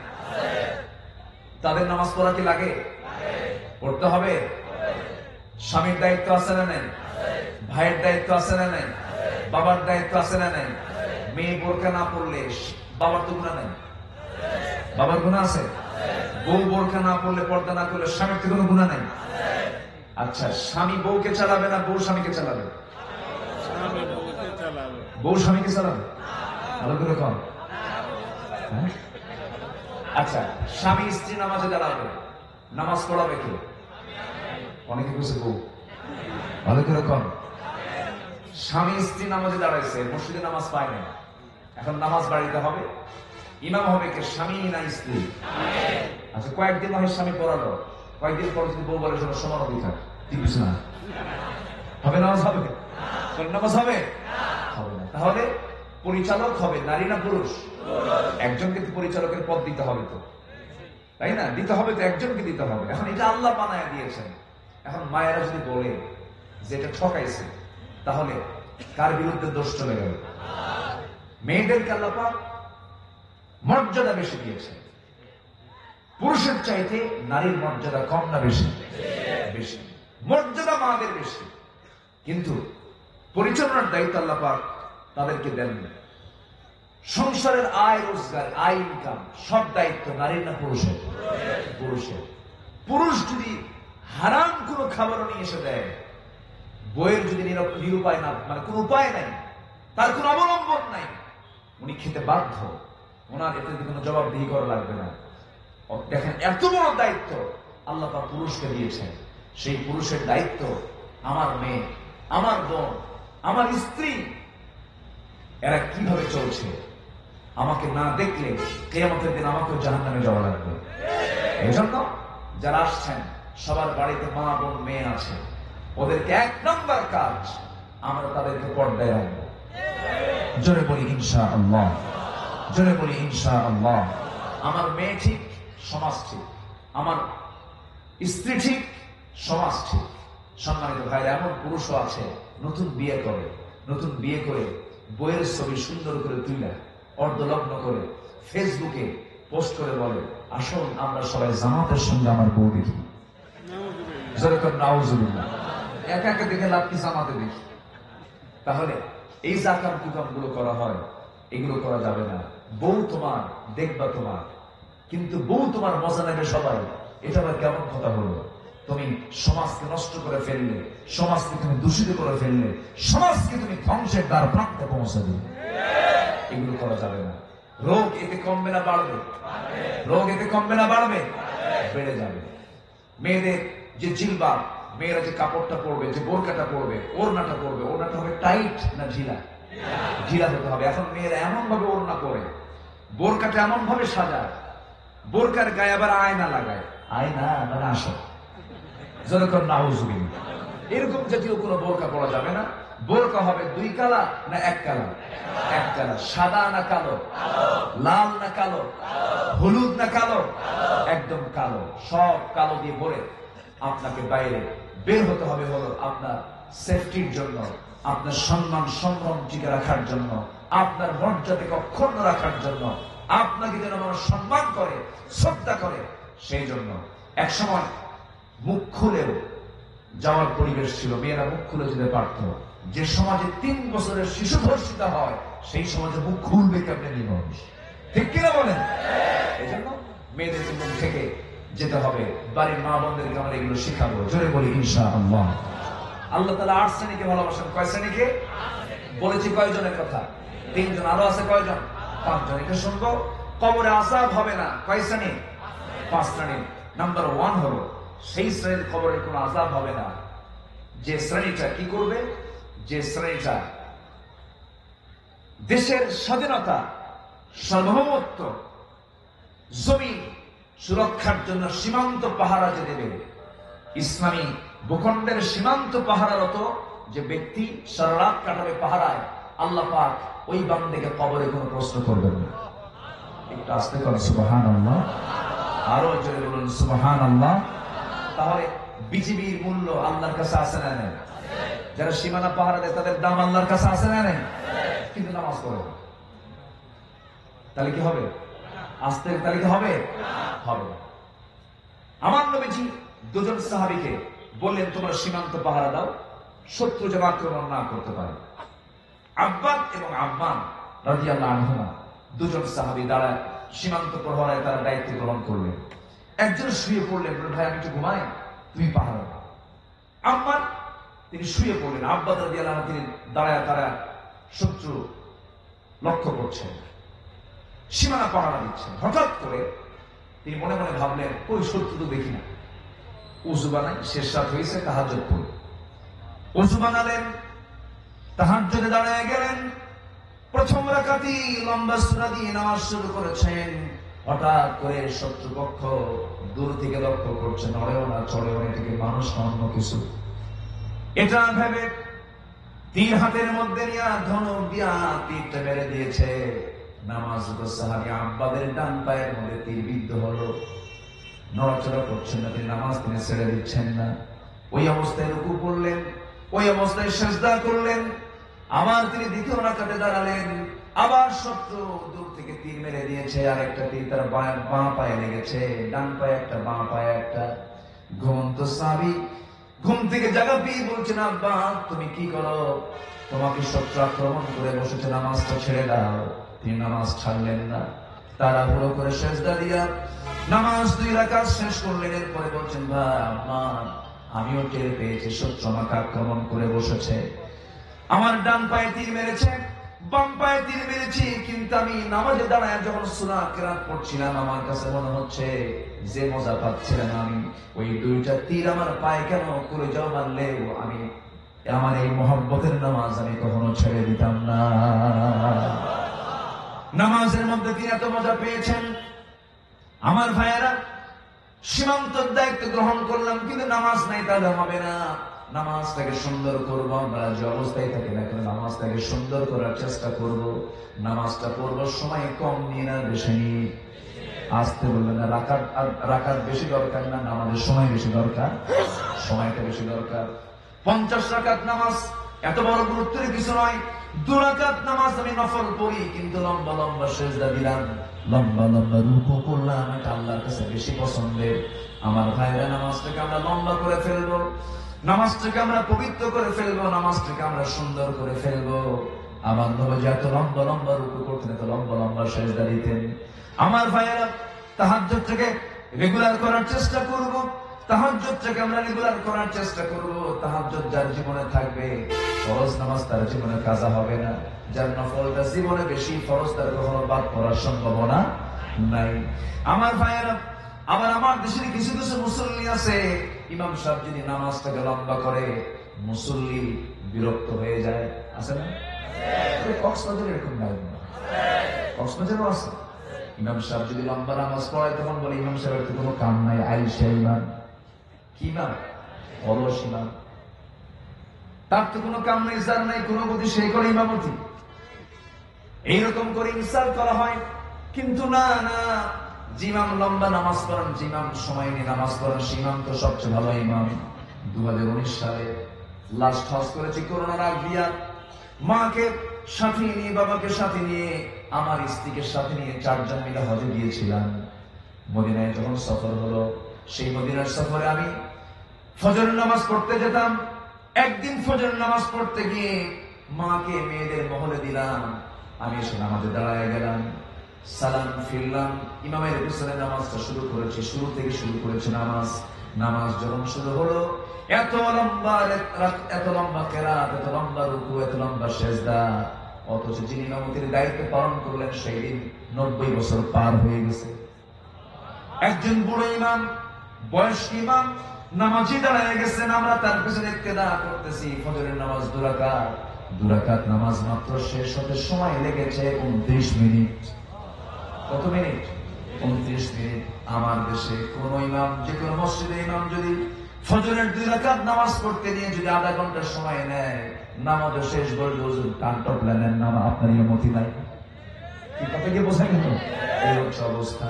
তাদের নামাজ পড়া কি লাগে? পড়তে হবে। স্বামীর দায়িত্ব আছে না নাই? ভাইয়ের দায়িত্ব আছে না নাই? বাবার দায়িত্ব আছে না নাই? মেয়ে বোরকা না পড়লে বাবার তো গুনাহ নাই? বাবার গুনাহ আছে? বউ বোরকা না পড়লে, পর্দা না করলে স্বামীর তো কোনো গুনাহ নাই? আচ্ছা, স্বামী বউকে চালাবে না বউ স্বামীকে চালাবে? বউ স্বামীকে চালাবে? ভালো করে কম। আচ্ছা, স্বামী স্ত্রী নামাজে দাঁড়াবে, নামাজ পড়াবে কে? অনেকে বলছে বউ। ভালো করে কম। স্বামী স্ত্রী নামাজে দাঁড়াইছে, মসজিদে নামাজ পায় না, এখন নামাজ বাড়িতে হবে। ইমাম হবে কে, স্বামী না স্ত্রী? আচ্ছা, কয়েকদিন হয় স্বামী পড়ালো, কয়েকদিন পর যদি বউ বলে শোনো সমান অধিকার, ঠিক বুঝ না হবে? নামাজ হবে? নামাজ হবে? হবে না। তাহলে পরিচালক হবে নারী না পুরুষ? একজনকে তো পরিচালকের পদ দিতে হবে তো, তাই না? দিতে হবে তো, একজনকে দিতে হবে। এখন এটা আল্লাহ বানায় দিয়েছেন। এখন মায়েরা যদি বলে যে এটা ঠকাইছে, তাহলে কার বিরুদ্ধে দোষ চলে গেল? মেয়েদেরকে আল্লাহ পাক মর্যাদা বেশি দিয়েছে। পুরুষের চাইতে নারীর মর্যাদা কম না বেশি? বেশি। মর্যাদা মাদের বেশি, কিন্তু পরিচালনার দায়িত্ব আল্লাহ পাক তাদেরকে দেন। সংসারের আয় রোজগার, আয় ইনকাম সব দায়িত্ব নারীর না পুরুষের? পুরুষের। পুরুষ যদি হারাম কোনো খাবার নিয়ে এসে দেয়, বইয়ের যদি নিরুপায় না, মানে কোন উপায় নাই, তার কোন অবলম্বন নাই, উনি খেতে বাধ্য, ওনার এতে কোনো জবাবদিহি করা লাগবে না। দেখেন, এত বড় দায়িত্ব আল্লাহ পাক পুরুষকে দিয়েছেন। সেই পুরুষের দায়িত্ব আমার মেয়ে, আমার বোন, আমার স্ত্রী, এরা কিভাবে চলছে আমাকে না দেখলে কিয়ামতের দিন আমাকেও জাহান্নামে যাওয়া লাগবে। এই জন্য যারা আসছেন সবার বাড়িতে মা বোন মেয়ে আছে, ওদেরকে 1 নম্বর কাজ, আমরা তাদেরকে পর্দায় রাখবো। জোরে বলি ইনশাআল্লাহ। জোরে বলি ইনশাআল্লাহ। আমার মেয়ে ঠিক, সমাজ ঠিক। আমার স্ত্রী ঠিক, সমাজ ঠিক। সম্মানিত ভাইরা, এমন পুরুষও আছে নতুন বিয়ে করে, নতুন বিয়ে করে বইয়ের ছবি সুন্দর করে তুলে অর্ধলগ্ন করে ফেসবুকে পোস্ট করে বলে, আসুন আমরা সবাই জামাতের সঙ্গে আমার বউ দেখি। নাউজুবিল্লাহ। একা একা দেখে লাভ কি, জামাতে দেখি। তাহলে এই জাকাম কুকাম গুলো করা হয়, এগুলো করা যাবে না। বউ তোমার, দেখবা তোমার, কিন্তু বউ তোমার মজা নেবে সবাই, এটা আবার কেমন কথা হলো? তুমি সমাজকে নষ্ট করে ফেললে, সমাজকে তুমি দূষিত করে ফেললে, সমাজকে তুমি ধ্বংসের দ্বার প্রান্তে পৌঁছে দিলে। এগুলো করা যাবে না। রোগ এতে কমবে না বাড়বে? রোগ এতে কমবে না বাড়বে? বেড়ে যাবে। মেয়েদের যে জিলবাব, মেয়েরা যে কাপড়টা পরবে, যে বোরকাটা পরবে, ওড়নাটা পরবে, ওড়নাটা হবে টাইট না ঢিলা? ঢিলা হতে হবে। এখন মেয়েরা এমন ভাবে ওড়না পরে, বোরকাটা এমন ভাবে সাজায়, বোরকার গায়ে আবার আয়না লাগায়। আয়না মানে আসো, যেরকম নাউজুবিল্লাহ। এরকম জাতীয় কোনো বোরকা পরা যাবে না। বোরকা হবে 2 কালার না 1 কালার? 1 কালার। সাদা না কালো? লাল না কালো? হলুদ না কালো? একদম কালো। সব কালো দিয়ে ভরে আপনাকে বাইরে বের হতে হবে, হলো আপনার সেফটির জন্য, আপনার সম্মান সম্ভ্রম টিকে রাখার জন্য, আপনার মর্যাদাকে অক্ষুণ্ণ রাখার জন্য, আপনাকে যেন মানুষ সম্মান করে, শ্রদ্ধা করে, সেই জন্য। এক সময় মুখ খুলেও যাওয়ার পরিবেশ ছিল, মেয়েরা মুখ খুলে যেতে পারত। যে সমাজে 3 বছরের শিশু ধর্ষিতা হয় সেই সমাজে মুখ খুলবে কেমনে নির্মষ, ঠিক কিনা বলেন? এই জন্য মেয়েদেরকে মুখ থেকে যেতে হবে। বাড়ির মা বোনদেরকে আমরা এগুলো শিখাবো, জোরে বলি ইনশাআল্লাহ। আল্লাহ তাআলা 8 শ্রেণীকে ভালোবাসেন। কয় শ্রেণীকে বলেছি? কয়জনের কথা? 3 জন। আরো আছে কয়জন? 5 জন। এটা শুনবো। কবরে আযাব হবে না। কয় শ্রেণী? 5 শ্রেণী। নাম্বার 1 হলো সেই শ্রেণীর কবরে কোনো আযাব হবে না যে শ্রেণীটা কি করবে, যে শ্রেণীটা দেশের স্বাধীনতা, সার্বভৌমত্ব, জমি সুরক্ষার জন্য সীমান্ত পাহারা যে দেবে, ইসলামী ভূখণ্ডের সীমান্ত পাহারারত যে ব্যক্তি সারা রাত কাটাবে পাহারায়, আল্লাহ পাক ওই বান্দাকে কবরে কোনো প্রশ্ন করবেন না। একটু আস্তে করেন সুবহানাল্লাহ, আরো জোরে বলুন সুবহানাল্লাহ। তাহলে বিজিবির মূল্য আল্লাহর কাছে আছে না নেই? যারা সীমানা পাহারা দেয় তাদের দাম আল্লাহর কাছে আছে না নেই? কিন্তু নামাজ পড়ে না, তাহলে কি হবে? আস্তে তাহলে কি হবে? হবে। আমার নবীজি 2 জন সাহাবীকে বললেন তোমরা সীমান্ত পাহারা দাও, শত্রু যেন আক্রমণ না করতে পারে। আব্বাস এবং আম্মান রাদিয়াল্লাহু আনহুমা 2 জন সাহাবী দাঁড়ায় সীমান্ত প্রহরায় তারা দায়িত্ব গ্রহণ করলেন। একজন শুয়ে পড়লেন, বললেন ভাই আমি একটু ঘুমাই, তুমি পাহারা দাও। আম্মান তিনি শুয়ে পড়লেন, আব্বাস রাদিয়াল্লাহু আনহু তিনি দাঁড়ায় তারা শত্রু লক্ষ্য করছেন, সীমানা পাহারা দিচ্ছেন। হঠাৎ করে তিনি মনে মনে ভাবলেন ওই শত্রু তো দেখি না। ওযু বানাই, শেষ রাত হয়েছে, তাহাজ্জুদ পড়ে ওযু বানালেন, তাহাজ্জুদে দাঁড়ায় গেলেন। প্রথম রাকাতি লম্বা সূরা দিয়ে নামাজ শুরু করেছেন। হঠাৎ করে শত্রুপক্ষ দূর থেকে লক্ষ্য করছে, নড়েও না চড়েও না, থেকে মানুষ অন্য কিছু। এটা ভেবে তীর হাতের মধ্যে নিয়ে ধনুক দিয়া তীরটা মেরে দিয়েছে। নামাজরত সাহাবী আব্বাদের ডান পায়ের মধ্যে তীর বিদ্ধ হলো। নড়াচড়া করছেন না, তিনি নামাজ তিনি ছেড়ে দিচ্ছেন না। ওই অবস্থায় রুকু করলেন, ওই অবস্থায় সিজদা করলেন। আবার তিনি দ্বিতীয় রাকাতে দাঁড়ালেন। আবার শত্রু দূর থেকে তীর মেরে দিয়েছে, আর একটা তীর তার বাঁ পায়ে লেগেছে, ডান পায়ে একটা, বাঁ পায়ে একটা। ঘুমন্ত সাহাবী ঘুম থেকে জাগা পেয়ে বলছেন আব্বা তুমি কি করো? তোমাকে শত্রু আক্রমণ করে বসেছে, নামাজটা ছেড়ে দাও। তিনি নামাজ ছাড়লেন না, তাড়াহুড়ো করে সিজদা দিয়া নামাজ 2 রাকাত শেষ করলেন। এরপরে বলছেন ভাই আম্মা আমিও টের পেয়েছি শত্রু আমাকে আক্রমণ করে বসেছে, আমার ডান পায়ে তীর মেরেছে, বাম পায়ে তীর মেরেছি, কিন্তু আমি নামাজে দাঁড়ায় যখন সূরা কিরাত পড়ছিলাম আমার কাছে মনে হচ্ছে যে মজা পাচ্ছিলাম আমি, ওই 2টা তীর আমার পায়ে কেন করে যাও মারলেও আমি আমার এই মহব্বতের নামাজ আমি কখনো ছেড়ে দিতাম না। নামাজের মধ্যে তিনি এত মজা পেয়েছেন। আমার ভাইয়েরা, সীমান্তর দায়িত্ব গ্রহণ করলাম কিন্তু নামাজ নাই তাহলে হবে না। নামাজটাকে সুন্দর করবো, আমরা যে অবস্থায় থাকি না কেন নামাজটাকে সুন্দর করার চেষ্টা করব। নামাজটা পড়বার সময় কম নিয়ে না বেশি নিয়ে, আসতে বলবেন না। রাকাত বেশি দরকার না, নামাজের সময় বেশি দরকার, সময়টা বেশি দরকার। 50 রাকাত নামাজ এত বড় গুরুত্বের কিছু নয়। 2 রাকাত নামাজ আমি নফল পড়ি কিন্তু লম্বা লম্বা সিজদা দিলাম, লম্বা লম্বা রুকু করলাম, এটা আল্লাহর কাছে বেশি পছন্দের। আমার ভাইরা নামাজটাকে আমরা লম্বা করে ফেলবো, নামাজটাকে আমরা পবিত্র করে ফেলবো, নামাজটাকে আমরা সুন্দর করে ফেলবো। আমার নবী এত লম্বা লম্বা রুকু করতেন, এত লম্বা লম্বা সিজদা দিতেন। আমার ভাইয়েরা তাহাজ্জুদটাকে রেগুলার করার চেষ্টা করব, তাহাজ্জুদটাকে আমরা রেগুলার করার চেষ্টা করব। তাহাজ্জুদ যার জীবনে থাকবে ফরজ নামাজ তার জীবনে কাজা হবে না, যার নফলটা জীবনে বেশি, ফরজ তার কখনো বাদ পড়ার সম্ভাবনা নাই। আমার ভাইয়েরা, আবার আমার দেশের কিছু কিছু মুসল্লি আছে, ইমাম সাহেব যদি নামাজটাকে লম্বা করে মুসল্লি বিরক্ত হয়ে যায়, আছে না? কক্সবাজারে এরকম নাই না, কক্সবাজারও আছে। ইমাম সাহেব যদি লম্বা নামাজ পড়ায় তখন বলে ইমাম সাহেবের তো কোনো কাম নাই, আইসা ইমাম। কি ইমাম? অলস ইমাম, তার তো কোনো কাম নাই, যার নাই কোনো গতি সেই করে ইমামতি। এইরকম করে ইনসাল্ট করা হয়। কিন্তু না না, জিমাম লম্বা নামাজ পড়েন, জিমাম সময় নিয়ে নামাজ পড়েন, সিমাম তো সবচেয়ে ভালো ইমাম। 2019 সালে লাস্ট হজ করেছি করোনার আগ দিয়া, মাকে সাথে নিয়ে, বাবাকে সাথে নিয়ে, আমার স্ত্রীকে সাথে নিয়ে 4 জন মিলে হজে গিয়েছিলাম। মদিনায় যখন সফর হলো, সেই মদিনার সফরে আমি ফজরের নামাজ পড়তে যেতাম। একদিন ফজরের নামাজ পড়তে গিয়ে মাকে মেয়েদের মহলে দিলাম। আমি এসে নামাজে দাঁড়ায় গেলাম, সালাম ফিরলাম, ইমামের পিছনে নামাজটা শুরু করেছি। শুরু থেকে শুরু করেছি নামাজ যখন শুরু হলো, এত লম্বা কেরাত, এত লম্বা রুকু, এত লম্বা সেজদা, অথচ যিনি ইমামতির দায়িত্ব পালন করলেন সেই দিন 90 বছর পার হয়ে গেছে। একজন বুড়ো ইমাম, বয়স্ক ইমাম নামাজি দাঁড়ায় গেছেন, আমরা তার পিছনে ইক্তেদা করতেছি। ফজরের নামাজ 2 রাকাত নামাজ মাত্র শেষ হতে সময় লেগেছে 29 মিনিট। কত মিনিট? 29 মিনিট। আমার দেশে কোন ইমাম, যে কোনো মসজিদে ইমাম যদি ফজরের 2 রাকাত নামাজ পড়তে নিয়ে যদি আধা ঘন্টা সময় নেয়, নামাজ শেষ বলবে হুজুর কান্টপ প্ল্যানের নাম আপনার ইমামতি নাই। কি কথা কি বোঝা গেল? এই হচ্ছে অবস্থা।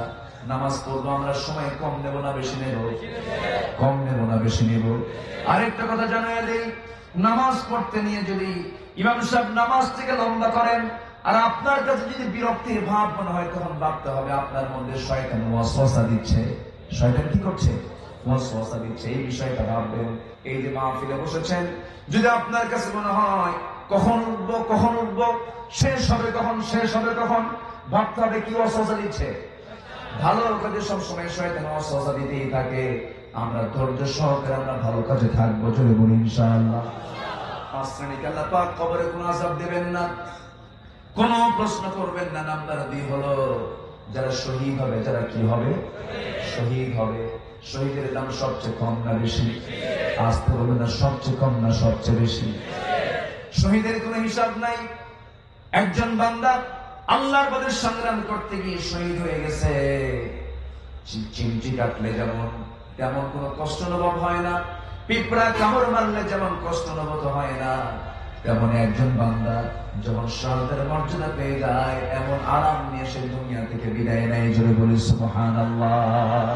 নামাজ পড়বো আমরা, সময় কম নেব না বেশি নেব? কম নেব না বেশি নেব? আরেকটা কথা জানিয়ে দেই, নামাজ পড়তে নিয়ে যদি ইমাম সাহেব নামাজ থেকে লম্বা করেন আর আপনার কাছে যদি বিরক্তির ভাব মনে হয়, তখন ভাবতে হবে আপনার মধ্যে শয়তান ওয়াসওয়াসা দিচ্ছে। শয়তান কি করছে? ওয়াসওয়াসা দিচ্ছে। এই বিষয়টা ভাববেন। এই যে মাহফিলে বসেছেন, যদি আপনার কাছে মনে হয় কখন উঠবো, শেষ হবে কখন, ভাবতে হবে কি ওয়াসওয়াসা দিচ্ছে। ভালো কাজে সবসময় শয়তান ওয়াসওয়াসা দিতেই থাকে। আমরা ধৈর্য সহকারে আমরা ভালো কাজে থাকবো, চলে বলি ইনশাআল্লাহ। 5 শ্রেণীকে আল্লাহ পাক কবরে কোনো আযাব দেবেন না, কোনো প্রশ্ন করবেন না। নাম্বার 2 হলো যারা শহীদ হবে। যারা কি হবে? শহীদ হবে। শহীদের দাম সবচেয়ে কম না বেশি? আসতে বলবেন না, সবচেয়ে কম না সবচেয়ে বেশি? শহীদের কোনো হিসাব নাই। একজন বান্দা আল্লাহর পথে সংগ্রাম করতে গিয়ে শহীদ হয়ে গেছে। চিমটি কাটলে যেমন তেমন কোনো কষ্ট অনুভব হয় না, পিঁপড়া কামড় মারলে যেমন কষ্ট অনুভূত হয় না, তেমন একজন বান্দা যখন শাহাদাতের মর্যাদা পেয়ে যায়, এমন আরাম নিয়ে সে দুনিয়া থেকে বিদায় নেয়। জোরে বলি সুবহানাল্লাহ।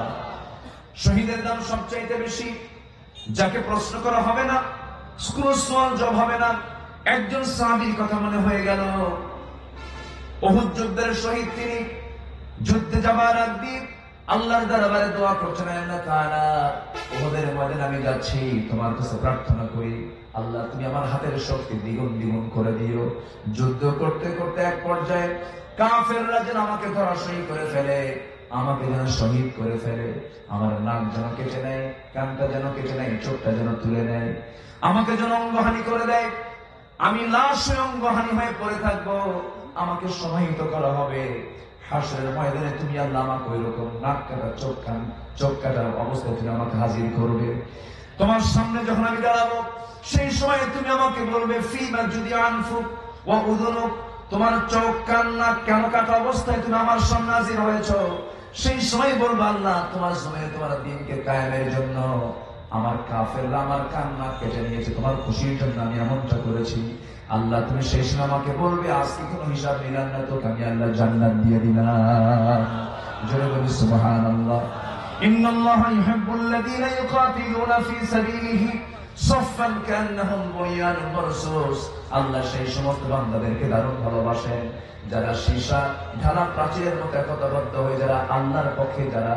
শহীদের দাম সবচাইতে বেশি। যাকে প্রশ্ন করা হবে না, কোনো সওয়াল জবাব হবে না। একজন সাহাবীর কথা মনে হয়ে গেল। উহুদ যুদ্ধের শহীদ তিনি। যুদ্ধে যাবার আগে আল্লাহর দরবারে দোয়া করছেন, আল্লাহ তাআলা উহুদের ময়দানে আমি যাচ্ছি, তোমার কাছে প্রার্থনা করি, আল্লাহ তুমি আমার হাতের শক্তি দ্বিগুণ করে দিও। যুদ্ধ করতে করতে এক পর্যায়ে কাফেররা যেন আমাকে ধরাশয়ী করে ফেলে, আমাকে যেন শহীদ করে ফেলে। আমার নাক যেন কেটে নেয়, কানটা যেন কেটে নেয়, চোখটা যেন তুলে নেয়, আমাকে যেন অঙ্গহানি করে দেয়। আমি লাশ হয়ে অঙ্গহানি হয়ে পড়ে থাকবো, আমাকে সমাহিত করা হবে। হাসরের ময়দানে তুমি আল্লাহ আমাকে ওইরকম নাক কাটা চোখ কাটার অবস্থায় তুমি আমাকে হাজির করবে। তোমার সামনে যখন আমি দাঁড়াবো, সেই সময় তুমি আমাকে বলবে ফিমা যদি আনফুক ওয়া উযুনুক, তোমার চোখ কান নাক কেন কাটা অবস্থায় তুমি আমার সামনে হাজির হয়েছো? সেই সময় বলবো আল্লাহ তোমার সময় তোমার দ্বীনকে কায়েমের জন্য আমার কাফেররা আমার কান নাক কেটে নিয়েছে, তোমার খুশির জন্য আমি এমনটা করেছি। আল্লাহ তুমি সেই সময় আমাকে বলবে আজকে কোনো হিসাব নিলাম না, তোকে আমি আল্লাহ জান্নাত দিয়ে দিলাম। জোরে বলি সুবহানাল্লাহ। ইন্নাল্লাহা ইউহিব্বুল্লাযীনা ইউকাতিলুনা ফী সাবিলিহি সাফফান কান্নাহুম বুনিয়ানুম মারসুস। আল্লাহ সেই সমস্ত বান্দাদেরকে দারুণ ভালোবাসেন যারা সীসা ঢালা প্রাচীরের মতো একতাবদ্ধ হয়ে যারা আল্লাহর পক্ষে যারা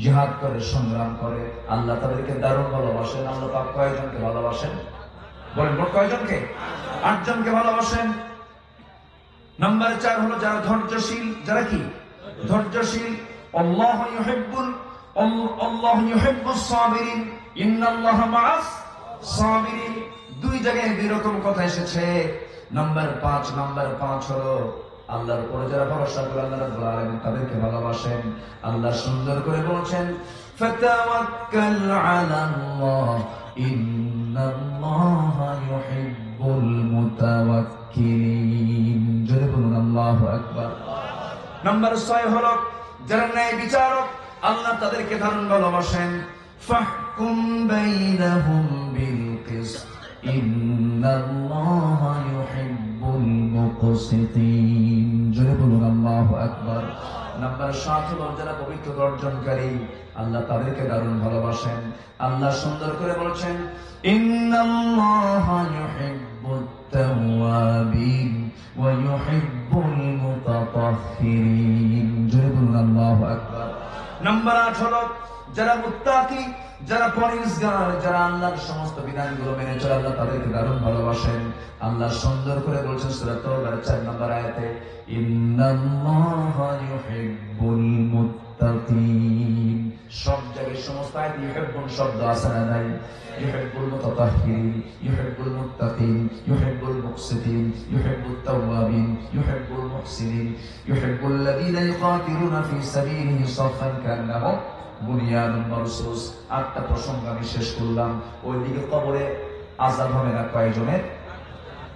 জিহাদ করে, সংগ্রাম করে, আল্লাহ তাদেরকে দারুণ ভালোবাসেন। আল্লাহ পাক কয়জনকে ভালোবাসেন? বলেন মোট কয়জনকে? 8 জনকে ভালোবাসেন। নাম্বার 4 হলো যারা ধৈর্যশীল। যারা কি? ধৈর্যশীল। আল্লাহু ইউহিব্বুস সাবিরিন, ইন্নাল্লাহা মাআস সাবিরিন। 2 জায়গায় 2 রকম কথা এসেছে। নাম্বার 5 হলো আল্লাহর উপরে যারা ভরসা করে, আল্লাহ রাব্বুল আলামিন তাদেরকে ভালোবাসেন। আল্লাহ সুন্দর করে বলেছেন ফাতাওয়াক্কাল আলাল্লাহ ইন্নাল্লাহা ইউহিব্বুল মুতাওয়াক্কিলিন। জোরে বলুন আল্লাহু আকবার। নাম্বার 6 হলো যারা ন্যায় বিচারক, আল্লাহ তাদেরকে দারুণ ভালোবাসেন। ফাহকুম বাইনাহুম বিল কিসত ইন্নাল্লাহা ইউহিব্বুল মুকসিতিন। জোরে বলুন আল্লাহু আকবার। নাম্বার 7 হলো যারা পবিত্র অর্জনকারী, আল্লাহ তাদেরকে দারুণ ভালোবাসেন। আল্লাহ সুন্দর করে বলেছেন ইন্নাল্লাহা ইউহিব্বুত তাওয়াবিন ওয়া ইউহিব্বুল মুতাতাহহিরিন। জোরে বলুন আল্লাহু আকবার। নাম্বার 8 হলো যারা মুত্তাকি, যারা পরহেজগার, যারা আল্লাহর সমস্ত বিধানগুলো মেনে চলে, আল্লাহ তাদেরকে দারুণ ভালোবাসেন। আল্লাহ সুন্দর করে বলছেন সূরা তাওবার 4 নম্বর আয়াতে, ইন্নাল্লাহা ইউহিব্বুল মুত্তাকিন। সব জায়গায় সমস্ত আয়াতে ইউহিব্বুন শব্দ আছে না নাই? ইউহিব্বুল মুতাতাহহিরিন, ইউহিব্বুল মুত্তাকিন, ইউহিব্বুল মুকসিতিন, ইউহিব্বুত তাওয়াবিন, ইউহিব্বুল মুহসিনিন, ইউহিব্বুল্লাযীনা ইউকাতিলুনা ফী সাবিলিহি সাফফান কান্নাহুম বুনিয়ানুন মারসুস। 8টা প্রসঙ্গ আমি শেষ করলাম। ওইদিকে কবরে আযাব হবে না কয়জনের?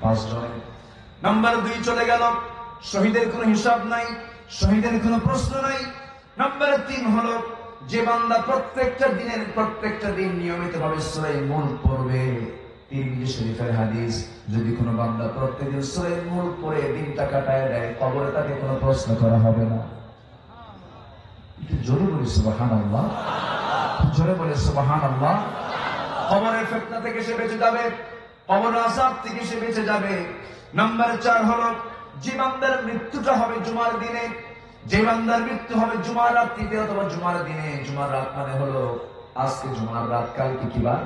5 জনের। নাম্বার 2 চলে গেল, শহীদের কোনো হিসাব নাই, শহীদের কোনো প্রশ্ন নাই। নাম্বার 3 হলো যে বান্দা প্রত্যেকটা দিন নিয়মিতভাবে সূরা মুলক পড়বে। তিরমিজি শরীফের হাদিস, যদি কোনো বান্দা প্রত্যেকদিন সূরা মুলক পড়ে দিনটা কাটায় দেয়, কবরে তাকে কোনো প্রশ্ন করা হবে না। একটু জোরে বলি সুবহানাল্লাহ, জোরে বলে সুবহানাল্লাহ। কবরের ফিতনা থেকে সে বেঁচে যাবে, কবরের আযাব থেকে সে বেঁচে যাবে। নাম্বার 4 হলো যে বান্দার মৃত্যুটা হবে জুমার দিনে, যে বান্দার মৃত্যু হবে জুমার রাত্রিতে অথবা জুমার দিনে। জুমার রাত মানে হলো আজকে জুমার রাত, কালকে কি বার?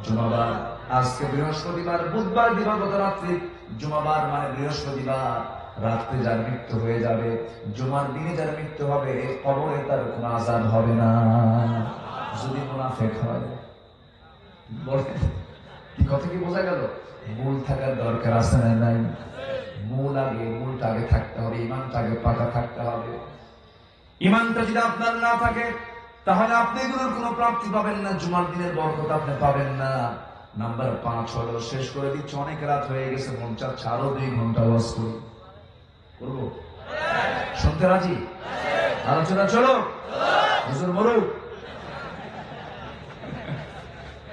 জুমাবার। আজকে বৃহস্পতিবার, বুধবার দিবাগত রাত্রি, জুমাবার মানে বৃহস্পতিবার রাত্রে যার মৃত্যু হয়ে যাবে, জুমার দিনে যার মৃত্যু হবে, কবরে তার কোনো আযাব হবে না, যদি মুনাফিক হয়। বলে কি কথা কি বোঝা গেল? মূল থাকার দরকার আছে না নাই? মূলটা আগে থাকতে হবে, ইমানটা আগে পাকা থাকতে হবে। ইমানটা যদি আপনার না থাকে তাহলে আপনি এগুলোর কোনো প্রাপ্তি পাবেন না, জুমার দিনের বরকত আপনি পাবেন না। নাম্বার 5 হলো, শেষ করে দিচ্ছি, অনেক রাত হয়ে গেছে, মন চাচ্ছে আরো 2 ঘন্টা ওয়াজ করবো। শুনতে রাজি? আলোচনা চলো, হুজুর বলুক।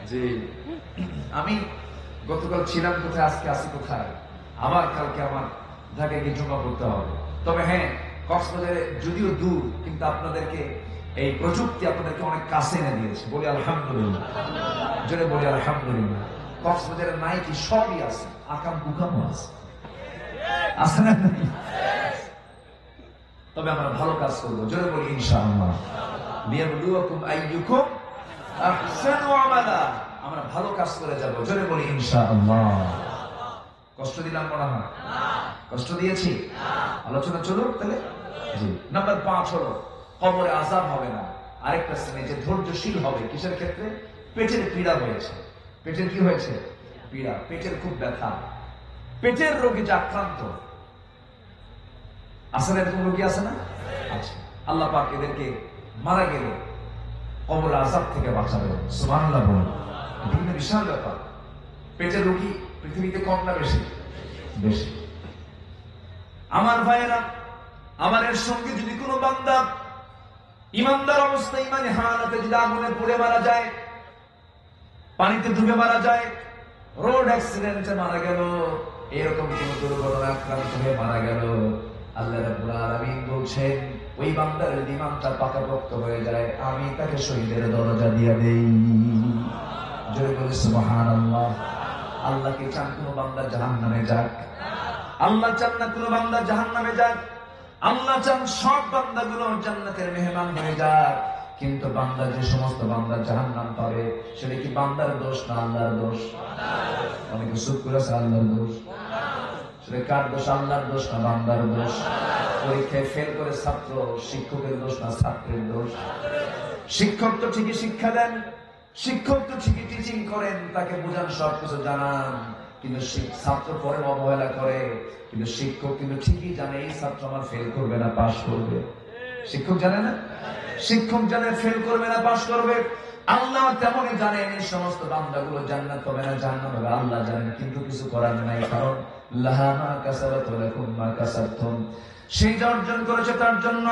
যে আমি গতকাল ছিলাম কোথায়, আজকে আসি কোথায়, আবার কালকে আমার ঢাকায় গিয়ে জমা করতে হবে। তবে হ্যাঁ, কক্সবাজারে যদিও দূর, কিন্তু আপনাদেরকে এই প্রযুক্তি আপনাদেরকে অনেক কাছে এনে দিয়েছে, বলি আলহামদুলিল্লাহ, জোরে বলি আলহামদুলিল্লাহ। কক্সবাজারের নাই কি সবই আছে, আকাম কুকামও আছে, আছে না? তবে আমরা ভালো কাজ করবো, জোরে বলি ইনশাআল্লাহ। লিয়াবলুয়াকুম আইয়ুকুম আহসানু আমালা। আমরা ভালো কাজ করে যাবো, জোরে বলি ইনশাআল্লাহ। কষ্ট দিলাম মনে হয়? কষ্ট দিয়েছি? আলোচনা চলুক তাহলে। জি। নাম্বার 5 হলো কবরে আযাব হবে না। আরেকটা শ্রেণী যে ধৈর্যশীল হবে, কিসের ক্ষেত্রে? পেটের পীড়া হয়েছে। পেটের কি হয়েছে? পীড়া, পেটের খুব ব্যথা, পেটের রোগে যে আক্রান্ত আছে না, এরকম রোগী আছে না? আচ্ছা, আল্লাহ পাক এদেরকে মারা গেলে কবর আযাব থেকে বাঁচাবে, সুবহানাল্লাহ বলুন। এটা কিন্তু বিশাল ব্যাপার। পেটের রোগী পৃথিবীতে কম না বেশি? বেশি। আমার ভাইয়েরা, আমার এর সঙ্গে যদি কোনো বান্দা ইমানদার অবস্থায়, ইমানে হালাতে যদি আগুনে পুড়ে মারা যায়, পানিতে ডুবে মারা যায়, রোড অ্যাক্সিডেন্টে মারা গেল, এরকম কোন দুর্ঘটনা আক্রান্ত হয়ে মারা গেল, আল্লাহ রাব্বুল আলামিন বলছেন ওই বান্দার যদি ইমানটা পাকাপোক্ত হয়ে যায়, আমি তাকে শহীদের দরজা দিয়ে দেই। জোরে বলে সুবহানাল্লাহ। আল্লাহ কি চান কোন বান্দা জাহান্নামে যাক? আল্লাহ চান না কোন বান্দা জাহান্নামে যাক। আল্লাহ চান সব বান্দাগুলো জান্নাতের মেহমান হয়ে যাক। কিন্তু বান্দা, যে সমস্ত বান্দা জাহান্নাম পাবে, সেটা কি বান্দার দোষ না আল্লাহর দোষ? অনেকে চুপ করে আছে, আল্লাহর দোষ। সেটা কার দোষ? আল্লাহর দোষ না বান্দার দোষ? পরীক্ষায় ফেল করে ছাত্র, শিক্ষকের দোষ না ছাত্রের দোষ? শিক্ষক তো ঠিকই শিক্ষা দেন, শিক্ষক তো ঠিকই টিচিং করেন, তাকে বোঝান, সবকিছু জানান, কিন্তু ছাত্র পরে অবহেলা করে। কিন্তু শিক্ষক কিন্তু ঠিকই জানে এই ছাত্র আমার ফেল করবে না পাশ করবে। শিক্ষক জানে না? শিক্ষক জানে ফেল করবে না পাশ করবে। আল্লাহ তেমনই জানেন এই সমস্ত বান্দাগুলো জান্নাত পাবে না জাহান্নাম পাবে, আল্লাহ জানেন। কিন্তু কিছু করার নাই, কারণ লাহা মা কাসাবাত ওয়া লাকুম মা কাসাবতুম। সেই যা অর্জন করেছে তার জন্য,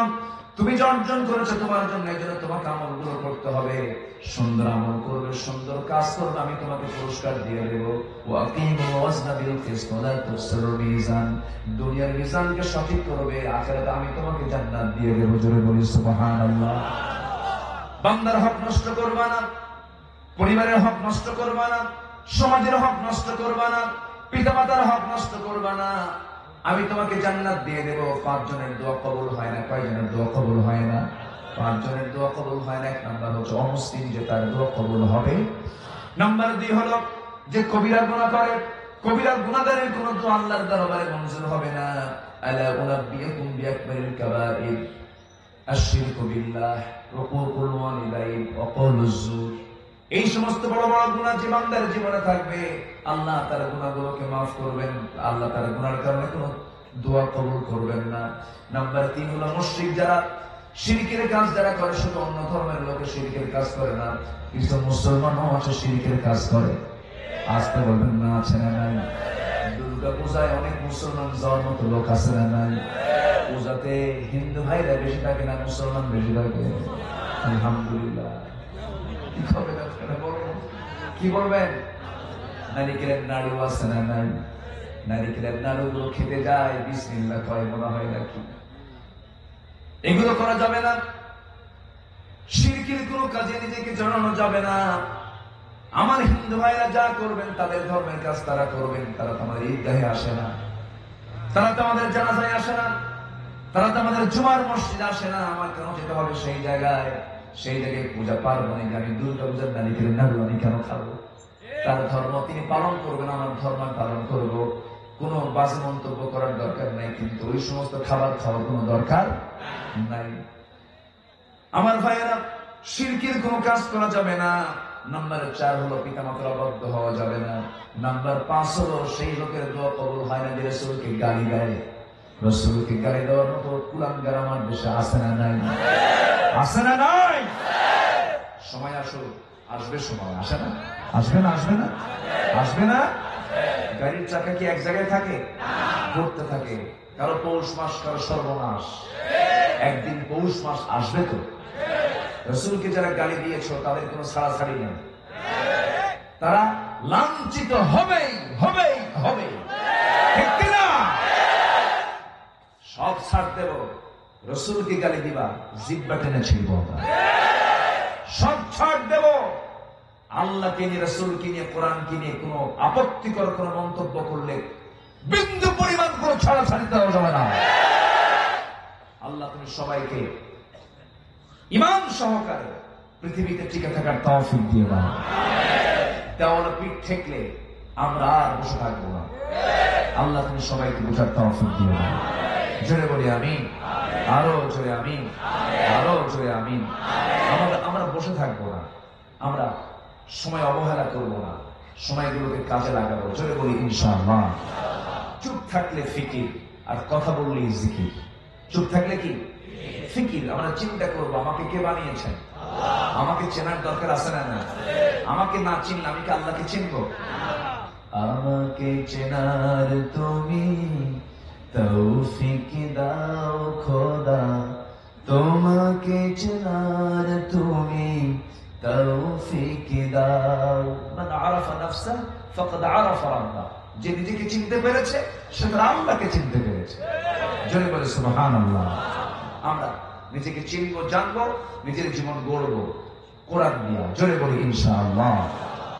তুমি যা অর্জন করেছো তোমার জন্য, এই জন্য তোমাকে আমলগুলো করতে হবে। সুন্দর আমল করবে, সুন্দর কাজ করবে, আমি তোমাকে পুরস্কার দিয়ে দেবো। ওয়াকিমু ওয়াজনা বিল কিসত ওয়া লা তুসিরুল মিজান। দুনিয়ার মিজানকে সঠিক করবে, আখিরাতে আমি তোমাকে জান্নাত দিয়ে দেবো। জোরে বলি সুবহানাল্লাহ। বান্দার হক নষ্ট করবা না, পরিবারের হক নষ্ট করবা না, সমাজের হক নষ্ট করবা না, পিতামাতার হক নষ্ট করবা না, আমি তোমাকে জান্নাত দিয়ে দেবো। 5 জনের দোয়া কবুল হয় না, কয়জনের দোয়া কবুল হয় না? 5 জনের দোয়া কবুল হয় না। 1 নাম্বার হচ্ছে অমুসলিম, যে তার দোয়া কবুল হবে। নাম্বার 2 হলো যে কবিরা গুনাহ করে, কবিরা গুনাহগারের কোন দোয়া আল্লাহর দরবারে মঞ্জুর হবে না। আলা উনাব্বিয়ুকুম বিআকবারিল কাবাইর আশরিকু বিল্লাহ উকুকুল ওয়ালিদাইন ওয়া কওলুজ জুর। এই সমস্ত বড় বড় গুনাহ যে বান্দার জীবনে থাকবে, আল্লাহ তার গুনাহগুলোকে মাফ করবেন, আল্লাহ তার গুনাহের কারণে কোনো দোয়া কবুল করবেন না। নাম্বার 3 হলো মুশরিক, যারা শিরকের কাজ যারা করে, শুধু অন্য ধর্মের লোকে শিরকের কাজ করে না, কিছু মুসলমানও আছে শিরকের কাজ করে। আসতে বলবেন না, আছে না নাই? দুর্গা পূজায় অনেক মুসলমান যাওয়ার মতো লোক আছে না নাই? পূজাতে হিন্দু ভাইরা বেশি থাকে না মুসলমান বেশি থাকে? আলহামদুলিল্লাহ। কি করবেন আপনারা বলুন, কি বলবেন? নারিকেলের নাড়ু আছে না নাই? নারিকেলের নাড়ুগুলো খেতে যায়, বিসমিল্লাহ কয়, মনে হয় নাকি? এগুলো করা যাবে না। শিরকের কোনো কাজে নিজেকে জড়ানো যাবে না। আমার হিন্দু ভাইরা যা করবেন তাদের ধর্মের কাজ তারা করবেন, তারা তো আমাদের ঈদগাহে আসে না, তারা তো আমাদের জানাজায় আসে না, তারা তো আমাদের জুমার মসজিদে আসে না। আমার কেন যেতে হবে সেই জায়গায়? সেই জায়গায় পূজা পার্বণে আমি দুর্গা পূজার নারিকেলের নাড়ু আমি কেন খাবো? তার ধর্ম তিনি পালন করবেন, আমার ধর্ম পালন করবো। কোনো বাজে মন্তব্য করার দরকার নাই, কিন্তু ওই সমস্ত খাবার খাওয়ার কোনো দরকার নাই। আমার ভাইয়েরা, শিরকের কোনো কাজ করা যাবে না। নাম্বার 4 হলো পিতামাতার অবাধ্য হওয়া যাবে না। নাম্বার 5 হলো সেই লোকের দোয়া কবুল হয় না যে রাসূলকে গালি দেয়। রাসূলকে গালি দেওয়ার মতো কুলাঙ্গার আমার দেশে আছে না নাই? আছে না নাই? সময় আসুক, আসবে সময়, আসে না? আসবে না? আসবে না? আসবে না? গাড়ির চাকা কি এক জায়গায় থাকে? ঘুরতে থাকে। কারো পৌষ মাস, কারো সর্বনাশ। একদিন পৌষ মাস আসবে তো। রাসূলকে যারা গালি দিয়েছ তাদের কোনো ছাড়াছাড়ি নেই, তারা লাঞ্ছিত হবেই হবেই হবে। ঠিক কিনা? সব ছাড় দেব, রাসূলকে গালি দিবা জিহ্বা টেনে ছিড়ব। সব ছাড় দেব, আল্লাহকে নিয়ে, রাসূলকে নিয়ে, কোরআনকে নিয়ে কোনো আপত্তিকর কোনো মন্তব্য করলে বিন্দু পরিমাণ কোনো ছাড়াছাড়ি দেওয়া যাবে না। আল্লাহ তুমি সবাইকে ঈমান সহকারে পৃথিবীতে টিকে থাকার তৌফিক দিয়ে দাও। দেওয়ালে পিঠ ঠেকলে আমরা আর বসে থাকবো না। আল্লাহ তুমি সবাইকে বোঝার তৌফিক দিয়ে দাও। জোরে বলি আমিন, আরো জোরে আমিন, আরো জোরে আমিন। আমরা বসে থাকবো না, আমরা সময় অবহেলা করবো না, সময়গুলোকে কাজে লাগাবো। জোরে বলি ইনশাআল্লাহ। চুপ থাকলে ফিকির, আর কথা বললেই জিকির। চুপ থাকলে কি ফিকির, আমরা চিন্তা করবো আমাকে কে বানিয়েছেন, আমাকে চেনার দরকার আছে না? না, আমাকে না চিনলে আমি কি আল্লাহকে চিনবো? আমাকে চেনার তুমি তৌফিক দাও খোদা, তোমাকে চেনার তুমি তৌফিক দাও। মান আরাফা নাফসা ফাকাদ আরাফা রাব্বাহ। যে নিজেকে চিনতে পেরেছে সে তার আল্লাহকে চিনতে পেরেছে। জোরে বলে সুবহানাল্লাহ। আমরা নিজেকে চিনবো, জানবো, নিজের জীবন গড়বো কোরআন দিয়া। জোরে বলি ইনশাআল্লাহ।